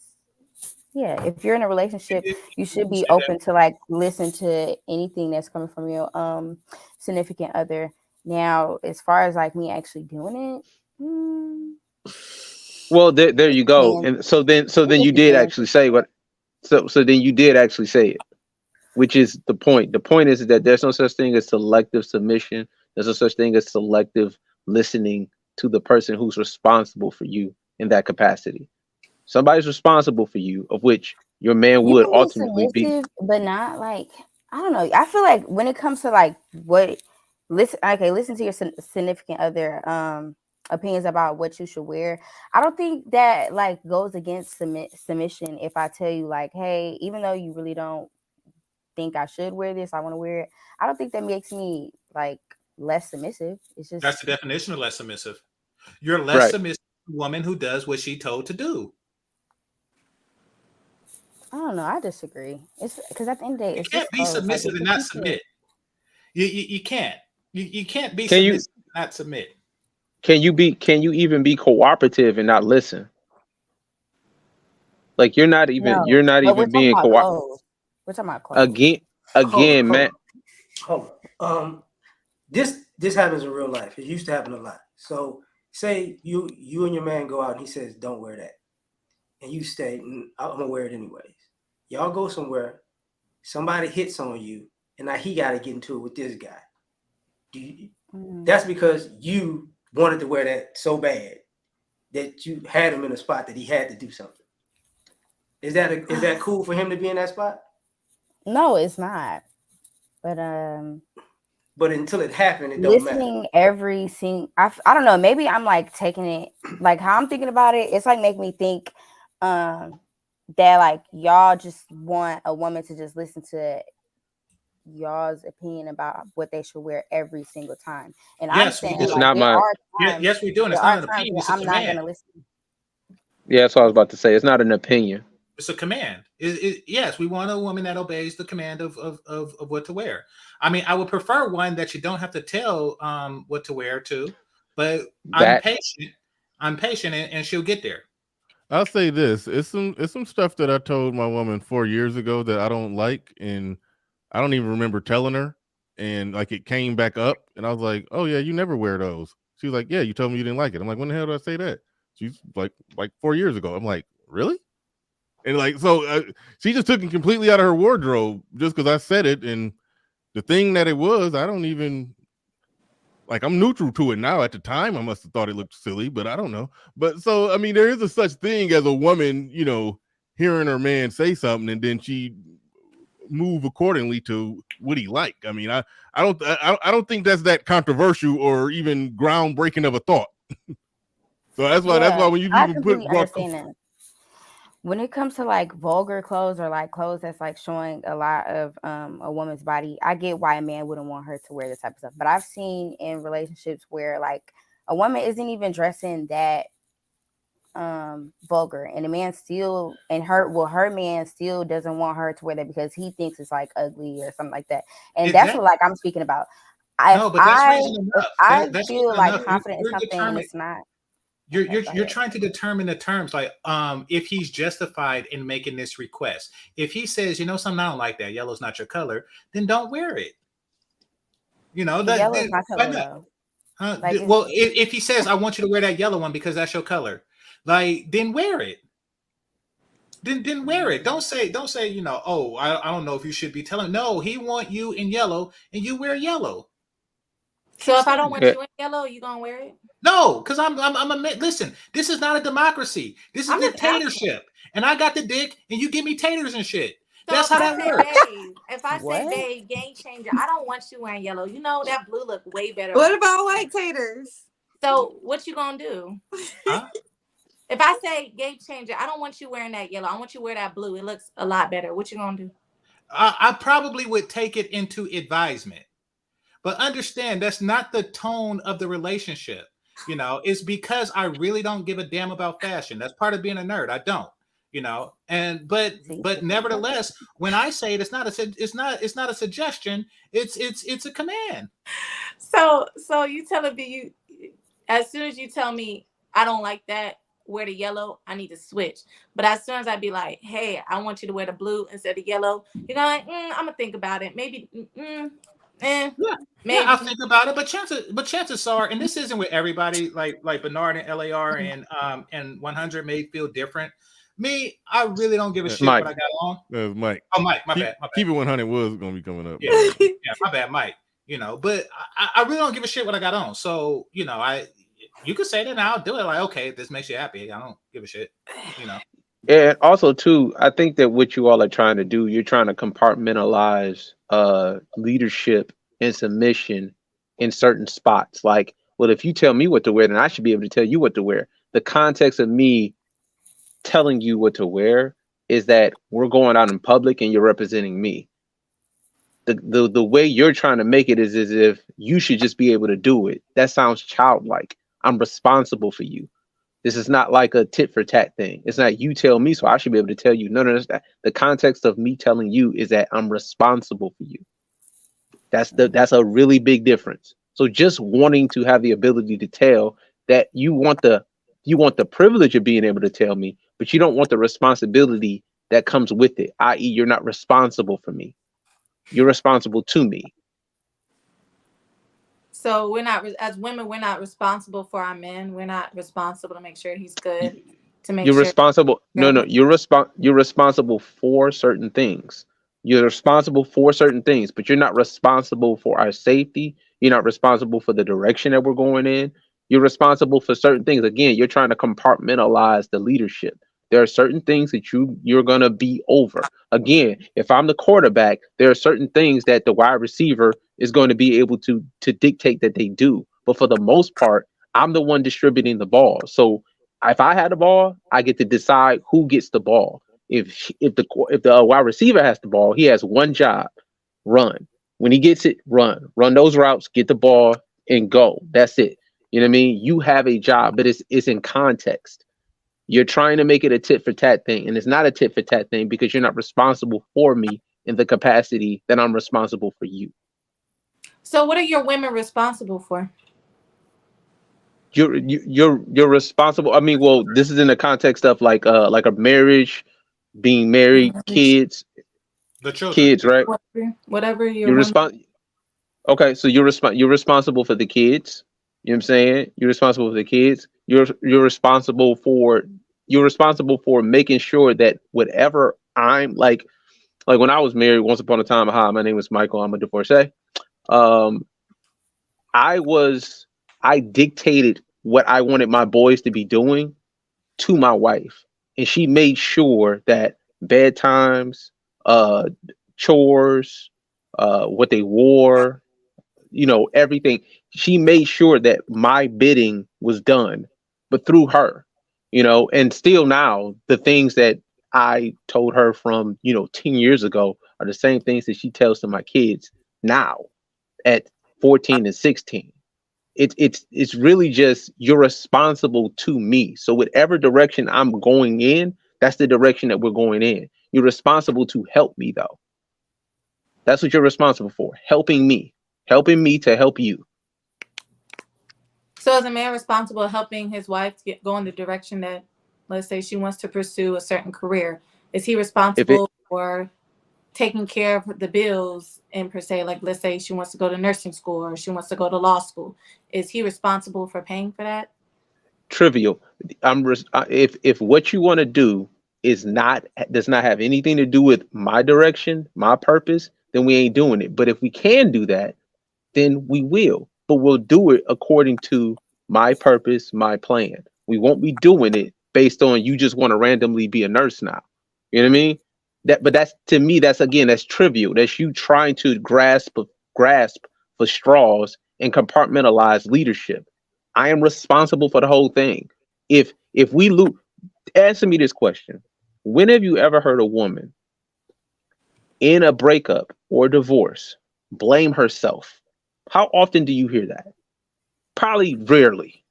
yeah, if you're in a relationship, you should be open to like listen to anything that's coming from your significant other. Now, as far as like me actually doing it, well, there it you go. depends. And so then It you just did depends. actually say what. So then you did actually say it, which is the point. The point is that there's no such thing as selective submission. There's no such thing as selective listening to the person who's responsible for you in that capacity. Somebody's responsible for you, of which your man You would can be ultimately be. submissive, but not like I don't know. I feel like when it comes to like what listen to your significant other opinions about what you should wear. I don't think that like goes against submission if I tell you like, hey, even though you really don't think I should wear this, I want to wear it. I don't think that makes me like less submissive. It's That's just the definition of less submissive. You're less Right. submissive to a woman who does what she told to do. I don't know. I disagree. It's because at the end of the day, You it's can't just be clothes. Like submissive if and the not people, submit. You can't. You can't be Can you submissive and not submit. can you even be cooperative and not listen? Like, you're no, not but we're even talking being about co clothes. We're talking about clothes. again Hold on, again, hold man. on, hold on. This happens in real life. It used to happen a lot. So say you and your man go out and he says, "Don't wear that," and you stay. I'm gonna wear it anyways. Y'all go somewhere. Somebody hits on you, and now he got to get into it with this guy. That's because you wanted to wear that so bad that you had him in a spot that he had to do something. Is that cool for him to be in that spot? No, it's not. But but until it happened, it don't matter. Listening every single, I don't know, maybe I'm like taking it like how I'm thinking about it. It's like make me think that like y'all just want a woman to just listen to y'all's opinion about what they should wear every single time. And I'm Yes, we saying It's do. like not my. Yes, we do. And there it's not are an times opinion, that it's a I'm not command. gonna listen. Yeah, that's what I was about to say. It's not an opinion. It's a command. Yes, we want a woman that obeys the command of what to wear. I mean, I would prefer one that you don't have to tell what to wear to, but I'm That patient. I'm patient, and she'll get there. I'll say this: it's some stuff that I told my woman 4 years ago that I don't like, and I don't even remember telling her. And like it came back up, and I was like, "Oh yeah, you never wear those." She's like, "Yeah, you told me you didn't like it." I'm like, "When the hell did I say that?" She's like 4 years ago. I'm like, "Really?" And like so, she just took it completely out of her wardrobe just because I said it. And the thing that it was, I don't even like. I'm neutral to it now. At the time, I must have thought it looked silly, but I don't know. But so I mean, there is a such thing as a woman, hearing her man say something and then she move accordingly to what he like. I mean, I don't think that's that controversial or even groundbreaking of a thought. So that's why when you I even completely understand that. When it comes to like vulgar clothes or like clothes that's like showing a lot of a woman's body, I get why a man wouldn't want her to wear this type of stuff. But I've seen in relationships where like a woman isn't even dressing that vulgar, and the man still her man still doesn't want her to wear that because he thinks it's like ugly or something like that. And that's what like I'm speaking about. No, but that's reason If enough. That's feel reason like enough. confident in You're something and determined. it's not, You're trying to determine the terms, like if he's justified in making this request. If he says, something, I don't like that, yellow's not your color, then don't wear it. Yellow is my color though. Like well, if he says, I want you to wear that yellow one because that's your color, like then wear it. Then wear it. Don't say, oh, I don't know if you should be telling. No, he want you in yellow and you wear yellow. So if I don't want you in yellow, you gonna wear it? No, because I'm a listen, this is not a democracy. This is dictatorship. And I got the dick and you give me taters and shit. So that's how that works. If I say, babe, game changer, I don't want you wearing yellow. You know that blue look way better. What about white taters? So what you gonna do? Huh? If I say game changer, I don't want you wearing that yellow. I want you to wear that blue. It looks a lot better. What you gonna do? I probably would take it into advisement. But understand that's not the tone of the relationship. It's because I really don't give a damn about fashion. That's part of being a nerd. I don't. And but nevertheless, when I say it, it's not a suggestion. It's a command. So you telling me as soon as you tell me I don't like that, wear the yellow, I need to switch. But as soon as I be like, hey, I want you to wear the blue instead of yellow, you're gonna like, I'm gonna think about it. Maybe maybe I'll think about it. But chances are, and this isn't with everybody, like Bernard and LAR and 100 may feel different. Me, I really don't give a shit what I got on. Mike. Oh, Mike, my bad. Keep it 100 was going to be coming up. Yeah, my bad, Mike. But I really don't give a shit what I got on. So, you could say that and I'll do it. Like, okay, if this makes you happy, I don't give a shit. And also, too, I think that what you all are trying to do, you're trying to compartmentalize leadership and submission in certain spots. Like, well, if you tell me what to wear, then I should be able to tell you what to wear. The context of me telling you what to wear is that we're going out in public and you're representing me. The way you're trying to make it is as if you should just be able to do it. That sounds childlike. I'm responsible for you. This is not like a tit for tat thing. It's not you tell me, so I should be able to tell you. No, the context of me telling you is that I'm responsible for you. That's a really big difference. So just wanting to have the ability to tell that you want the privilege of being able to tell me, but you don't want the responsibility that comes with it, i.e., you're not responsible for me. You're responsible to me. So we're not, as women, we're not responsible for our men. We're not responsible to make sure he's good. To make You're sure responsible. No, you're responsible for certain things. You're responsible for certain things, but you're not responsible for our safety. You're not responsible for the direction that we're going in. You're responsible for certain things. Again, you're trying to compartmentalize the leadership. There are certain things that you're gonna be over. Again, if I'm the quarterback, there are certain things that the wide receiver is going to be able to dictate that they do. But for the most part, I'm the one distributing the ball. So if I had the ball, I get to decide who gets the ball. If the wide receiver has the ball, he has one job: run. When he gets it, run those routes, get the ball, and go. That's it. You know what I mean? You have a job, but it's in context. You're trying to make it a tit for tat thing, and it's not a tit for tat thing because you're not responsible for me in the capacity that I'm responsible for you. So what are your women responsible for? You're responsible. I mean, well, this is in the context of like a marriage, being married, kids, The children. right? Whatever your You're women. Okay, so you're responsible for the kids. You know what I'm saying? You're responsible for the kids. You're responsible for making sure that whatever I'm like when I was married once upon a time. Hi, my name is Michael. I'm a divorcee. Um, I dictated what I wanted my boys to be doing to my wife, and she made sure that bedtimes, uh, chores, what they wore, everything. She made sure that my bidding was done, but through her, and still now the things that I told her from 10 years ago are the same things that she tells to my kids now at 14 and 16. It's really just, you're responsible to me. So whatever direction I'm going in, that's the direction that we're going in. You're responsible to help me though. That's what you're responsible for. Helping me to help you. So is a man responsible helping his wife to go in the direction that, let's say, she wants to pursue a certain career? Is he responsible for taking care of the bills and per se, like let's say she wants to go to nursing school or she wants to go to law school? Is he responsible for paying for that? Trivial. If what you want to do does not have anything to do with my direction, my purpose, then we ain't doing it. But if we can do that, then we will. But we'll do it according to my purpose, my plan. We won't be doing it based on you just want to randomly be a nurse now. You know what I mean? But that's, to me, that's trivial. That's you trying to grasp for straws and compartmentalize leadership. I am responsible for the whole thing. If we lose, answer me this question: when have you ever heard a woman in a breakup or divorce blame herself? How often do you hear that? Probably rarely.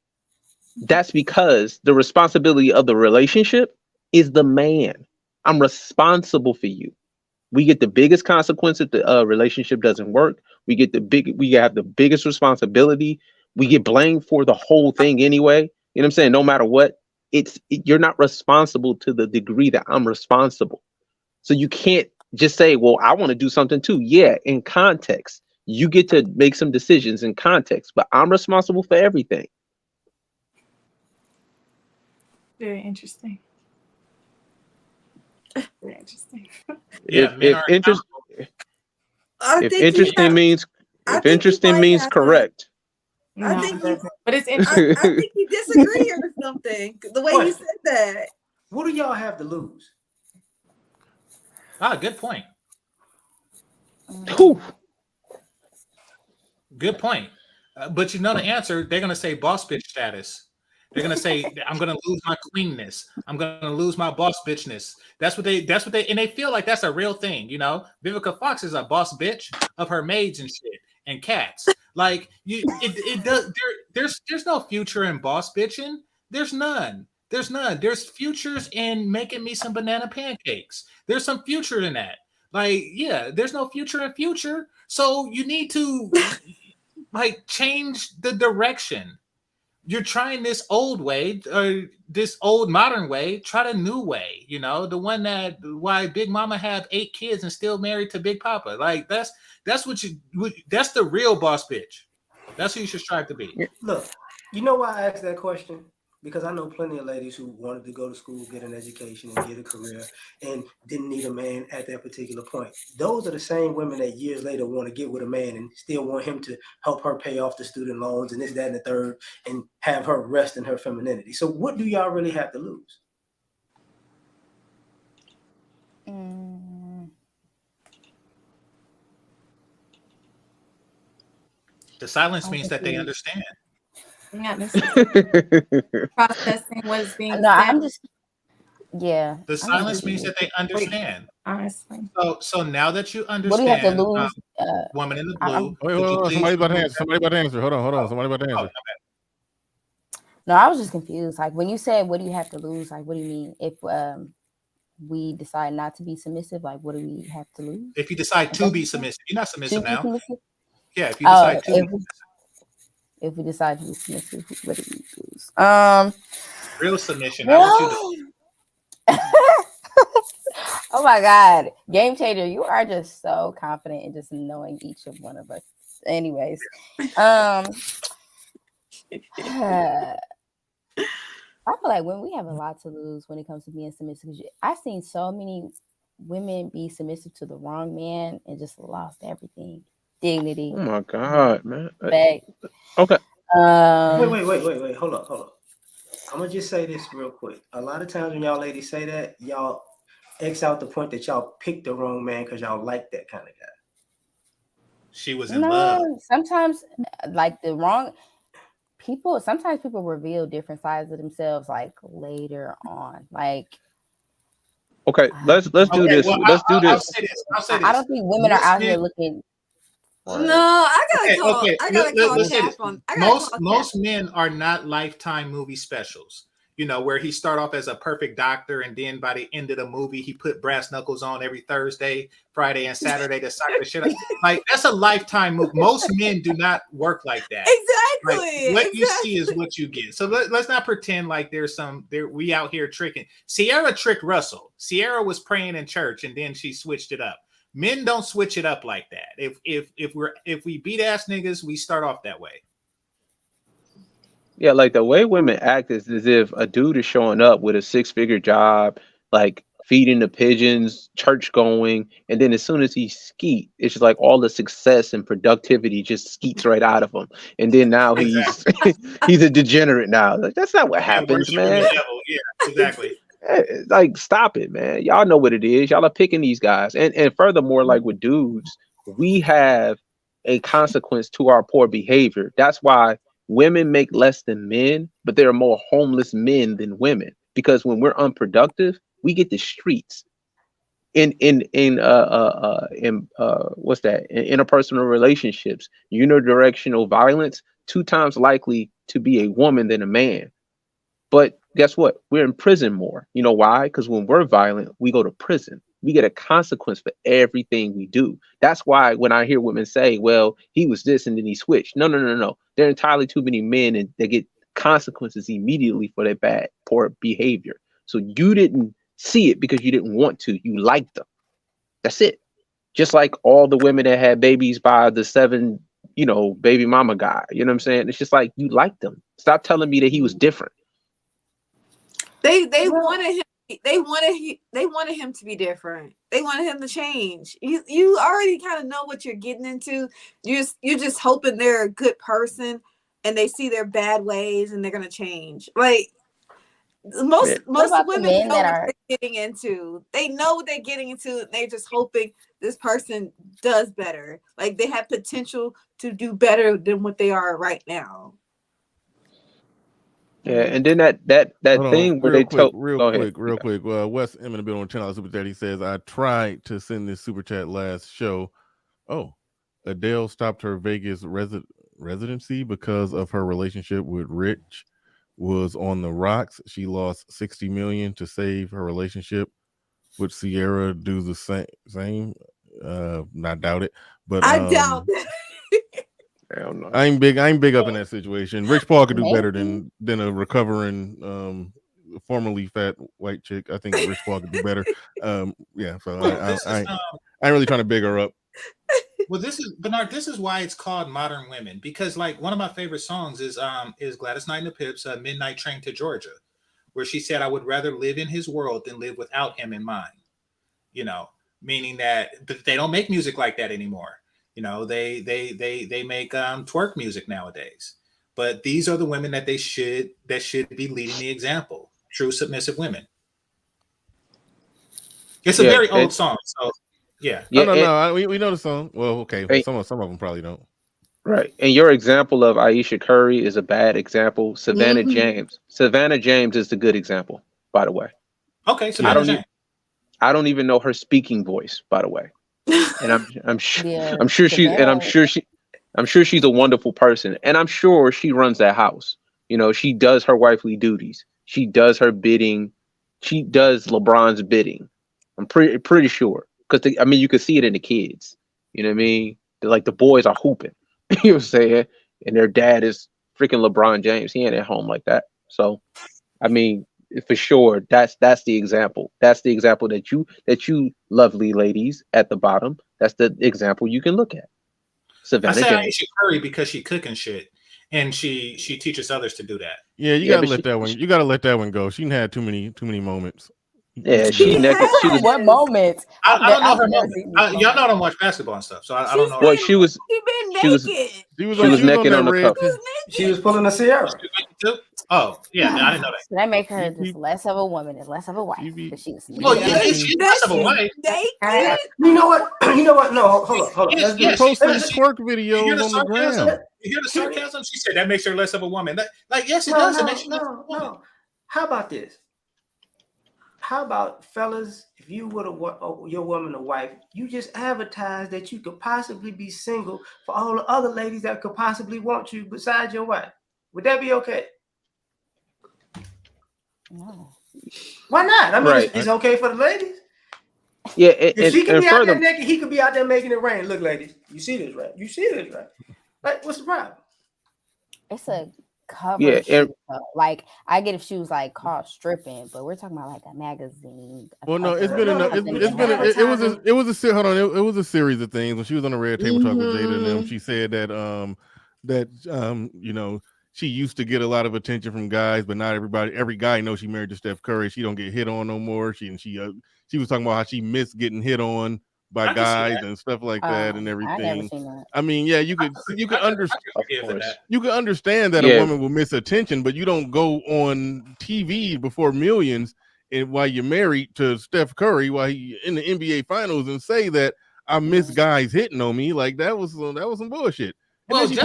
That's because the responsibility of the relationship is the man. I'm responsible for you. We get the biggest consequence if the relationship doesn't work. We have the biggest responsibility. We get blamed for the whole thing anyway. You know what I'm saying? No matter what, you're not responsible to the degree that I'm responsible. So you can't just say, well, I want to do something too. Yeah, in context. You get to make some decisions in context, but I'm responsible for everything. Very interesting. Very interesting. Yeah, men are accountable. If interesting means correct. I think he, but it's I interesting. think you disagree or something. The way you said that. What do y'all have to lose? Good point. Whew. Good point. But you know the answer, they're going to say boss bitch status. They're going to say, I'm going to lose my queenness. I'm going to lose my boss bitchness. That's what they, and they feel like that's a real thing. Vivica Fox is a boss bitch of her maids and shit and cats. Like it does. There's no future in boss bitching. There's none. There's futures in making me some banana pancakes. There's some future in that. Like, yeah, there's no future in future. So you need to change the direction. You're trying this old way or this old modern way. Try the new way. The one why Big Mama have 8 kids and still married to Big Papa. Like that's the real boss bitch. That's who you should strive to be. Look, you know why I asked that question? Because I know plenty of ladies who wanted to go to school, get an education, and get a career, and didn't need a man at that particular point. Those are the same women that years later want to get with a man and still want him to help her pay off the student loans and this, that, and the third, and have her rest in her femininity. So what do y'all really have to lose? The silence means that they understand. Not necessarily processing what's being No, said. I'm just yeah. The silence means that they understand. Honestly. So now that you What do you have to understand, lose? woman in the I'm, blue, Wait, could you hold on. please Somebody about to remove answer. Somebody about to answer. Hold on. Somebody about to Oh, answer. my bad. no, I was just confused. Like when you said, "What do you have to lose?" Like, what do you mean? If we decide not to be submissive, like, what do we have to lose? If you decide to be submissive, you're not submissive now. Submissive? Yeah, if you decide to be submissive. If we decide to be submissive, what do we lose? Real submission, not what you do. Oh my God, game changer! You are just so confident in just knowing each of one of us. Anyways, I feel like when we have a lot to lose when it comes to being submissive. I've seen so many women be submissive to the wrong man and just lost everything, dignity. Oh my God, man. Respect. Okay. Wait. Hold up. I'm gonna just say this real quick. A lot of times when y'all ladies say that, y'all X out the point that y'all picked the wrong man because y'all like that kind of guy. She was in love. Sometimes, like the wrong people. Sometimes people reveal different sides of themselves, like later on. Like, okay, let's do this. Well, let's do this. I'll say this. I don't think women are out here looking. No, I gotta call Cap on. Most men are not Lifetime movie specials. You know, where he start off as a perfect doctor, and then by the end of the movie, he put brass knuckles on every Thursday, Friday, and Saturday to suck the shit out. Like, that's a Lifetime movie. Most men do not work like that. Exactly. Like, what you see is what you get. So let's not pretend like we out here tricking. Ciara tricked Russell. Ciara was praying in church, and then she switched it up. Men don't switch it up like that. If we beat ass niggas, we start off that way. Yeah, like the way women act is as if a dude is showing up with a 6-figure job, like feeding the pigeons, church going, and then as soon as he skeet, it's just like all the success and productivity just skeets right out of him. And then now he's he's a degenerate now. Like, that's not what happens, man. Yeah, exactly. Like, stop it, man. Y'all know what it is. Y'all are picking these guys. And furthermore, like with dudes, we have a consequence to our poor behavior. That's why women make less than men, but there are more homeless men than women. Because when we're unproductive, we get the streets. In what's that? In interpersonal relationships, unidirectional violence, 2 times likely to be a woman than a man. But guess what? We're in prison more. You know why? Because when we're violent, we go to prison. We get a consequence for everything we do. That's why when I hear women say, well, he was this and then he switched. No. There are entirely too many men and they get consequences immediately for their bad, poor behavior. So you didn't see it because you didn't want to. You liked them. That's it. Just like all the women that had babies by the 7, baby mama guy. You know what I'm saying? It's just like you liked them. Stop telling me that he was different. They wanted him. They wanted him to be different. They wanted him to change. You already kind of know what you're getting into. You're just hoping they're a good person and they see their bad ways and they're gonna change. Like most women know what they're getting into. They know what they're getting into. And they're just hoping this person does better. Like they have potential to do better than what they are right now. Yeah, and then that thing where they tell real quick. Wes M in the building on channel super chat. He says, "I tried to send this super chat last show. Oh, Adele stopped her Vegas residency because of her relationship with Rich was on the rocks. She lost $60 million to save her relationship. Would Ciara do the same? I doubt it, but I doubt that. Hell no. I'm big up in that situation. Rich Paul could do better than a recovering formerly fat white chick. I think Rich Paul could do better. Yeah, so I ain't really trying to big her up. Well, this is Bernard. This is why it's called Modern Women, because like one of my favorite songs is Gladys Knight and the Pips' "Midnight Train to Georgia," where she said, "I would rather live in his world than live without him in mine." You know, meaning that they don't make music like that anymore. You know, they make twerk music nowadays. But these are the women that should be leading the example. True submissive women. It's a very old song, so yeah. No. We know the song. Well, okay. Some of them probably don't. Right. And your example of Aisha Curry is a bad example. Savannah Mhm. James. Savannah James is the good example, by the way. Okay, I Savannah don't James. I don't even know her speaking voice, by the way. And Yeah, I'm sure Savannah. I'm sure she's a wonderful person. And I'm sure she runs that house. You know, she does her wifely duties. She does her bidding. She does LeBron's bidding. I'm pretty sure. Because I mean you could see it in the kids. You know what I mean? Like the boys are hooping. You know what I'm saying? And their dad is freaking LeBron James. He ain't at home like that. So I mean, for sure, that's the example. That's the example that you lovely ladies at the bottom. That's the example you can look at. I Savannah say James. Aisha Curry because she cooking shit, and she teaches others to do that. Yeah, you Yeah, gotta but let that one. You gotta let that one go. She had too many moments. yeah, You she She gotta. naked. She was What has. moments? I don't know I've her never moment. seen these Y'all know I moments. don't watch basketball and stuff, so I don't She's know her well. moment. she been She was naked. she was She was on naked that on the red. cup. She was She was naked. pulling a Ciara. She naked too? Oh, yeah, no, I didn't know that. So that make her She just be, less of a woman and less of a wife she be, because she was Oh, naked yeah, on the she's TV. That less of a she's wife. naked. You know what? You know what? No, hold up. Let's she do Yeah, it. posted Let me, twerk you hear videos the on the sarcasm? gram. You hear the here- sarcasm? She said that makes her less of a woman. Like, yes, it no, does. It makes no, you less of a no, woman. no. How about this? How about fellas? If you would have your woman a wife, you just advertise that you could possibly be single for all the other ladies that could possibly want you besides your wife. Would that be okay? No. Why not? I mean, Right. it's okay for the ladies. Yeah, If she could and be out there further. naked, he could be out there making it rain. Look, ladies, you see this, right? You see this, right? Like, what's the problem? It's a cover Yeah, and shoot. Like I get if she was like caught stripping, but we're talking about like a magazine. Well, no, it's cover, been enough. something It's in been that. it was a hold on. It was a series of things. When she was on the Red Table Talk with Jada and them, Mhm. she said that you know, she used to get a lot of attention from guys, but not every guy knows she married to Steph Curry. She don't get hit on no more. She was talking about how she missed getting hit on by I can see guys that. and stuff like that and I never everything. seen that. I mean, yeah, I could of forgive for course. that. you can understand that a Yeah, woman will miss attention, but you don't go on TV before millions and while you're married to Steph Curry while he in the NBA Finals and say that I miss Yeah. guys hitting on me. Like that was some bullshit. And Well, then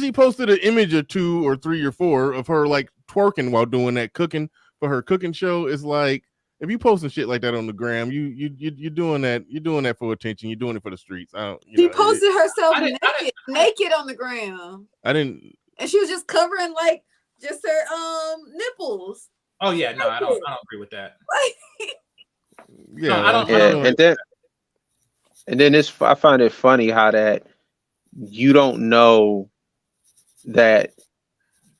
she posted an image or 2 or 3 or 4 of her like twerking while doing that cooking for her cooking show. It's like if you posting shit like that on the gram, you're doing that for attention. You're doing it for the streets. I don't, She posted herself I didn't, naked on the ground, I didn't. and she was just covering like just her nipples. oh yeah, no, I don't agree with that. Like, Yeah, No, I like don't. I she's yeah, don't. doing. and then it's I find it funny how that you don't know that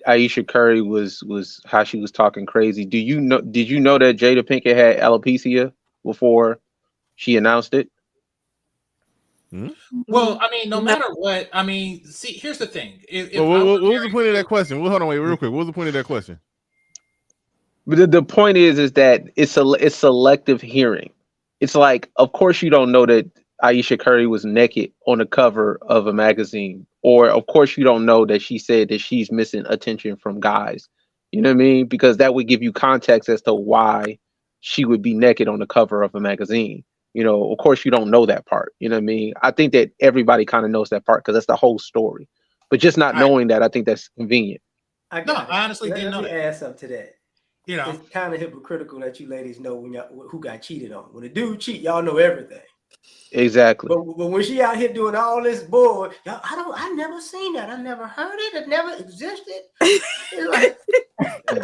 Aisha Curry was how she was talking crazy. Do you know? Did you know that Jada Pinkett had alopecia before she announced it? Well, I mean, no no. matter what, I mean, see, here's the thing. If Well, I what was was the point of married that question? Well, hold on, wait, real quick. What was the point of that question? But the point is that it's selective hearing. It's like, of course, you don't know that Aisha Curry was naked on the cover of a magazine, or of course, you don't know that she said that she's missing attention from guys. You know what I mean? Because that would give you context as to why she would be naked on the cover of a magazine. You know, of course, you don't know that part. You know what I mean? I think that everybody kind of knows that part because that's the whole story. But just not All right. knowing that, I think that's convenient. I No, got it. I honestly didn't know Let me that. add something to that. You know, It's kind of hypocritical that you ladies know when who got cheated on. When a dude cheat, y'all know everything. Exactly. But when she out here doing all this bull, y'all, I never seen that. I never heard it. It never existed. Like,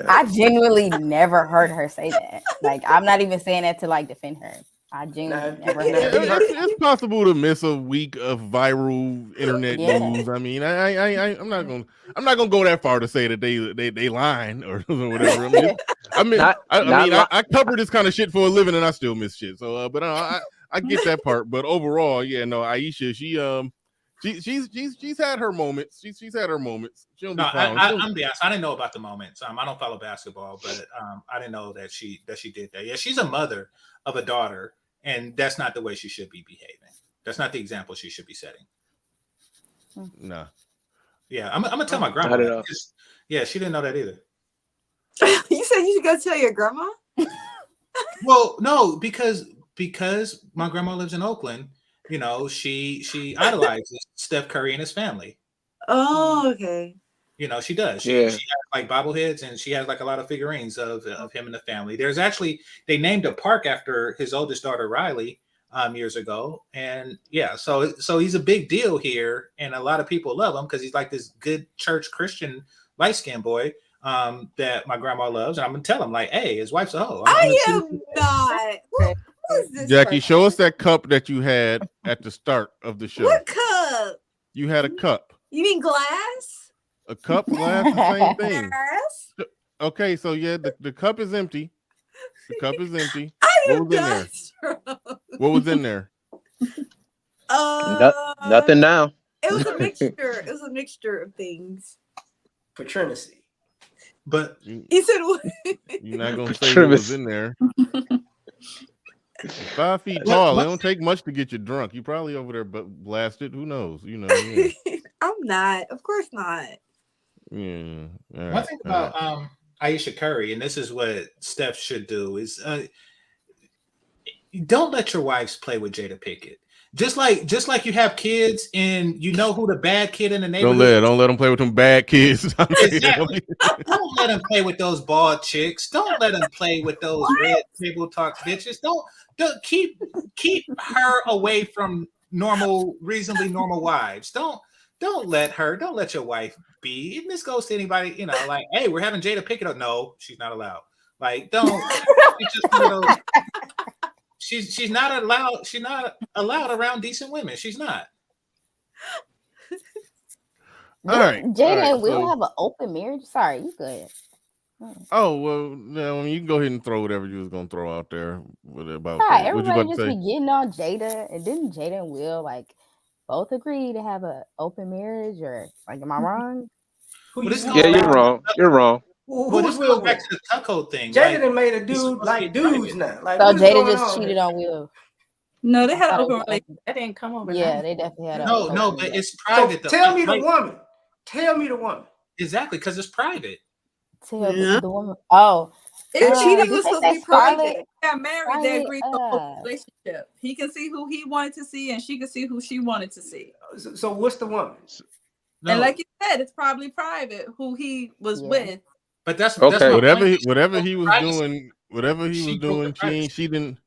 I genuinely never heard her say that. Like I'm not even saying that to like defend her. I genuinely never heard her say that. It's possible to miss a week of viral internet Yeah. news. I mean, I'm not gonna go that far to say that they lying or whatever. I cover this kind of shit for a living and I still miss shit. So, but I get that part. But overall, yeah, no, Aisha, she's had her moments. She's had her moments. She don't be clowning. I'm the honest. I didn't know about the moments. I don't follow basketball, but I didn't know that she did that. Yeah, she's a mother of a daughter, and that's not the way she should be behaving. That's not the example she should be setting. Nah. Yeah, I'm gonna tell my I grandma. don't know. Yeah, she didn't know that either. You said you should go tell your grandma? Well, no, because my grandma lives in Oakland, you know, she idolizes Steph Curry and his family. Oh, okay. You know, she does. She has like bobbleheads, and she has like a lot of figurines of him and the family. There's actually, they named a park after his oldest daughter Riley years ago, and yeah, so he's a big deal here, and a lot of people love him because he's like this good church Christian light skinned boy that my grandma loves, and I'm gonna tell him like, hey, his wife's a hoe. I am not. Who is this Jackie, person? show us that cup that you had at the start of the show. What cup? You had a cup. You mean glass? A cup, glass, the same thing. Glass? Okay, so yeah, the cup is empty. The cup is empty. I What am was in not there? drunk. What was in there? Nothing now. It was a mixture. It was a mixture of things. Patronacy. But He said what? You're not gonna say what was in there. 5 feet tall. It don't take much to get you drunk. You probably over there but blasted. Who knows? You know. Yeah. I'm not. Of course not. Yeah. One thing about Aisha Curry, and this is what Steph should do, is don't let your wives play with Jada Pinkett. Just like you have kids and you know who the bad kid in the neighborhood. Don't let them play with them bad kids. Exactly. Don't let them play with those bald chicks. Don't let them play with those red table talk bitches. Don't keep her away from reasonably normal wives. Don't let your wife be. And this goes to anybody, you know, like, hey, we're having Jada Pinkett. No, she's not allowed. Like, don't. She's just one of those. She's not allowed. She's not allowed around decent women. She's not. All right. Jada and Will have an open marriage. Sorry, you go ahead. Oh well, no. I mean, you can go ahead and throw whatever you was gonna throw out there about. Right, everybody just be getting on Jada, and didn't Jada and Will like both agree to have an open marriage, or like, am I wrong? Yeah, you're wrong. You're wrong. Well, this goes back to the cuckold thing. Jada done made a dude like dudes now. Like, so Jada going just on cheated on Will. No, they had an open relationship. That didn't come over. Yeah, they definitely had. No, but it's private. So tell me the woman. Tell me the woman. Exactly, because it's private. Tell the woman. Oh, if cheating was supposed to be private, Scarlett, they got married. They agreed to a relationship. He can see who he wanted to see, and she can see who she wanted to see. So what's the woman? No. And like you said, it's probably private who he was with. But that's okay. That's whatever he was doing, she didn't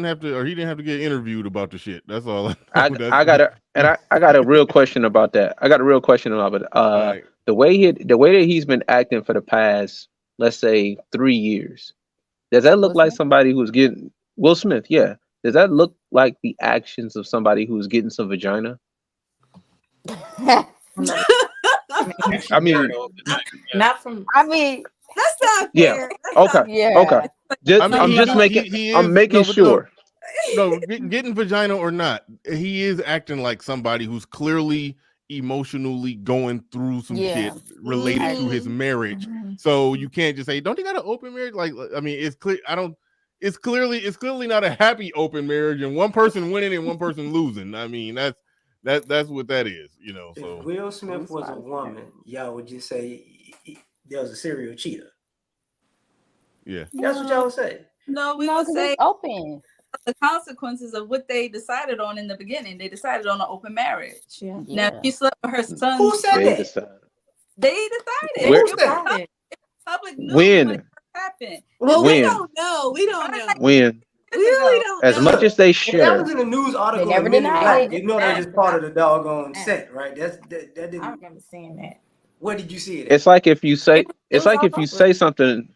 have to, or he didn't have to get interviewed about the shit. That's all. I got a real question about that. Right. The way that he's been acting for the past, let's say, 3 years. Does that look like somebody who's getting Will Smith? Yeah. Does that look like the actions of somebody who's getting some vagina? I mean, not from. I mean, that's not fair. Okay. I'm making sure. No, getting vagina or not, he is acting like somebody who's clearly emotionally going through some shit related to his marriage. So you can't just say, "Don't you got an open marriage?" Like, I mean, it's clear. It's clearly not a happy open marriage, and one person winning and one person losing. I mean, that's what that is, you know. So if Will Smith was a woman, y'all would just say there was a serial cheater. Yeah, that's what y'all would say. No, we would say open. The consequences of what they decided on in the beginning. They decided on an open marriage. Yeah. Now she slept with her son. Who said that? They decided. Who said it? Public news when it happened. Well, we don't know. We don't know. When? We really don't as know. much as they share. That was in a news article. They never denied it. You know, that's just part of the doggone set, right? That didn't. I remember seeing that. Where did you see it? It's like if you say say something.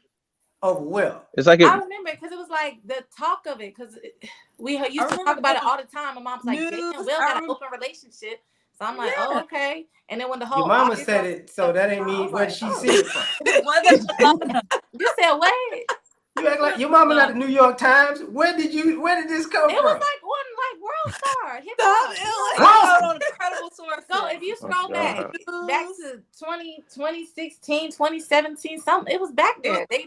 Oh well. It's like I remember because it was like the talk of it because we used to talk about it all the time. My mom's like, Jada and Will got an open relationship. So I'm like, oh, okay. And then when the whole your mama said it, so that ain't mean where she see it from. You said what? You act like your mama not the New York Times. Where did this come from? It was like one World Star. On incredible source. So if you scroll back to 2016, 2017, something, it was back there. They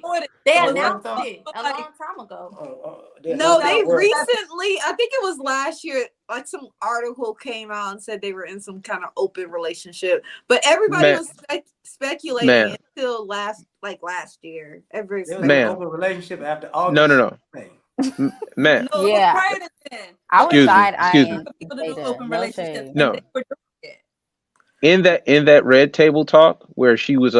announced it a long time ago. No, they recently, I think it was last year, like some article came out and said they were in some kind of open relationship, but everybody was speculating until last year. There was an open relationship after August. No. Matt. No, Yeah. prior to then. I was Excuse me, side excuse me. eyeing People to do Jada. open No relationships, shade. and No. they were doing it. In that Red Table Talk where she was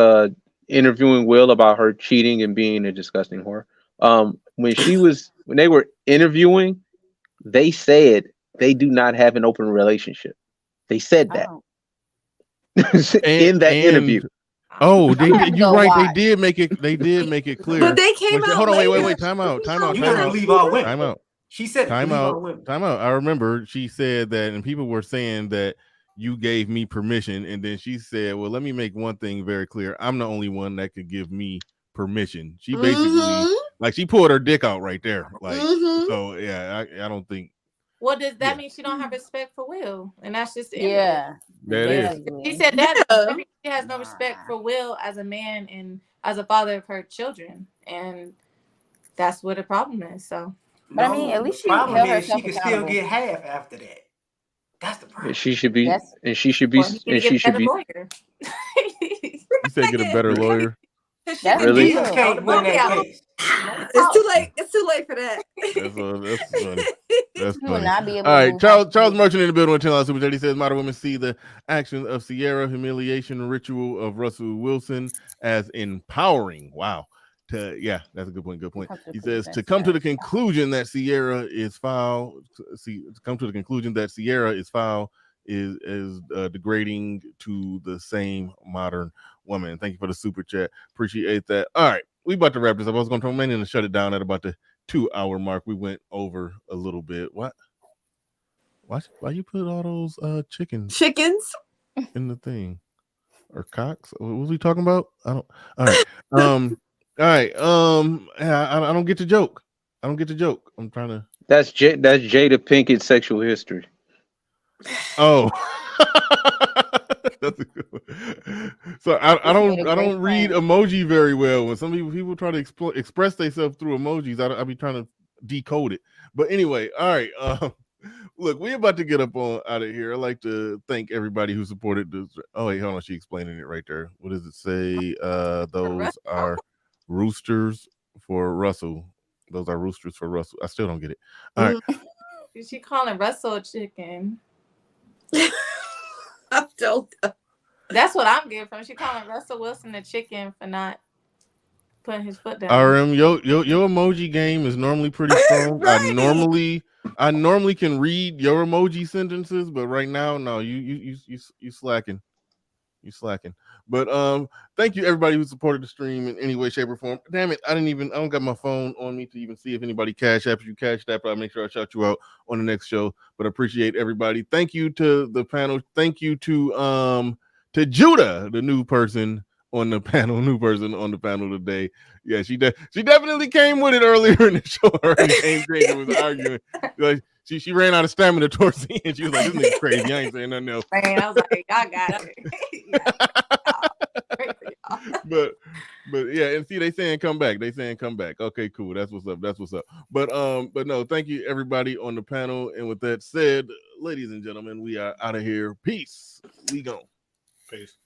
interviewing Will about her cheating and being a disgusting whore. When they were interviewing, they said they do not have an open relationship. They said that Oh, in that interview. Oh, I'm gonna have to you're go right. They watch. did make it. They did make it clear. But they came out Hold on, later. wait. Time out. You never believe all women. Time out. She said, Time believe all out. women. Time out. I remember she said that, and people were saying that you gave me permission, and then she said, "Well, let me make one thing very clear. I'm the only one that could give me permission." She basically, like, she pulled her dick out right there. Like, so yeah, I don't think. Well, does that mean she don't have respect for Will? And that's just the end of it. Yeah. That is. She said that Yeah. she has no respect for Will as a man and as a father of her children, and that's what the problem is. So, But I mean, at least the she problem held is herself she can still accountable. get half after that. That's the problem. And she should be. Yes. And she should be. well, he need And to get she a should better be. lawyer. You said get a better lawyer. That's And the Jesus deal. can't win that case. It's too late. It's too late for that. That's funny. That's You will funny. not be able All to right, move Charles Merchant in the building with $10 super chat. He says modern women see the actions of Ciara humiliation ritual of Russell Wilson as empowering. Wow. That's a good point. Good point. He says to come to the conclusion that Ciara is foul. To come to the conclusion that Ciara is foul is degrading to the same modern woman. Thank you for the super chat. Appreciate that. All right, we about to wrap this up. I was going to shut it down at about the 2-hour mark. We went over a little bit. Why you put all those chickens in the thing? Or cocks? What was we talking about? I don't. All right. I don't get the joke. I'm trying to. That's Jada Pinkett's sexual history. Oh. That's a good one. So I don't read emoji very well. When some people try to express themselves through emojis, I be trying to decode it. But anyway, all right. Look, we're about to get up on out of here. I'd like to thank everybody who supported this. Oh wait, hold on. She's explaining it right there. What does it say? Those are roosters for Russell. Those are roosters for Russell. I still don't get it. All right. Is she calling Russell a chicken? I don't know. That's what I'm getting from. She calling Russell Wilson a chicken for not putting his foot down. RM, your emoji game is normally pretty strong. Right. I normally can read your emoji sentences, but right now, no, you slacking. You slacking. But thank you everybody who supported the stream in any way, shape, or form. Damn it, I don't got my phone on me to even see if anybody cash apps you. Cash app, I'll make sure I shout you out on the next show. But I appreciate everybody. Thank you to the panel. Thank you to Judah, the new person on the panel today. Yeah, she definitely came with it earlier in the show. Her and Game Changer was arguing. Like, she ran out of stamina towards the end. She was like, "This nigga crazy. I ain't saying nothing else." Man, I was like, "Y'all got it." but yeah, and see, they saying come back. Okay, cool. That's what's up. But no, thank you everybody on the panel. And with that said, ladies and gentlemen, we are out of here. Peace. We go. Peace.